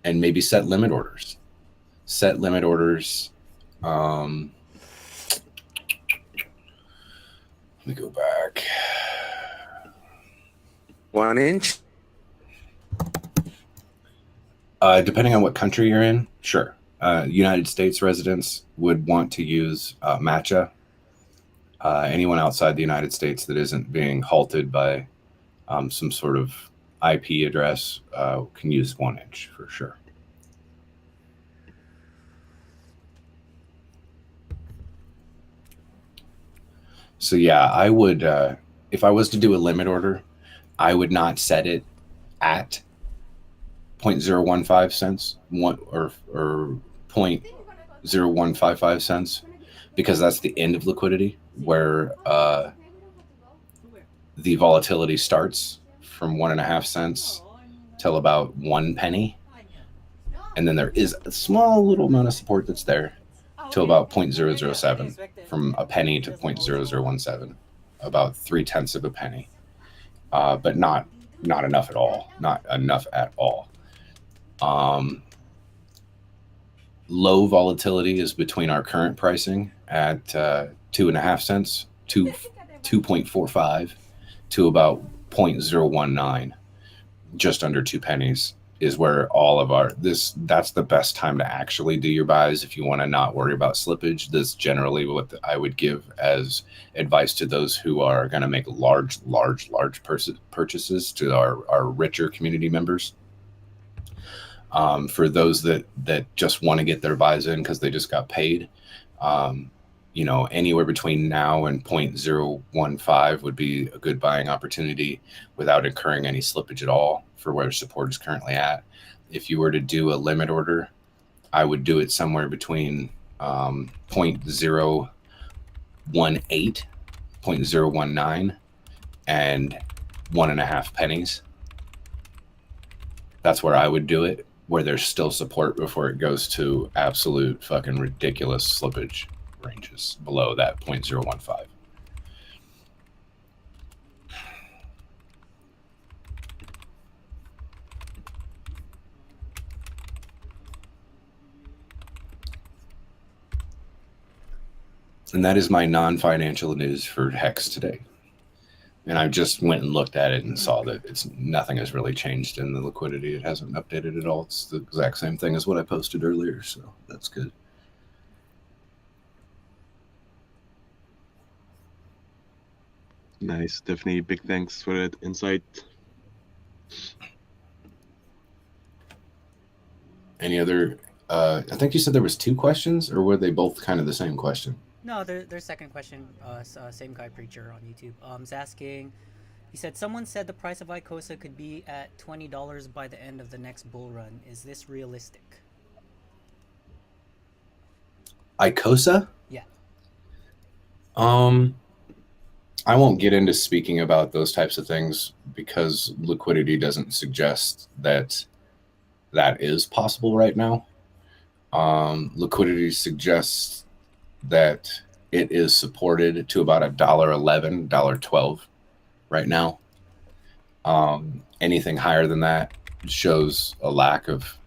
maybe set limit orders. Let me go back. 1 inch. Depending on what country you're in, sure. United States residents would want to use matcha. Anyone outside the United States that isn't being halted by some sort of IP address can use 1 inch for sure. So yeah, I would, if I was to do a limit order, I would not set it at 0.015 cents or 0.0155 cents, because that's the end of liquidity where the volatility starts from 1.5 cents till about 1 penny. And then there is a small little amount of support that's there to about 0.007, from a penny to 0.0017, about 0.3 of a penny, but not enough at all. Not enough at all. Low volatility is between our current pricing at 2.5 cents to 2.45 to about 0.019, just under 2 pennies. Is where all of that's the best time to actually do your buys if you want to not worry about slippage. This generally what I would give as advice to those who are going to make large purchases, to our richer community members. For those that just want to get their buys in because they just got paid, anywhere between now and 0.015 would be a good buying opportunity without incurring any slippage at all for where support is currently at. If you were to do a limit order, I would do it somewhere between 0.018, 0.019, and 1.5 pennies. That's where I would do it, where there's still support before it goes to absolute fucking ridiculous slippage ranges below that 0.015. And that is my non-financial news for Hex today. And I just went and looked at it and saw that nothing has really changed in the liquidity. It hasn't updated at all. It's the exact same thing as what I posted earlier, so that's good. Nice, definitely big thanks for that insight. Any other, I think you said there was 2 questions, or were they both kind of the same question? No, their second question, same guy Preacher on YouTube, is asking, he said, someone said the price of Icosa could be at $20 by the end of the next bull run. Is this realistic? Icosa? Yeah. I won't get into speaking about those types of things because liquidity doesn't suggest that is possible right now. Liquidity suggests that it is supported to about $1.11, $1.12 right now. Anything higher than that shows a lack of.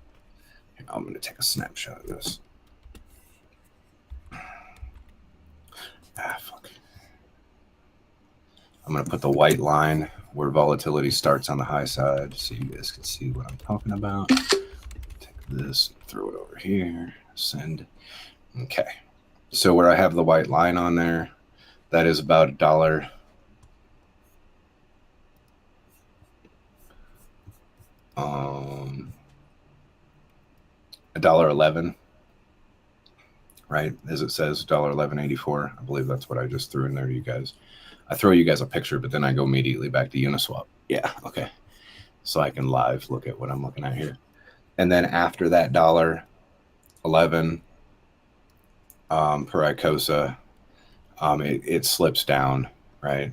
I'm going to take a snapshot of this. Fuck. I'm going to put the white line where volatility starts on the high side so you guys can see what I'm talking about. Take this, throw it over here, send. Okay. So where I have the white line on there, that is about $1. $1.11. right? As it says, $11.84. I believe that's what I just threw in there to you guys. I throw you guys a picture, but then I go immediately back to Uniswap. Yeah, okay. So I can live look at what I'm looking at here. And then after that $11 per Icosa, it slips down, right?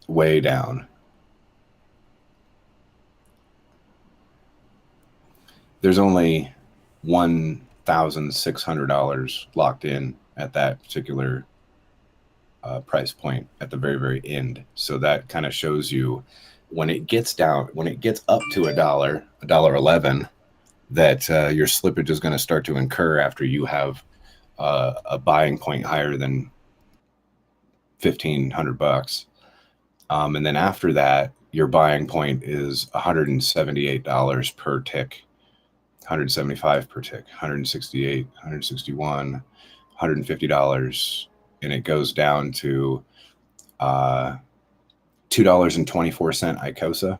Way down. There's only $1,600 locked in at that particular price point at the very, very end. So that kind of shows you when it gets down, when it gets up to $1.11, that your slippage is going to start to incur after you have a buying point higher than $1,500. And then after that, your buying point is $178 per tick, 175 per tick, 168, 161, $150, and it goes down to $2.24 Icosa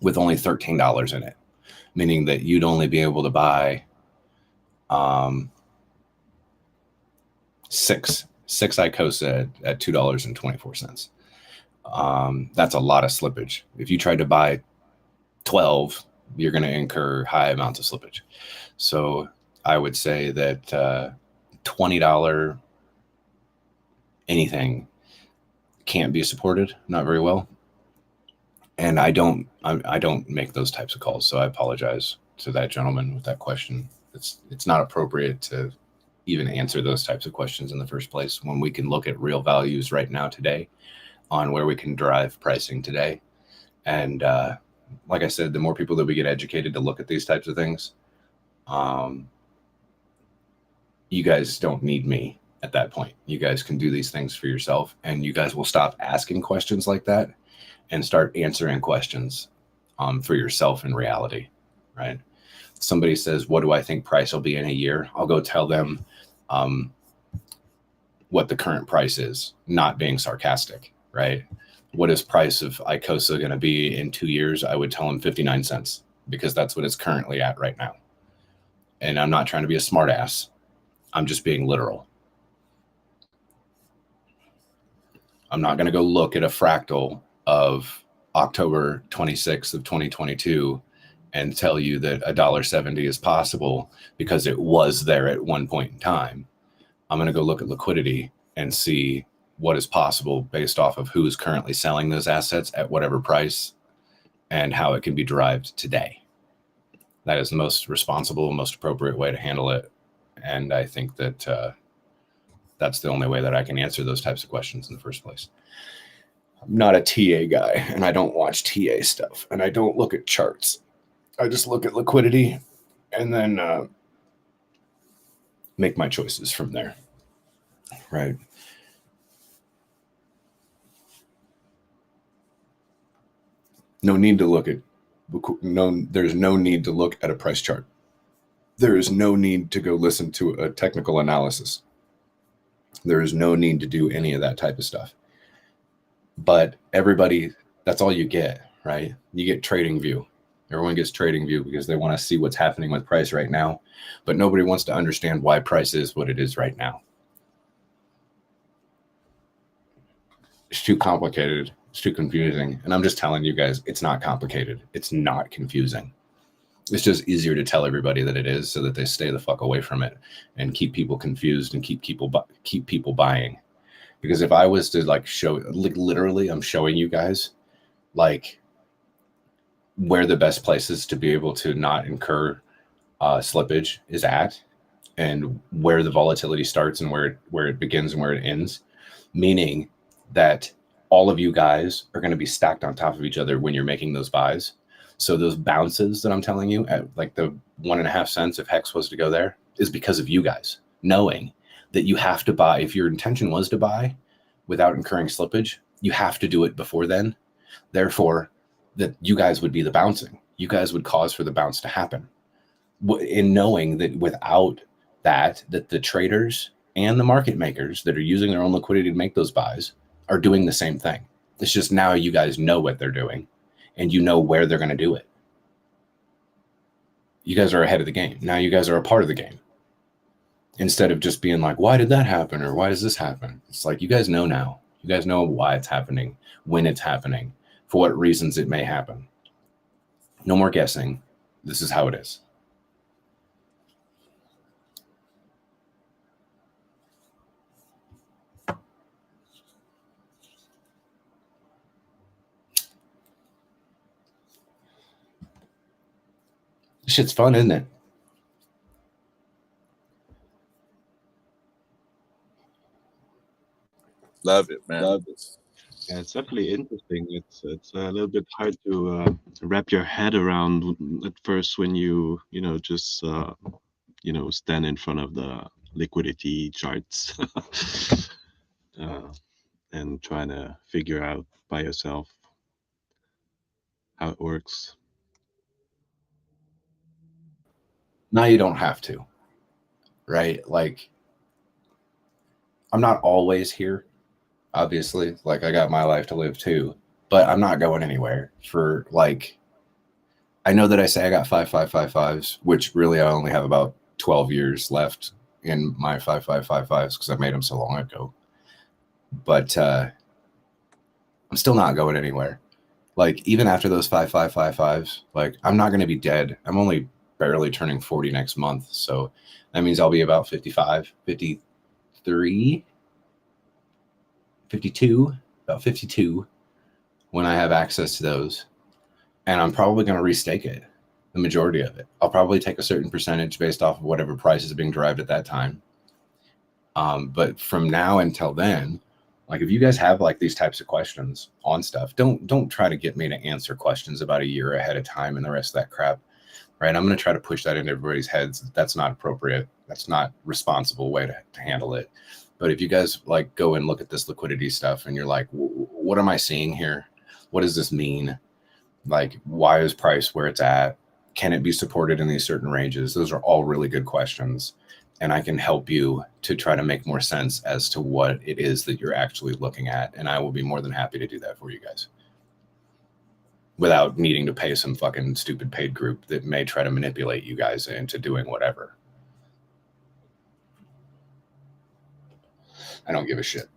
with only $13 in it, meaning that you'd only be able to buy six Icosa at $2.24. That's a lot of slippage. If you tried to buy 12, you're going to incur high amounts of slippage. So I would say that $20 anything can't be supported, not very well. And I don't make those types of calls, so I apologize to that gentleman with that question. It's not appropriate to even answer those types of questions in the first place when we can look at real values right now today on where we can drive pricing today. And like I said, the more people that we get educated to look at these types of things, you guys don't need me at that point. You guys can do these things for yourself, and you guys will stop asking questions like that and start answering questions for yourself in reality, right? Somebody says, what do I think price will be in a year? I'll go tell them what the current price is, not being sarcastic, right? What is price of Icosa going to be in 2 years? I would tell them 59 cents because that's what it's currently at right now. And I'm not trying to be a smart ass. I'm just being literal. I'm not going to go look at a fractal of October 26th of 2022 and tell you that $1.70 is possible because it was there at one point in time. I'm going to go look at liquidity and see what is possible based off of who is currently selling those assets at whatever price and how it can be derived today. That is the most responsible, most appropriate way to handle it. And I think that that's the only way that I can answer those types of questions in the first place. I'm not a TA guy, and I don't watch TA stuff, and I don't look at charts. I just look at liquidity and then make my choices from there, right? No need to look at there's no need to look at a price chart. There is no need to go listen to a technical analysis. There is no need to do any of that type of stuff. But everybody, that's all you get, right? You get trading view. Everyone gets trading view because they want to see what's happening with price right now. But nobody wants to understand why price is what it is right now. It's too complicated. It's too confusing. And I'm just telling you guys, it's not complicated. It's not confusing. It's just easier to tell everybody that it is so that they stay the fuck away from it and keep people confused and keep people buying. Because if I was to like show, like literally, I'm showing you guys like where the best places to be able to not incur slippage is at, and where the volatility starts and where it begins and where it ends, meaning that all of you guys are going to be stacked on top of each other when you're making those buys. So those bounces that I'm telling you at like the 1.5 cents if Hex was to go there is because of you guys knowing that you have to buy. If your intention was to buy without incurring slippage, you have to do it before then. Therefore, that you guys would be the bouncing. You guys would cause for the bounce to happen. In knowing that without that the traders and the market makers that are using their own liquidity to make those buys are doing the same thing. It's just now you guys know what they're doing and you know where they're going to do it. You guys are ahead of the game. Now you guys are a part of the game. instead of just being like, why did that happen? Or why does this happen? It's like, you guys know now. You guys know why it's happening, when it's happening, for what reasons it may happen. No more guessing. This is how it is. This shit's fun, isn't it? Love it, man. Love it. Yeah, it's definitely interesting. It's a little bit hard to wrap your head around at first when you just stand in front of the liquidity charts uh, and trying to figure out by yourself how it works. Now you don't have to, right? Like, I'm not always here, obviously. Like, I got my life to live too, but I'm not going anywhere for, like, I know that I say I got 5.555s, which really I only have about 12 years left in my 5.555s because I made them so long ago. But I'm still not going anywhere. Like, even after those 5.555s, like, I'm not going to be dead. I'm only barely turning 40 next month. So that means I'll be about 55, 53, 52, about 52 when I have access to those. And I'm probably going to restake it, the majority of it. I'll probably take a certain percentage based off of whatever price is being derived at that time. But from now until then, like, if you guys have like these types of questions on stuff, don't try to get me to answer questions about a year ahead of time and the rest of that crap, right? I'm going to try to push that into everybody's heads. That's not appropriate. That's not responsible way to handle it. But if you guys like go and look at this liquidity stuff and you're like, what am I seeing here? What does this mean? Like, why is price where it's at? Can it be supported in these certain ranges? Those are all really good questions. And I can help you to try to make more sense as to what it is that you're actually looking at. And I will be more than happy to do that for you guys without needing to pay some fucking stupid paid group that may try to manipulate you guys into doing whatever. I don't give a shit.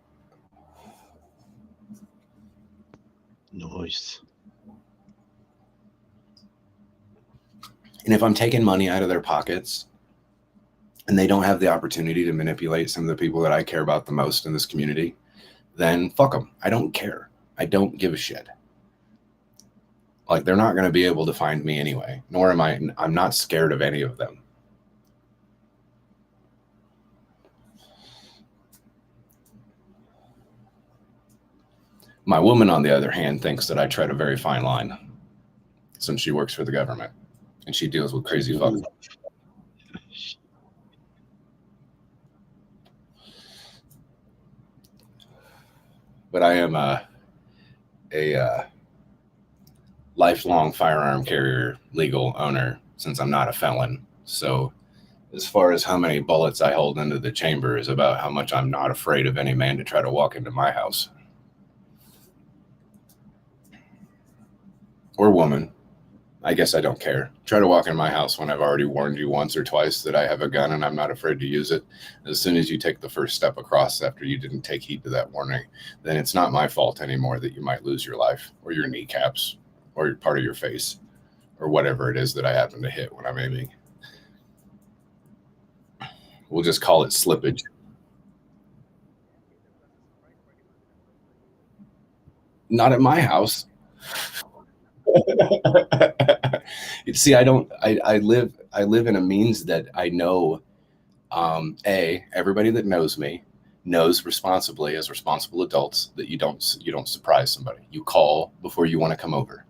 Nice. And if I'm taking money out of their pockets and they don't have the opportunity to manipulate some of the people that I care about the most in this community, then fuck them. I don't care. I don't give a shit. Like, they're not going to be able to find me anyway, nor am I. I'm not scared of any of them. My woman, on the other hand, thinks that I tread a very fine line since she works for the government and she deals with crazy fucks. But I am a lifelong firearm carrier, legal owner, since I'm not a felon. So as far as how many bullets I hold into the chamber is about how much I'm not afraid of any man to try to walk into my house. Or woman. I guess I don't care. Try to walk in my house when I've already warned you once or twice that I have a gun and I'm not afraid to use it. As soon as you take the first step across after you didn't take heed to that warning, then it's not my fault anymore that you might lose your life or your kneecaps or part of your face or whatever it is that I happen to hit when I'm aiming. We'll just call it slippage. Not at my house. See, I live in a means that I know, everybody that knows me knows responsibly as responsible adults that you don't surprise somebody. You call before you want to come over,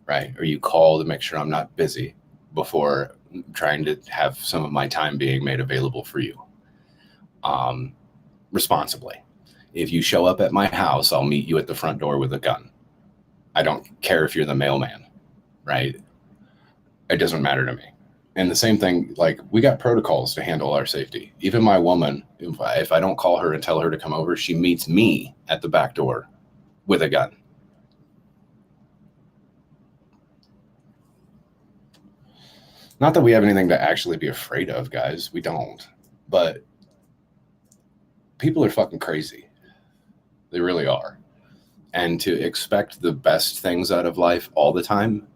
right? Or you call to make sure I'm not busy before trying to have some of my time being made available for you. Responsibly. If you show up at my house, I'll meet you at the front door with a gun. I don't care if you're the mailman, right? It doesn't matter to me. And the same thing, like, we got protocols to handle our safety. Even my woman, if I don't call her and tell her to come over, she meets me at the back door with a gun. Not that we have anything to actually be afraid of, guys. We don't. But people are fucking crazy. They really are. And to expect the best things out of life all the time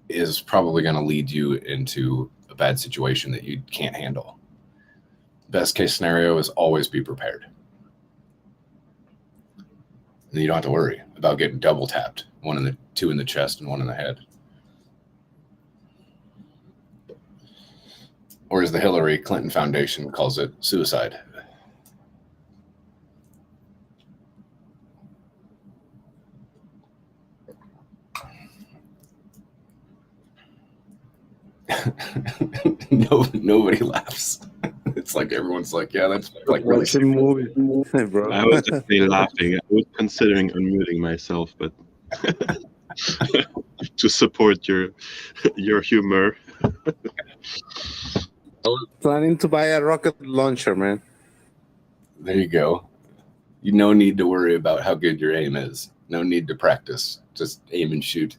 is probably going to lead you into a bad situation that you can't handle. Best case scenario is always be prepared. And you don't have to worry about getting double tapped, two in the chest and one in the head. Or as the Hillary Clinton Foundation calls it, suicide. Nobody laughs. It's like everyone's like, yeah, that's like really Watching movies, bro. I was actually laughing. I was considering unmuting myself, but to support your humor. I was planning to buy a rocket launcher, man. There you go. You no need to worry about how good your aim is. No need to practice. Just aim and shoot.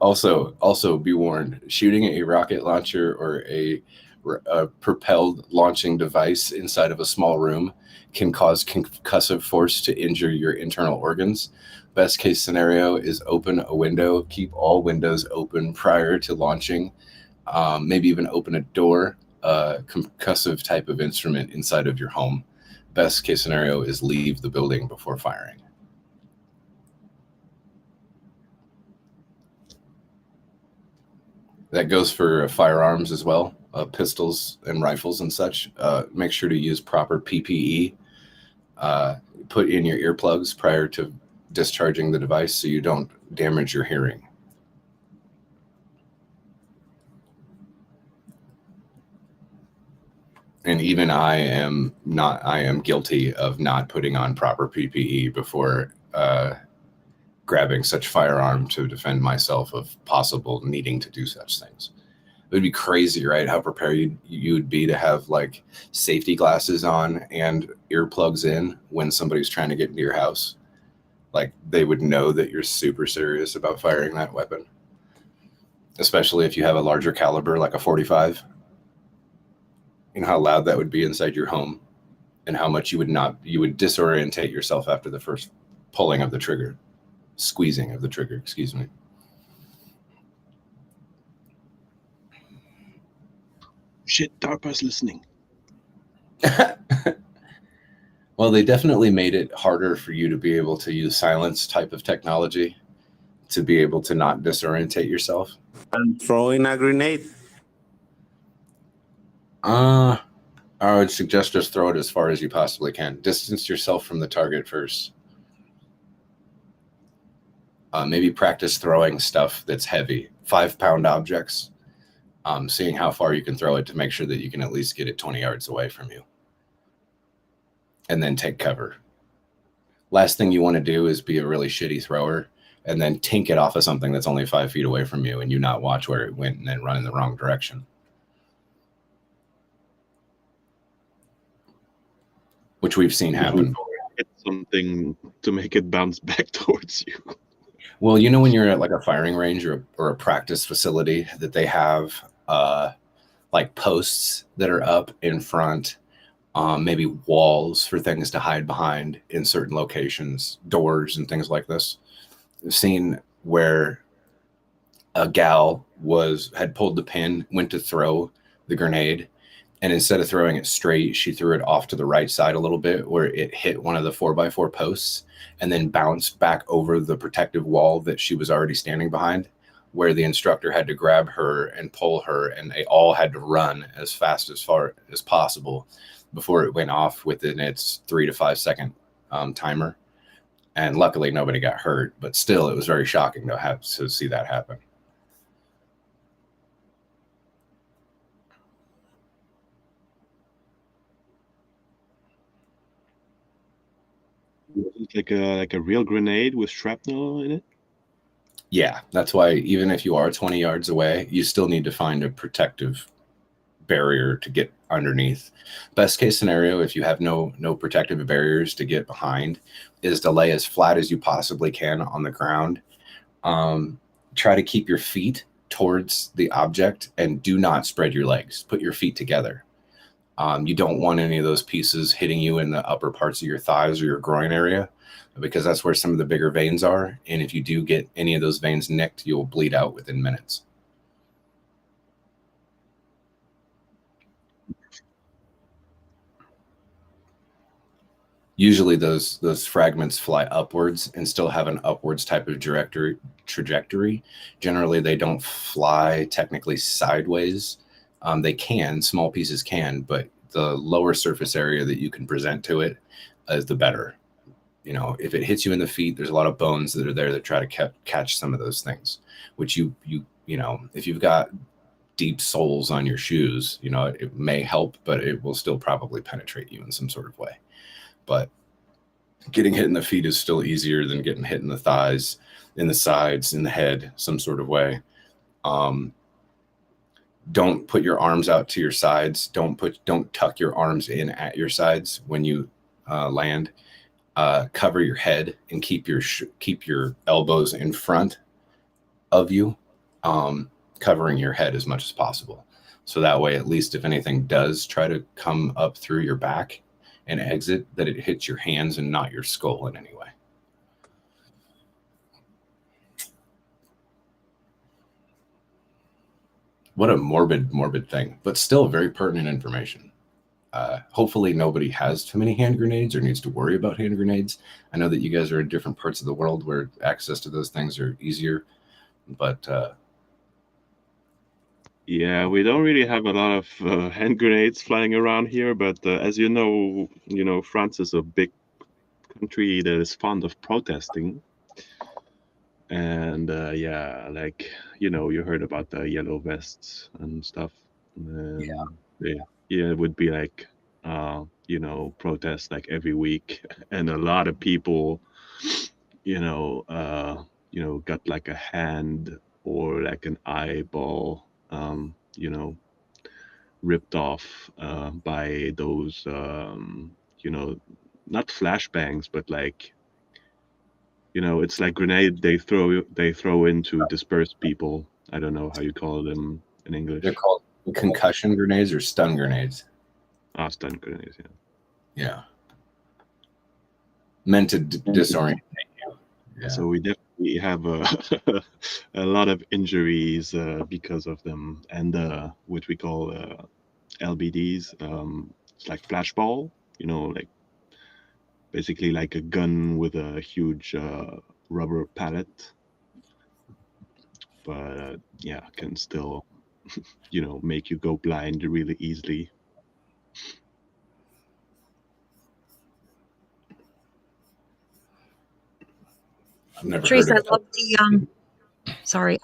Also be warned, shooting a rocket launcher or a propelled launching device inside of a small room can cause concussive force to injure your internal organs. Best case scenario is open a window. Keep all windows open prior to launching. Maybe even open a door, concussive type of instrument inside of your home. Best case scenario is leave the building before firing. That goes for firearms as well, pistols and rifles and such. Make sure to use proper PPE. Put in your earplugs prior to discharging the device so you don't damage your hearing. And even I am guilty of not putting on proper PPE before grabbing such firearm to defend myself of possible needing to do such things. It would be crazy, right? How prepared you would be to have like safety glasses on and earplugs in when somebody's trying to get into your house. Like they would know that you're super serious about firing that weapon, especially if you have a larger caliber like a 45. You know how loud that would be inside your home and how much you would disorientate yourself after the first pulling of the trigger. Squeezing of the trigger, excuse me. Shit, DARPA's listening. Well, they definitely made it harder for you to be able to use silence type of technology to be able to not disorientate yourself. And throwing a grenade. I would suggest just throw it as far as you possibly can. Distance yourself from the target first. Maybe practice throwing stuff that's heavy, 5-pound objects, seeing how far you can throw it to make sure that you can at least get it 20 yards away from you. And then take cover. Last thing you want to do is be a really shitty thrower and then tink it off of something that's only 5 feet away from you and you not watch where it went and then run in the wrong direction. Which we've seen happen. Hit something to make it bounce back towards you. Well, you know when you're at like a firing range or a practice facility that they have like posts that are up in front, maybe walls for things to hide behind in certain locations, doors and things like this. I've seen where a gal had pulled the pin, went to throw the grenade, and instead of throwing it straight, she threw it off to the right side a little bit where it hit one of the 4x4 posts and then bounced back over the protective wall that she was already standing behind, where the instructor had to grab her and pull her, and they all had to run as fast as far as possible before it went off within its 3 to 5 second timer. And luckily nobody got hurt, but still it was very shocking to see that happen. It's like a real grenade with shrapnel in it. Yeah, that's why even if you are 20 yards away, you still need to find a protective barrier to get underneath. Best case scenario, if you have no protective barriers to get behind, is to lay as flat as you possibly can on the ground. Try to keep your feet towards the object and do not spread your legs. Put your feet together. You don't want any of those pieces hitting you in the upper parts of your thighs or your groin area, because that's where some of the bigger veins are. And if you do get any of those veins nicked, you'll bleed out within minutes. Usually those fragments fly upwards and still have an upwards type of trajectory. Generally, they don't fly technically sideways. They can, small pieces can, but the lower surface area that you can present to it is the better. You know, if it hits you in the feet, there's a lot of bones that are there that try to catch some of those things, which you know, if you've got deep soles on your shoes, you know, it may help, but it will still probably penetrate you in some sort of way. But getting hit in the feet is still easier than getting hit in the thighs, in the sides, in the head, some sort of way. Don't put your arms out to your sides. Don't tuck your arms in at your sides when you land. Cover your head and keep your elbows in front of you, covering your head as much as possible. So that way, at least if anything does try to come up through your back and exit, that it hits your hands and not your skull in any way. What a morbid thing, but still very pertinent information. Hopefully nobody has too many hand grenades or needs to worry about hand grenades. I know that you guys are in different parts of the world where access to those things are easier, but yeah, we don't really have a lot of hand grenades flying around here, but as you know, France is a big country that is fond of protesting. And yeah, like, you heard about the yellow vests and stuff. Yeah. It would be like, protests like every week, and a lot of people, got like a hand or like an eyeball, ripped off by those, not flashbangs, but like, it's like grenade they throw into disperse people. I don't know how you call them in English. They're called concussion grenades or stun grenades. Stun grenades, yeah. Yeah. Meant to disorient you. Yeah. So we definitely have a lot of injuries because of them, and what we call LBDs. It's like flashball, like basically like a gun with a huge rubber pallet. But yeah, can still, make you go blind really easily. I've never Patrice, heard I of love the sorry,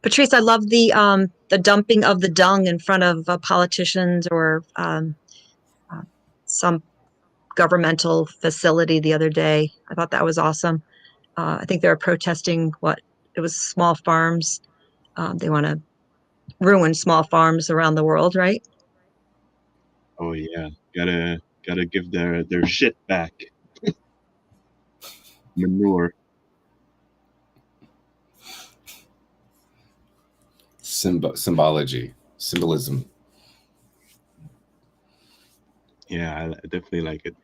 Patrice, I love the dumping of the dung in front of politicians or some governmental facility the other day. I thought that was awesome. I think they were protesting it was small farms. They want to ruin small farms around the world, right? Oh yeah, gotta give their shit back. Manure. symbolism. Yeah, I definitely like it.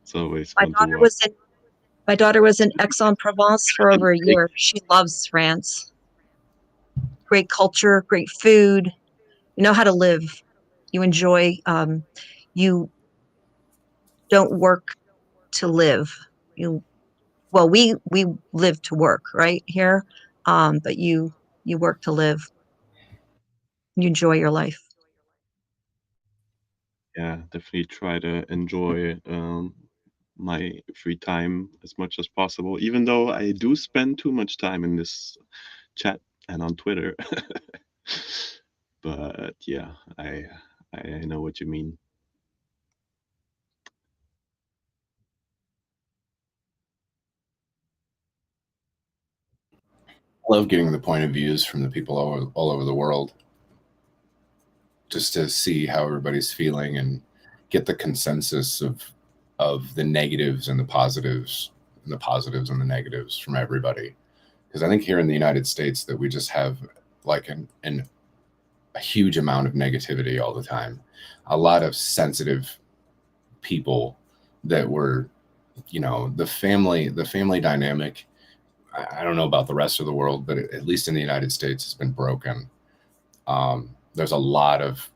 It's always My fun to daughter watch. was in my daughter was in Aix-en-Provence for over a year. She loves France. Great culture, great food. You know how to live. You enjoy. You don't work to live. We live to work right here, but you work to live. You enjoy your life. Yeah, definitely try to enjoy my free time as much as possible, even though I do spend too much time in this chat and on Twitter. But yeah, I know what you mean. I love getting the point of views from the people all over the world, just to see how everybody's feeling and get the consensus of the negatives and the positives and the negatives from everybody. Because I think here in the United States that we just have like an a huge amount of negativity all the time, a lot of sensitive people that were, you know, the family dynamic. I don't know about the rest of the world, but at least in the United States, it's been broken. There's a lot of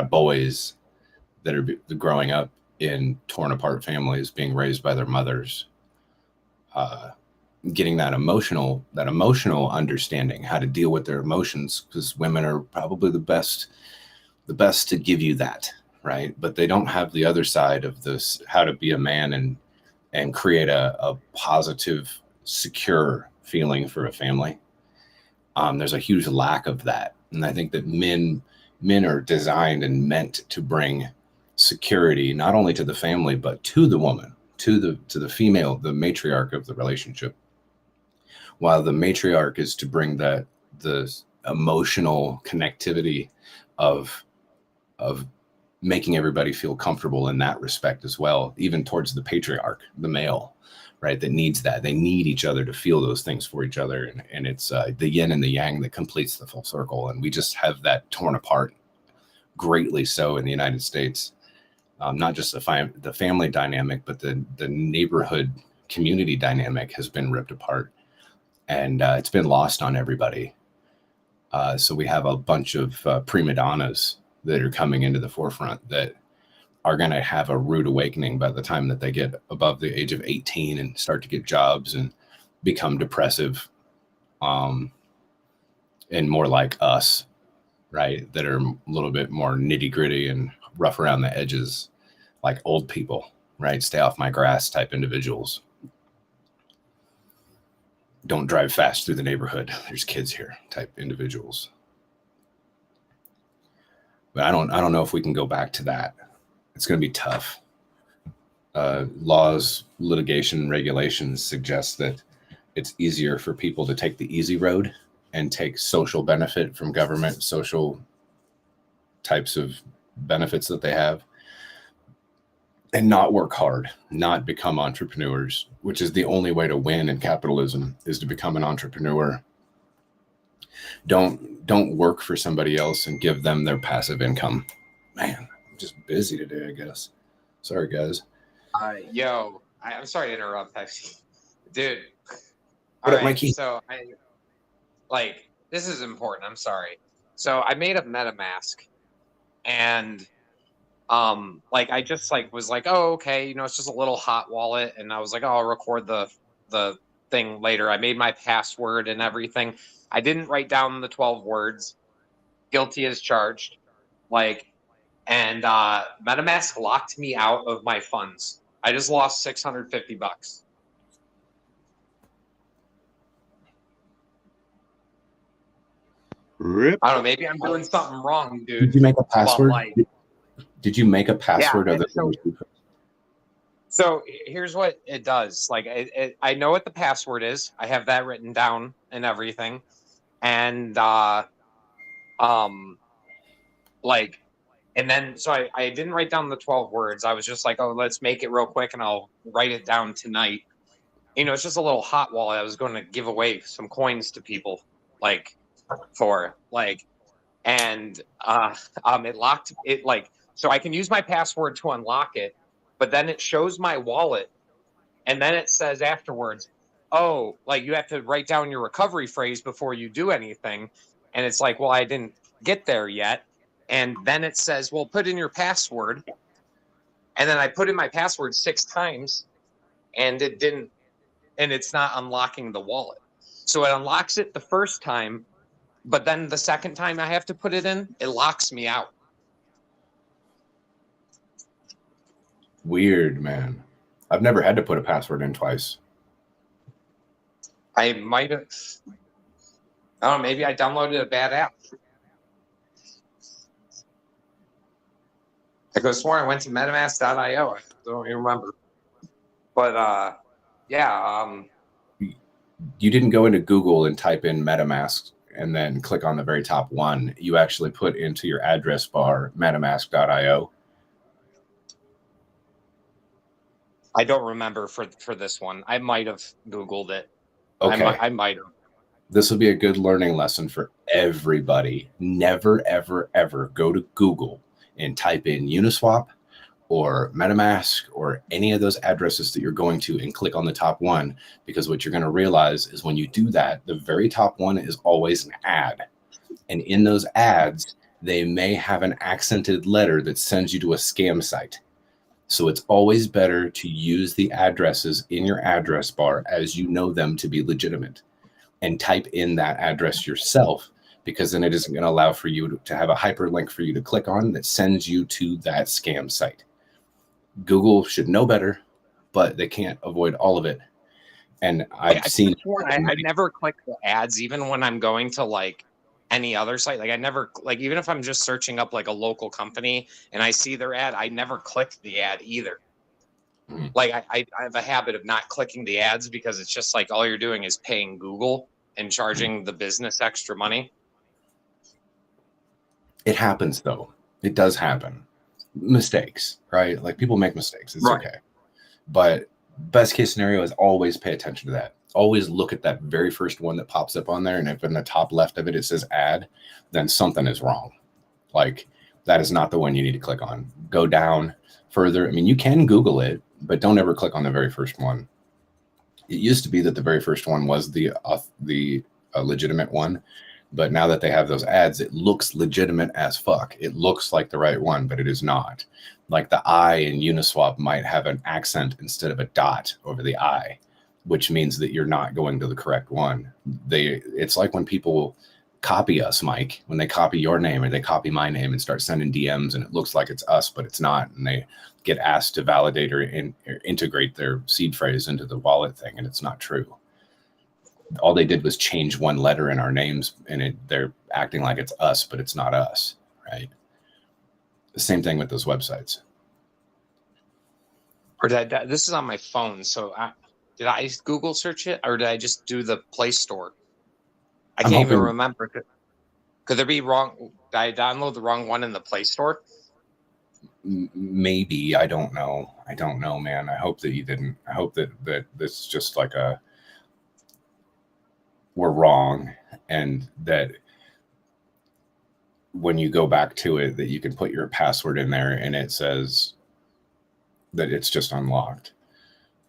boys that are growing up in torn apart families, being raised by their mothers, getting that emotional understanding, how to deal with their emotions, because women are probably the best to give you that, right? But they don't have the other side of this, how to be a man and create a positive, secure feeling for a family. There's a huge lack of that, and I think that men are designed and meant to bring security not only to the family but to the woman, to the female, the matriarch of the relationship. While the matriarch is to bring the emotional connectivity of making everybody feel comfortable in that respect as well, even towards the patriarch, the male, right? That needs that. They need each other to feel those things for each other. And it's the yin and the yang that completes the full circle. And we just have that torn apart greatly so in the United States. Not just the family dynamic, but the neighborhood community dynamic has been ripped apart. And it's been lost on everybody. So we have a bunch of prima donnas that are coming into the forefront that are going to have a rude awakening by the time that they get above the age of 18 and start to get jobs and become depressive, and more like us, right? That are a little bit more nitty gritty and rough around the edges, like old people, right? Stay off my grass type individuals. Don't drive fast through the neighborhood. There's kids here type individuals. But I don't know if we can go back to that. It's going to be tough. Laws, litigation, regulations suggest that it's easier for people to take the easy road and take social benefit from government, social types of benefits that they have, and not work hard, not become entrepreneurs, which is the only way to win in capitalism, is to become an entrepreneur. Don't work for somebody else and give them their passive income. Man, I'm just busy today, I guess. Sorry, guys. Yo, I'm sorry to interrupt, Pepsi. Dude. What up, Mikey? So this is important. I'm sorry. So I made a MetaMask, and I just was like, oh, okay, it's just a little hot wallet, and I was like, oh, I'll record the thing later. I made my password and everything. I didn't write down the 12 words. Guilty as charged. And MetaMask locked me out of my funds. I just lost $650. Rip. I don't know. Maybe I'm doing something wrong, dude. Did you make a password? But, did you make a password? Yeah, so here's what it does. I know what the password is. I have that written down and everything. And and then so I didn't write down the 12 words. I was just like, oh, let's make it real quick and I'll write it down tonight. It's just a little hot wallet. I was going to give away some coins to people and it locked it so I can use my password to unlock it, but then it shows my wallet and then it says afterwards, oh, you have to write down your recovery phrase before you do anything. And it's like, well, I didn't get there yet. And then it says, well, put in your password. And then I put in my password 6 times and it didn't, and it's not unlocking the wallet. So it unlocks it the first time, but then the second time I have to put it in, it locks me out. Weird, man. I've never had to put a password in twice. I might have, I don't know, maybe I downloaded a bad app. I could have sworn I went to metamask.io. I don't even remember. But yeah. You didn't go into Google and type in MetaMask and then click on the very top one. You actually put into your address bar metamask.io. I don't remember for this one. I might have Googled it. Okay. I might have. This will be a good learning lesson for everybody. Never, ever, ever go to Google and type in Uniswap or MetaMask or any of those addresses that you're going to and click on the top one, because what you're going to realize is when you do that, the very top one is always an ad. And in those ads, they may have an accented letter that sends you to a scam site. So it's always better to use the addresses in your address bar as you know them to be legitimate, and type in that address yourself, because then it isn't going to allow for you to have a hyperlink for you to click on that sends you to that scam site. Google should know better, but they can't avoid all of it. And I've seen I never click the ads, even when I'm going to like any other site. Like I never, like, even if I'm just searching up like a local company and I see their ad, I never click the ad either. Like I have a habit of not clicking the ads, because it's just like all you're doing is paying Google and charging the business extra money. It happens though. It does happen. Mistakes, right? Like people make mistakes. It's okay. But best case scenario is always pay attention to that. Always look at that very first one that pops up on there. And if in the top left of it, it says ad, then something is wrong. Like that is not the one you need to click on. Go down further. I mean, you can Google it, but don't ever click on the very first one. It used to be that the very first one was the legitimate one. But now that they have those ads, it looks legitimate as fuck. It looks like the right one, but it is not. Like the I in Uniswap might have an accent instead of a dot over the I, which means that you're not going to the correct one. It's like when people copy us, Mike, when they copy your name or they copy my name and start sending DMs and it looks like it's us, but it's not. And they get asked to validate or integrate their seed phrase into the wallet thing, and it's not true. All they did was change one letter in our names, and they're acting like it's us, but it's not us, right? The same thing with those websites. Or this is on my phone, so did I Google search it, or did I just do the Play Store? I can't even remember. Could there be wrong? Did I download the wrong one in the Play Store? Maybe. I don't know. I don't know, man. I hope that you didn't. I hope that this is just like we're wrong, and that when you go back to it, that you can put your password in there and it says that it's just unlocked,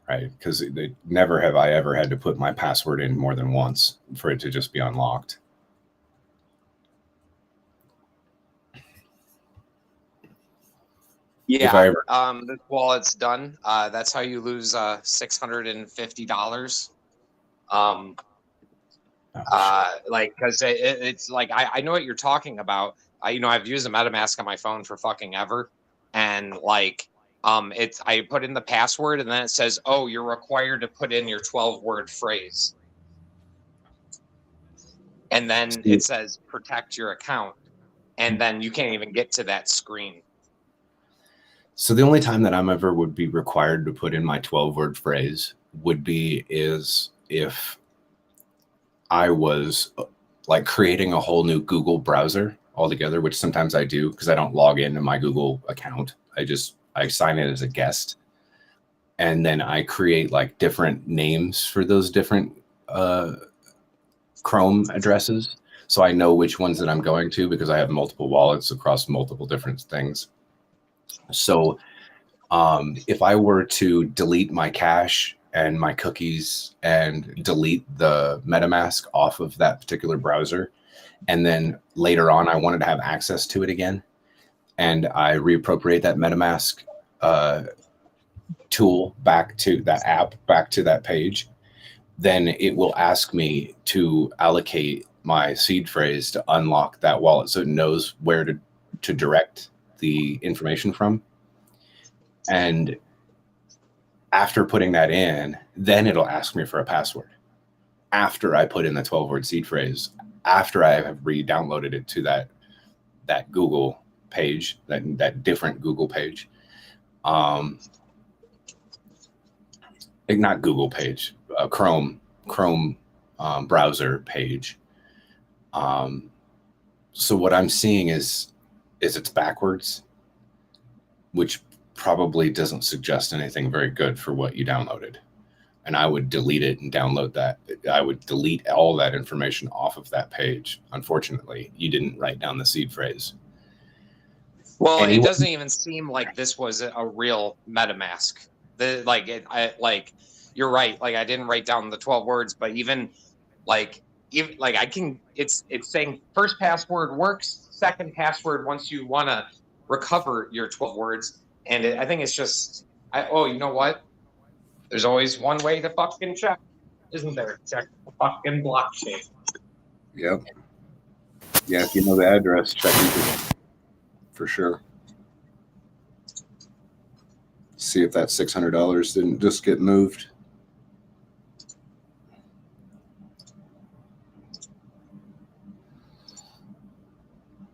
right? Because never have I ever had to put my password in more than once for it to just be unlocked. Yeah, this wallet's done. That's how you lose $650. Like, because it's like I know what you're talking about. I've used a MetaMask on my phone for fucking ever, and like I put in the password and then it says, oh, you're required to put in your 12-word phrase, and then it says protect your account, and then you can't even get to that screen. So the only time that I'm ever would be required to put in my 12-word phrase is if I was like creating a whole new Google browser altogether, which sometimes I do because I don't log into my Google account. I sign in as a guest, and then I create like different names for those different Chrome addresses. So I know which ones that I'm going to, because I have multiple wallets across multiple different things. So if I were to delete my cache and my cookies and delete the MetaMask off of that particular browser, and then later on I wanted to have access to it again, and I reappropriate that MetaMask tool back to that app, back to that page, then it will ask me to allocate my seed phrase to unlock that wallet, so it knows where to direct the information from. And after putting that in, then it'll ask me for a password. After I put in the 12-word seed phrase, after I have re-downloaded it to that Google page, that different Google page, not Google page, Chrome browser page. So what I'm seeing is it's backwards, which probably doesn't suggest anything very good for what you downloaded. and I would delete it and download that. I would delete all that information off of that page. Unfortunately, you didn't write down the seed phrase. Well, And it doesn't even seem like this was a real MetaMask. You're right. Like, I didn't write down the 12 words, but even I can. It's saying first password works. Second password once you want to recover your 12 words, and I think it's just. You know what? There's always one way to fucking check, isn't there? Check the fucking blockchain. Yep. Yeah, if you know the address, check it for sure. See if that $600 didn't just get moved.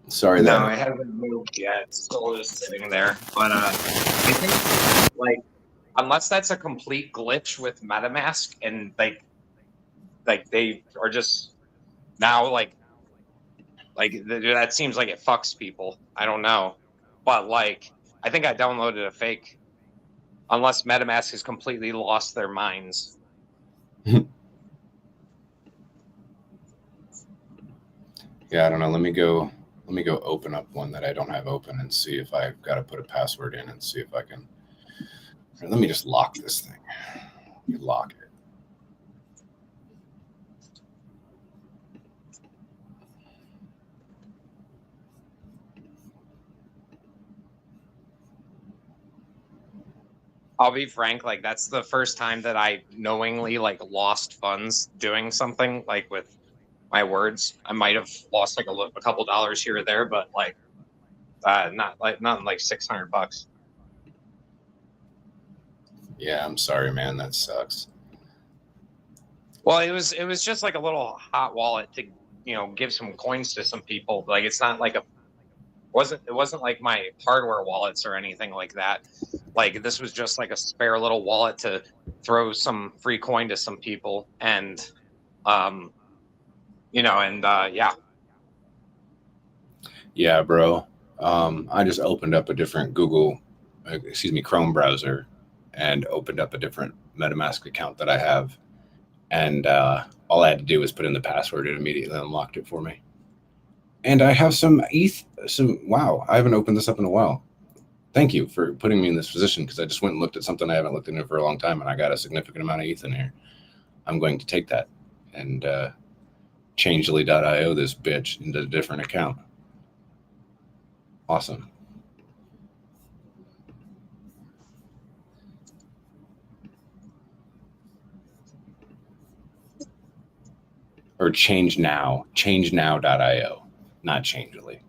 Sorry, No, it hasn't moved yet. It's still just sitting there. But I think unless that's a complete glitch with MetaMask and they are just now that seems like it fucks people. I don't know, but I think I downloaded a fake. Unless MetaMask has completely lost their minds. Yeah, I don't know. Let me go open up one that I don't have open and see if I've got to put a password in and see if I can. Let me just lock this thing. Let me lock it. I'll be frank, that's the first time that I knowingly lost funds doing something with my words. I might have lost a couple dollars here or there, but not $600. Yeah, I'm sorry, man. That sucks. Well, it was just a little hot wallet to give some coins to some people. It's not it wasn't like my hardware wallets or anything like that. This was just a spare little wallet to throw some free coin to some people, and yeah. Yeah, bro. I just opened up a different Chrome browser, and opened up a different MetaMask account that I have, and all I had to do was put in the password. It immediately unlocked it for me. And I have some ETH. Wow, I haven't opened this up in a while. Thank you for putting me in this position, because I just went and looked at something I haven't looked into for a long time, and I got a significant amount of ETH in here. I'm going to take that and changely.io this bitch into a different account. Awesome. Or changenow.io, not Changely.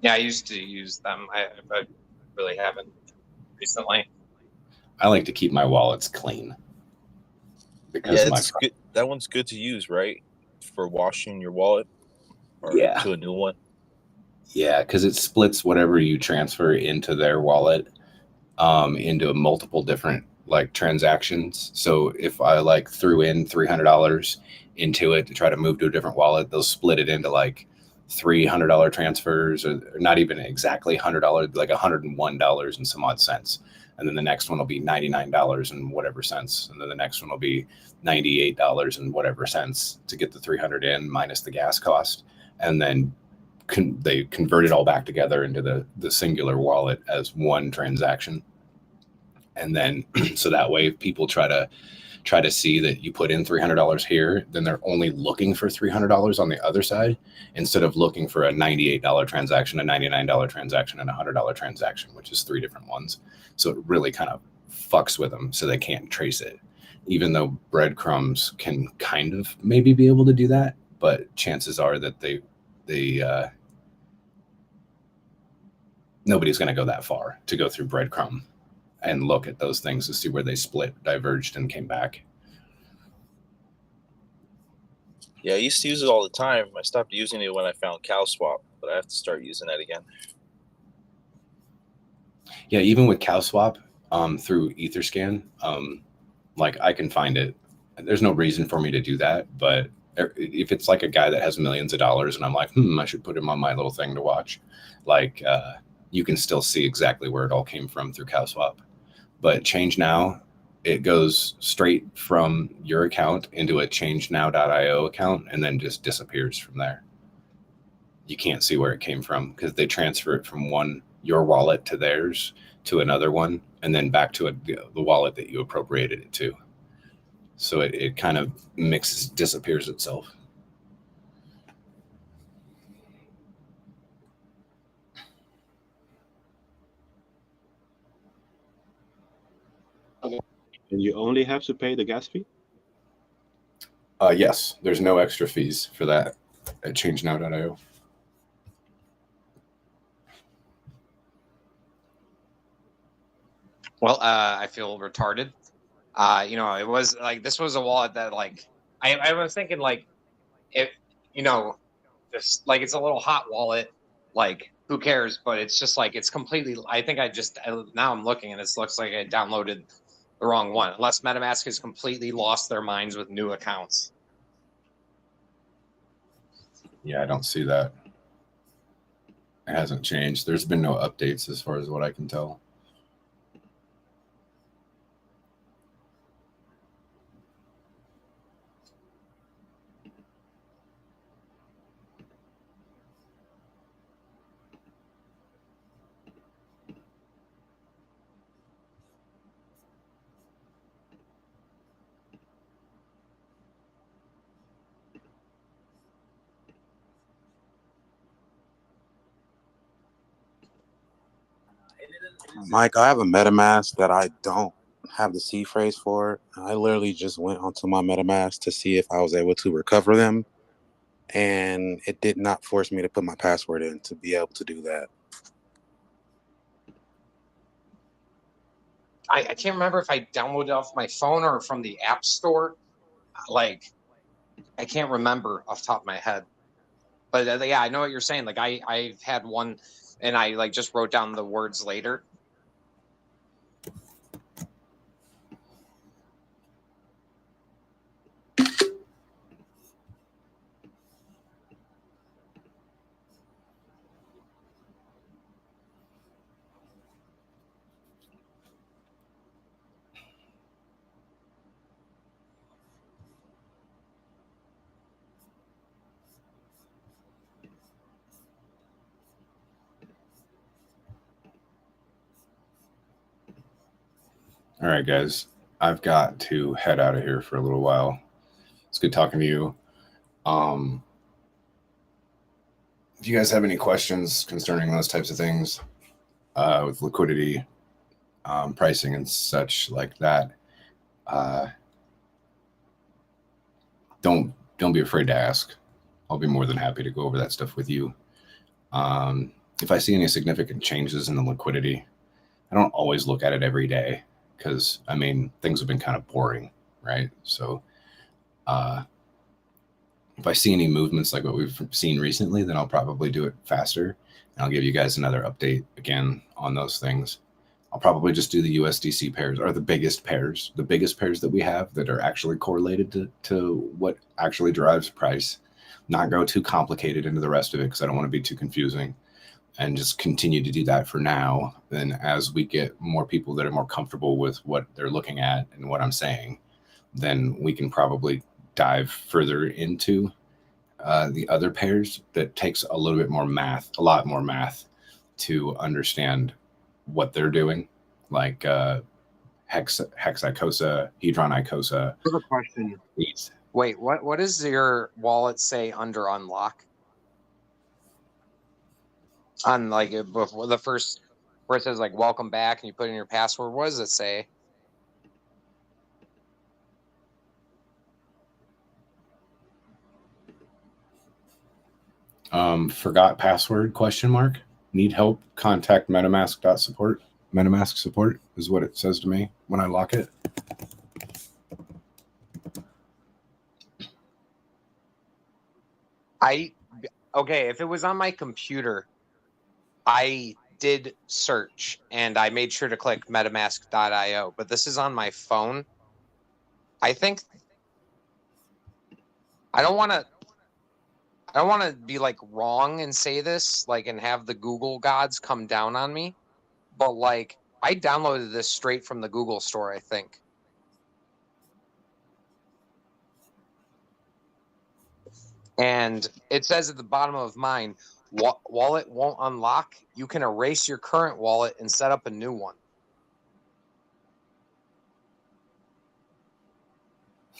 Yeah, I used to use them. I really haven't recently. I like to keep my wallets clean. Because good. That one's good to use, right? For washing your wallet or to a new one. Yeah, because it splits whatever you transfer into their wallet into multiple different transactions. So if I threw in $300 into it to try to move to a different wallet, they'll split it into $300 transfers, or not even exactly $100, $101 and some odd cents. And then the next one will be $99 and whatever cents. And then the next one will be $98 and whatever cents to get the 300 in minus the gas cost. And then they convert it all back together into the singular wallet as one transaction. And then so that way if people try to see that you put in $300 here, then they're only looking for $300 on the other side, instead of looking for a $98 transaction, a $99 transaction, and a $100 transaction, which is 3 different ones. So it really kind of fucks with them, so they can't trace it, even though breadcrumbs can kind of maybe be able to do that. But chances are that they nobody's going to go that far to go through breadcrumb and look at those things to see where they split, diverged, and came back. Yeah, I used to use it all the time. I stopped using it when I found CowSwap, but I have to start using that again. Yeah, even with CowSwap through Etherscan, I can find it. There's no reason for me to do that, but if it's a guy that has millions of dollars and I'm I should put him on my little thing to watch, you can still see exactly where it all came from through CowSwap. But Change Now, it goes straight from your account into a changenow.io account and then just disappears from there. You can't see where it came from because they transfer it from your wallet to theirs to another one and then back to the wallet that you appropriated it to. So it kind of disappears itself. And you only have to pay the gas fee? Yes, there's no extra fees for that at changenow.io. Well, I feel retarded. It was like this was a wallet that like I was thinking like if just like it's a little hot wallet, like who cares? But it's just like it's completely. I think now I'm looking and it looks like I downloaded the wrong one. Unless MetaMask has completely lost their minds with new accounts. Yeah, I don't see that. It hasn't changed. There's been no updates as far as what I can tell. Mike, I have a MetaMask that I don't have the C phrase for. I literally just went onto my MetaMask to see if I was able to recover them, and it did not force me to put my password in to be able to do that. I can't remember if I downloaded it off my phone or from the App Store. Like, I can't remember off the top of my head. But yeah, I know what you're saying. Like, I've had one, and I like just wrote down the words later. All right, guys. I've got to head out of here for a little while. It's good talking to you. If you guys have any questions concerning those types of things with liquidity, pricing, and such like that, don't be afraid to ask. I'll be more than happy to go over that stuff with you. If I see any significant changes in the liquidity, I don't always look at it every day because, I mean, things have been kind of boring, right? So if I see any movements like what we've seen recently, then I'll probably do it faster. And I'll give you guys another update again on those things. I'll probably just do the USDC pairs, or the biggest pairs that we have that are actually correlated to what actually drives price. Not go too complicated into the rest of it because I don't want to be too confusing, and just continue to do that for now. Then as we get more people that are more comfortable with what they're looking at and what I'm saying, then we can probably dive further into the other pairs that takes a little bit more math, a lot more math to understand what they're doing, like Hex Icosa, Hedron Icosa. I have a question. Please. Wait, what does your wallet say under unlock? On like before the first where it says like welcome back and you put in your password, what does it say? Forgot password ? Need help? Contact MetaMask.support. MetaMask support is what it says to me when I lock it. Okay, if it was on my computer, I did search and I made sure to click metamask.io, but this is on my phone. I think I don't want to be like wrong and say this, like, and have the Google gods come down on me, but like I downloaded this straight from the Google store, I think. And it says at the bottom of mine, wallet won't unlock. You can erase your current wallet and set up a new one.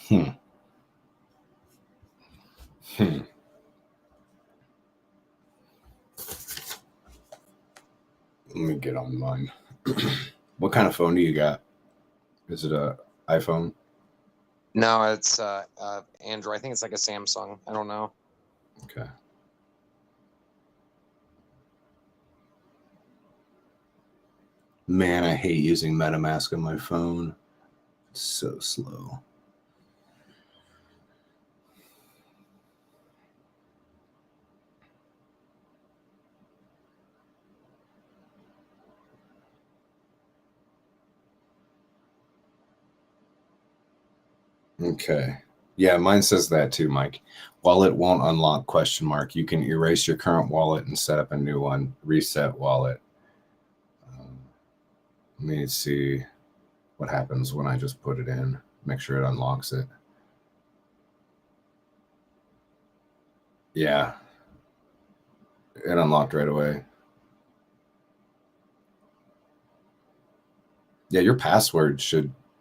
Let me get on mine. What kind of phone do you got? Is it a iPhone? No, it's Android. I think it's like a Samsung. I don't know. Okay. Man, I hate using MetaMask on my phone. It's so slow. Okay. Yeah, mine says that too, Mike. Wallet won't unlock, question mark. You can erase your current wallet and set up a new one. Reset wallet. Let me see what happens when I just put it in. Make sure it unlocks it. Yeah. It unlocked right away. Yeah, your password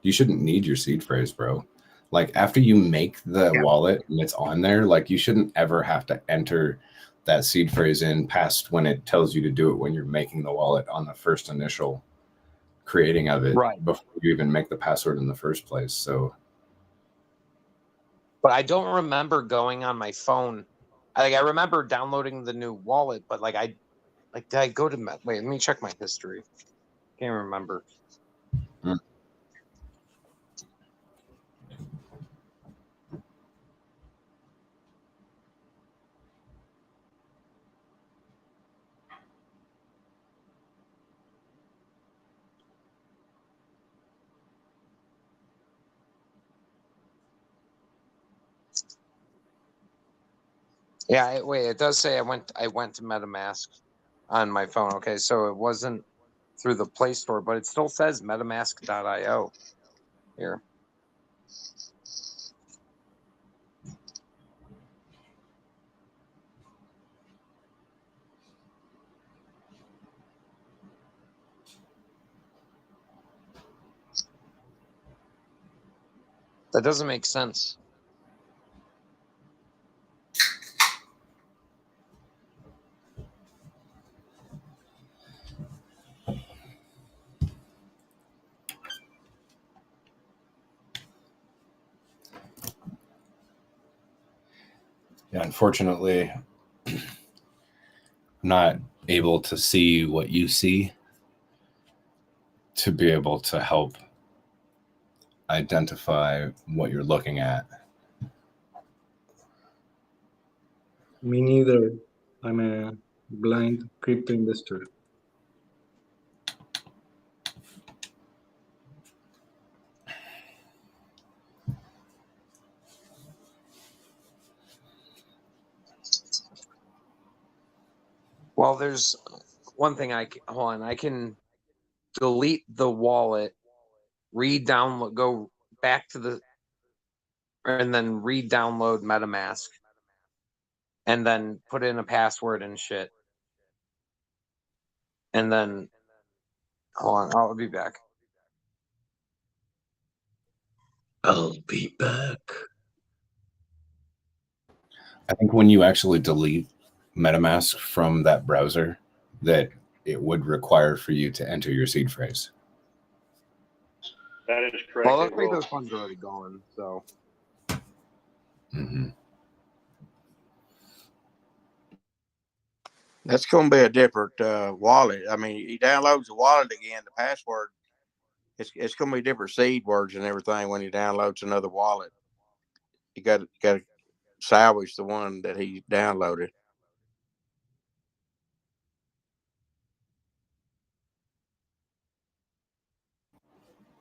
you shouldn't need your seed phrase, bro. Like after you make the wallet and it's on there, like you shouldn't ever have to enter that seed phrase in past when it tells you to do it when you're making the wallet on the first initial creating of it, right, before you even make the password in the first place. So, but I don't remember going on my phone. I remember downloading the new wallet, but did I go to wait? Let me check my history. Can't remember. Yeah, wait. It does say I went to MetaMask on my phone. Okay, so it wasn't through the Play Store, but it still says MetaMask.io here. That doesn't make sense. yeah, unfortunately, not able to see what you see to be able to help identify what you're looking at. Me neither. I'm a blind crypto investor. Well, there's one thing I can delete the wallet, re-download, go back to and then re-download MetaMask, and then put in a password and shit. And then, hold on, I'll be back. I'll be back. I think when you actually delete MetaMask from that browser, that it would require for you to enter your seed phrase. That is correct. Well, looks like those funds are already gone, so. Mm-hmm. That's going to be a different wallet. I mean, he downloads the wallet again, the password. It's going to be different seed words and everything when he downloads another wallet. You got to salvage the one that he downloaded.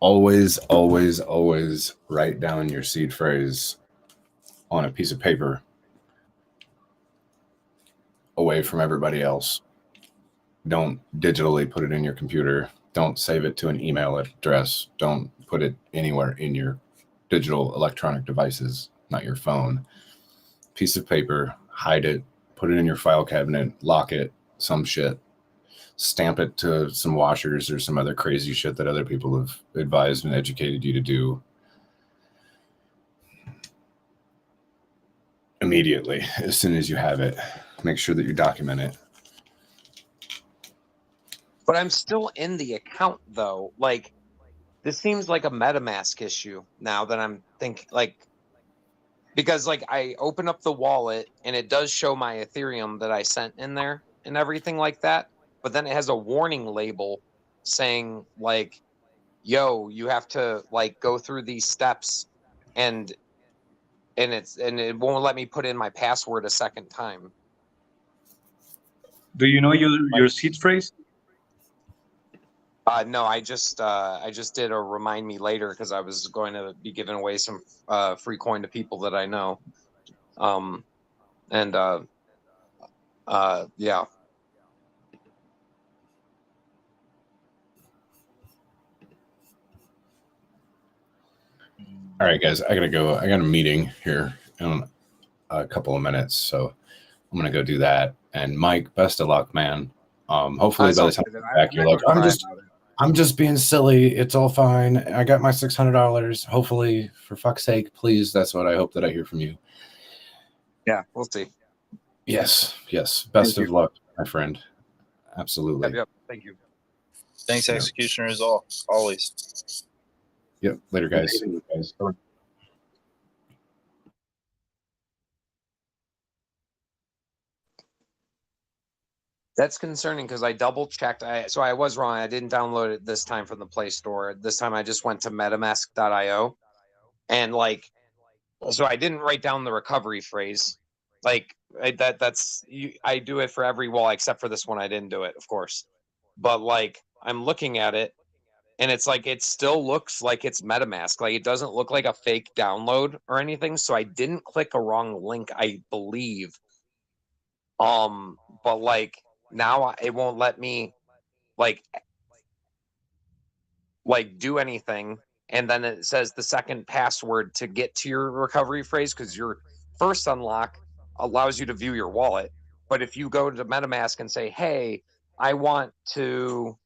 Always, always, always write down your seed phrase on a piece of paper away from everybody else. Don't digitally put it in your computer. Don't save it to an email address. Don't put it anywhere in your digital electronic devices, not your phone. Piece of paper, hide it, put it in your file cabinet, lock it, some shit. Stamp it to some washers or some other crazy shit that other people have advised and educated you to do. Immediately, as soon as you have it, make sure that you document it. But I'm still in the account though. Like, this seems like a MetaMask issue now that I'm thinking, like, because like I open up the wallet and it does show my Ethereum that I sent in there and everything like that. But then it has a warning label saying like, yo, you have to like go through these steps and it won't let me put in my password a second time. Do you know your seed phrase? No, I just did a remind me later because I was going to be giving away some free coin to people that I know. Yeah. All right, guys, I gotta go. I got a meeting here in a couple of minutes, so I'm gonna go do that. And Mike, best of luck, man. Hopefully by the time you're back, you're like, I'm just being silly. It's all fine. I got my $600. Hopefully, for fuck's sake, please. That's what I hope that I hear from you. Yeah, we'll see. Yes. Best of luck, my friend. Absolutely. Yep. Thank you. Thanks, Executioner, as always. Yep. Later, guys. That's concerning because I double checked. So I was wrong. I didn't download it this time from the Play Store. This time I just went to MetaMask.io, and like, so I didn't write down the recovery phrase. Like I do it for every wall except for this one. I didn't do it, of course. But like, I'm looking at it, and it's like it still looks like it's MetaMask. Like it doesn't look like a fake download or anything. So I didn't click a wrong link, I believe. But like now it won't let me like do anything, and then it says the second password to get to your recovery phrase because your first unlock allows you to view your wallet. But if you go to MetaMask and say, hey, I want to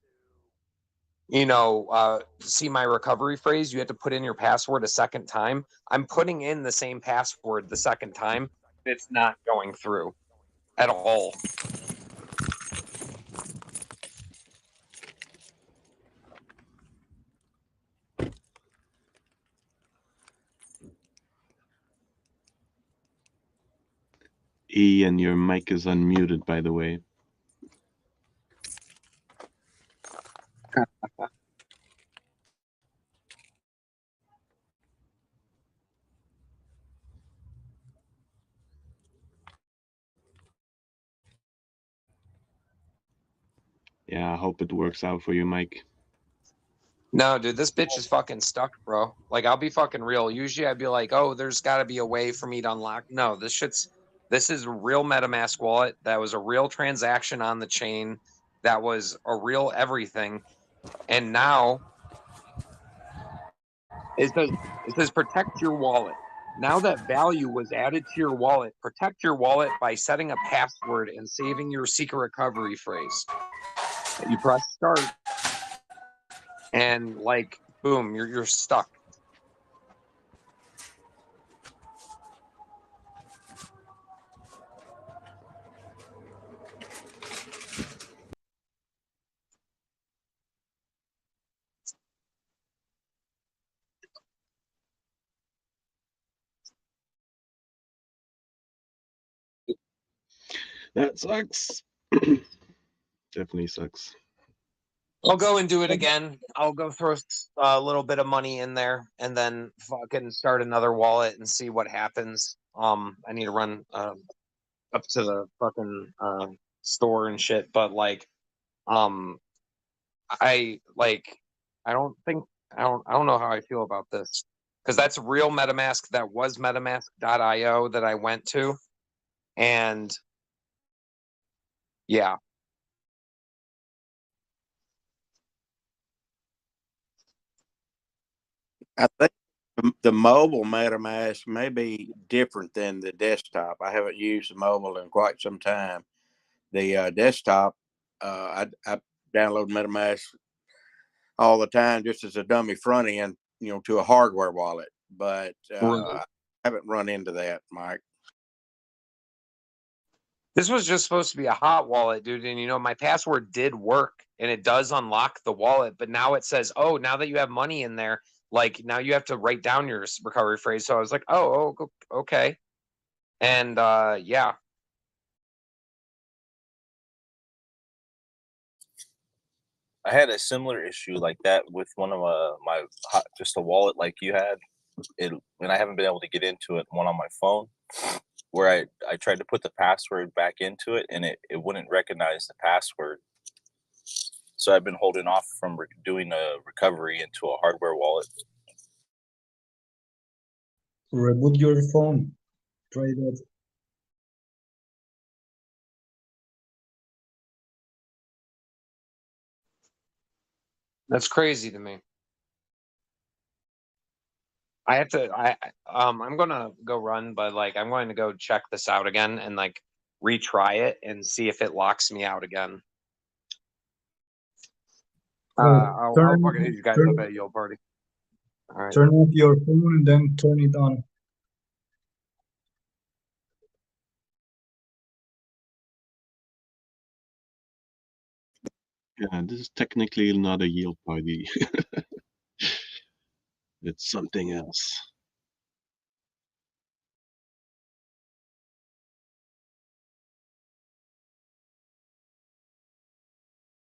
see my recovery phrase, you have to put in your password a second time. I'm putting in the same password the second time. It's not going through at all. Ian, your mic is unmuted, by the way. Yeah, I hope it works out for you, Mike. No, dude, this bitch is fucking stuck, bro. Like, I'll be fucking real. Usually I'd be like, oh, there's got to be a way for me to unlock. No, this is a real MetaMask wallet. That was a real transaction on the chain. That was a real everything. And now it says protect your wallet. Now that value was added to your wallet, protect your wallet by setting a password and saving your secret recovery phrase. You press start, and like, boom, you're stuck. That sucks. Definitely sucks. I'll go and do it again. I'll go throw a little bit of money in there and then fucking start another wallet and see what happens. I need to run up to the fucking store and shit, but like, I don't know how I feel about this because that's real MetaMask. That was MetaMask.io that I went to, and yeah. I think the mobile MetaMask may be different than the desktop. I haven't used the mobile in quite some time. The desktop, I download MetaMask all the time just as a dummy front end, to a hardware wallet. But I haven't run into that, Mike. This was just supposed to be a hot wallet, dude. And my password did work and it does unlock the wallet, but now it says, oh, now that you have money in there, like now you have to write down your recovery phrase. So I was like, oh, okay. And yeah. I had a similar issue like that with one of my just a wallet like you had, and I haven't been able to get into it. One on my phone, where I tried to put the password back into it, and it wouldn't recognize the password. So I've been holding off from doing a recovery into a hardware wallet. Reboot your phone. Try that. That's crazy to me. I have to. I'm gonna go run, but I'm going to go check this out again and retry it and see if it locks me out again. I'll look at you guys up at Yule Party. All right. Turn off your phone and then turn it on. Yeah, this is technically not a yield party. It's something else.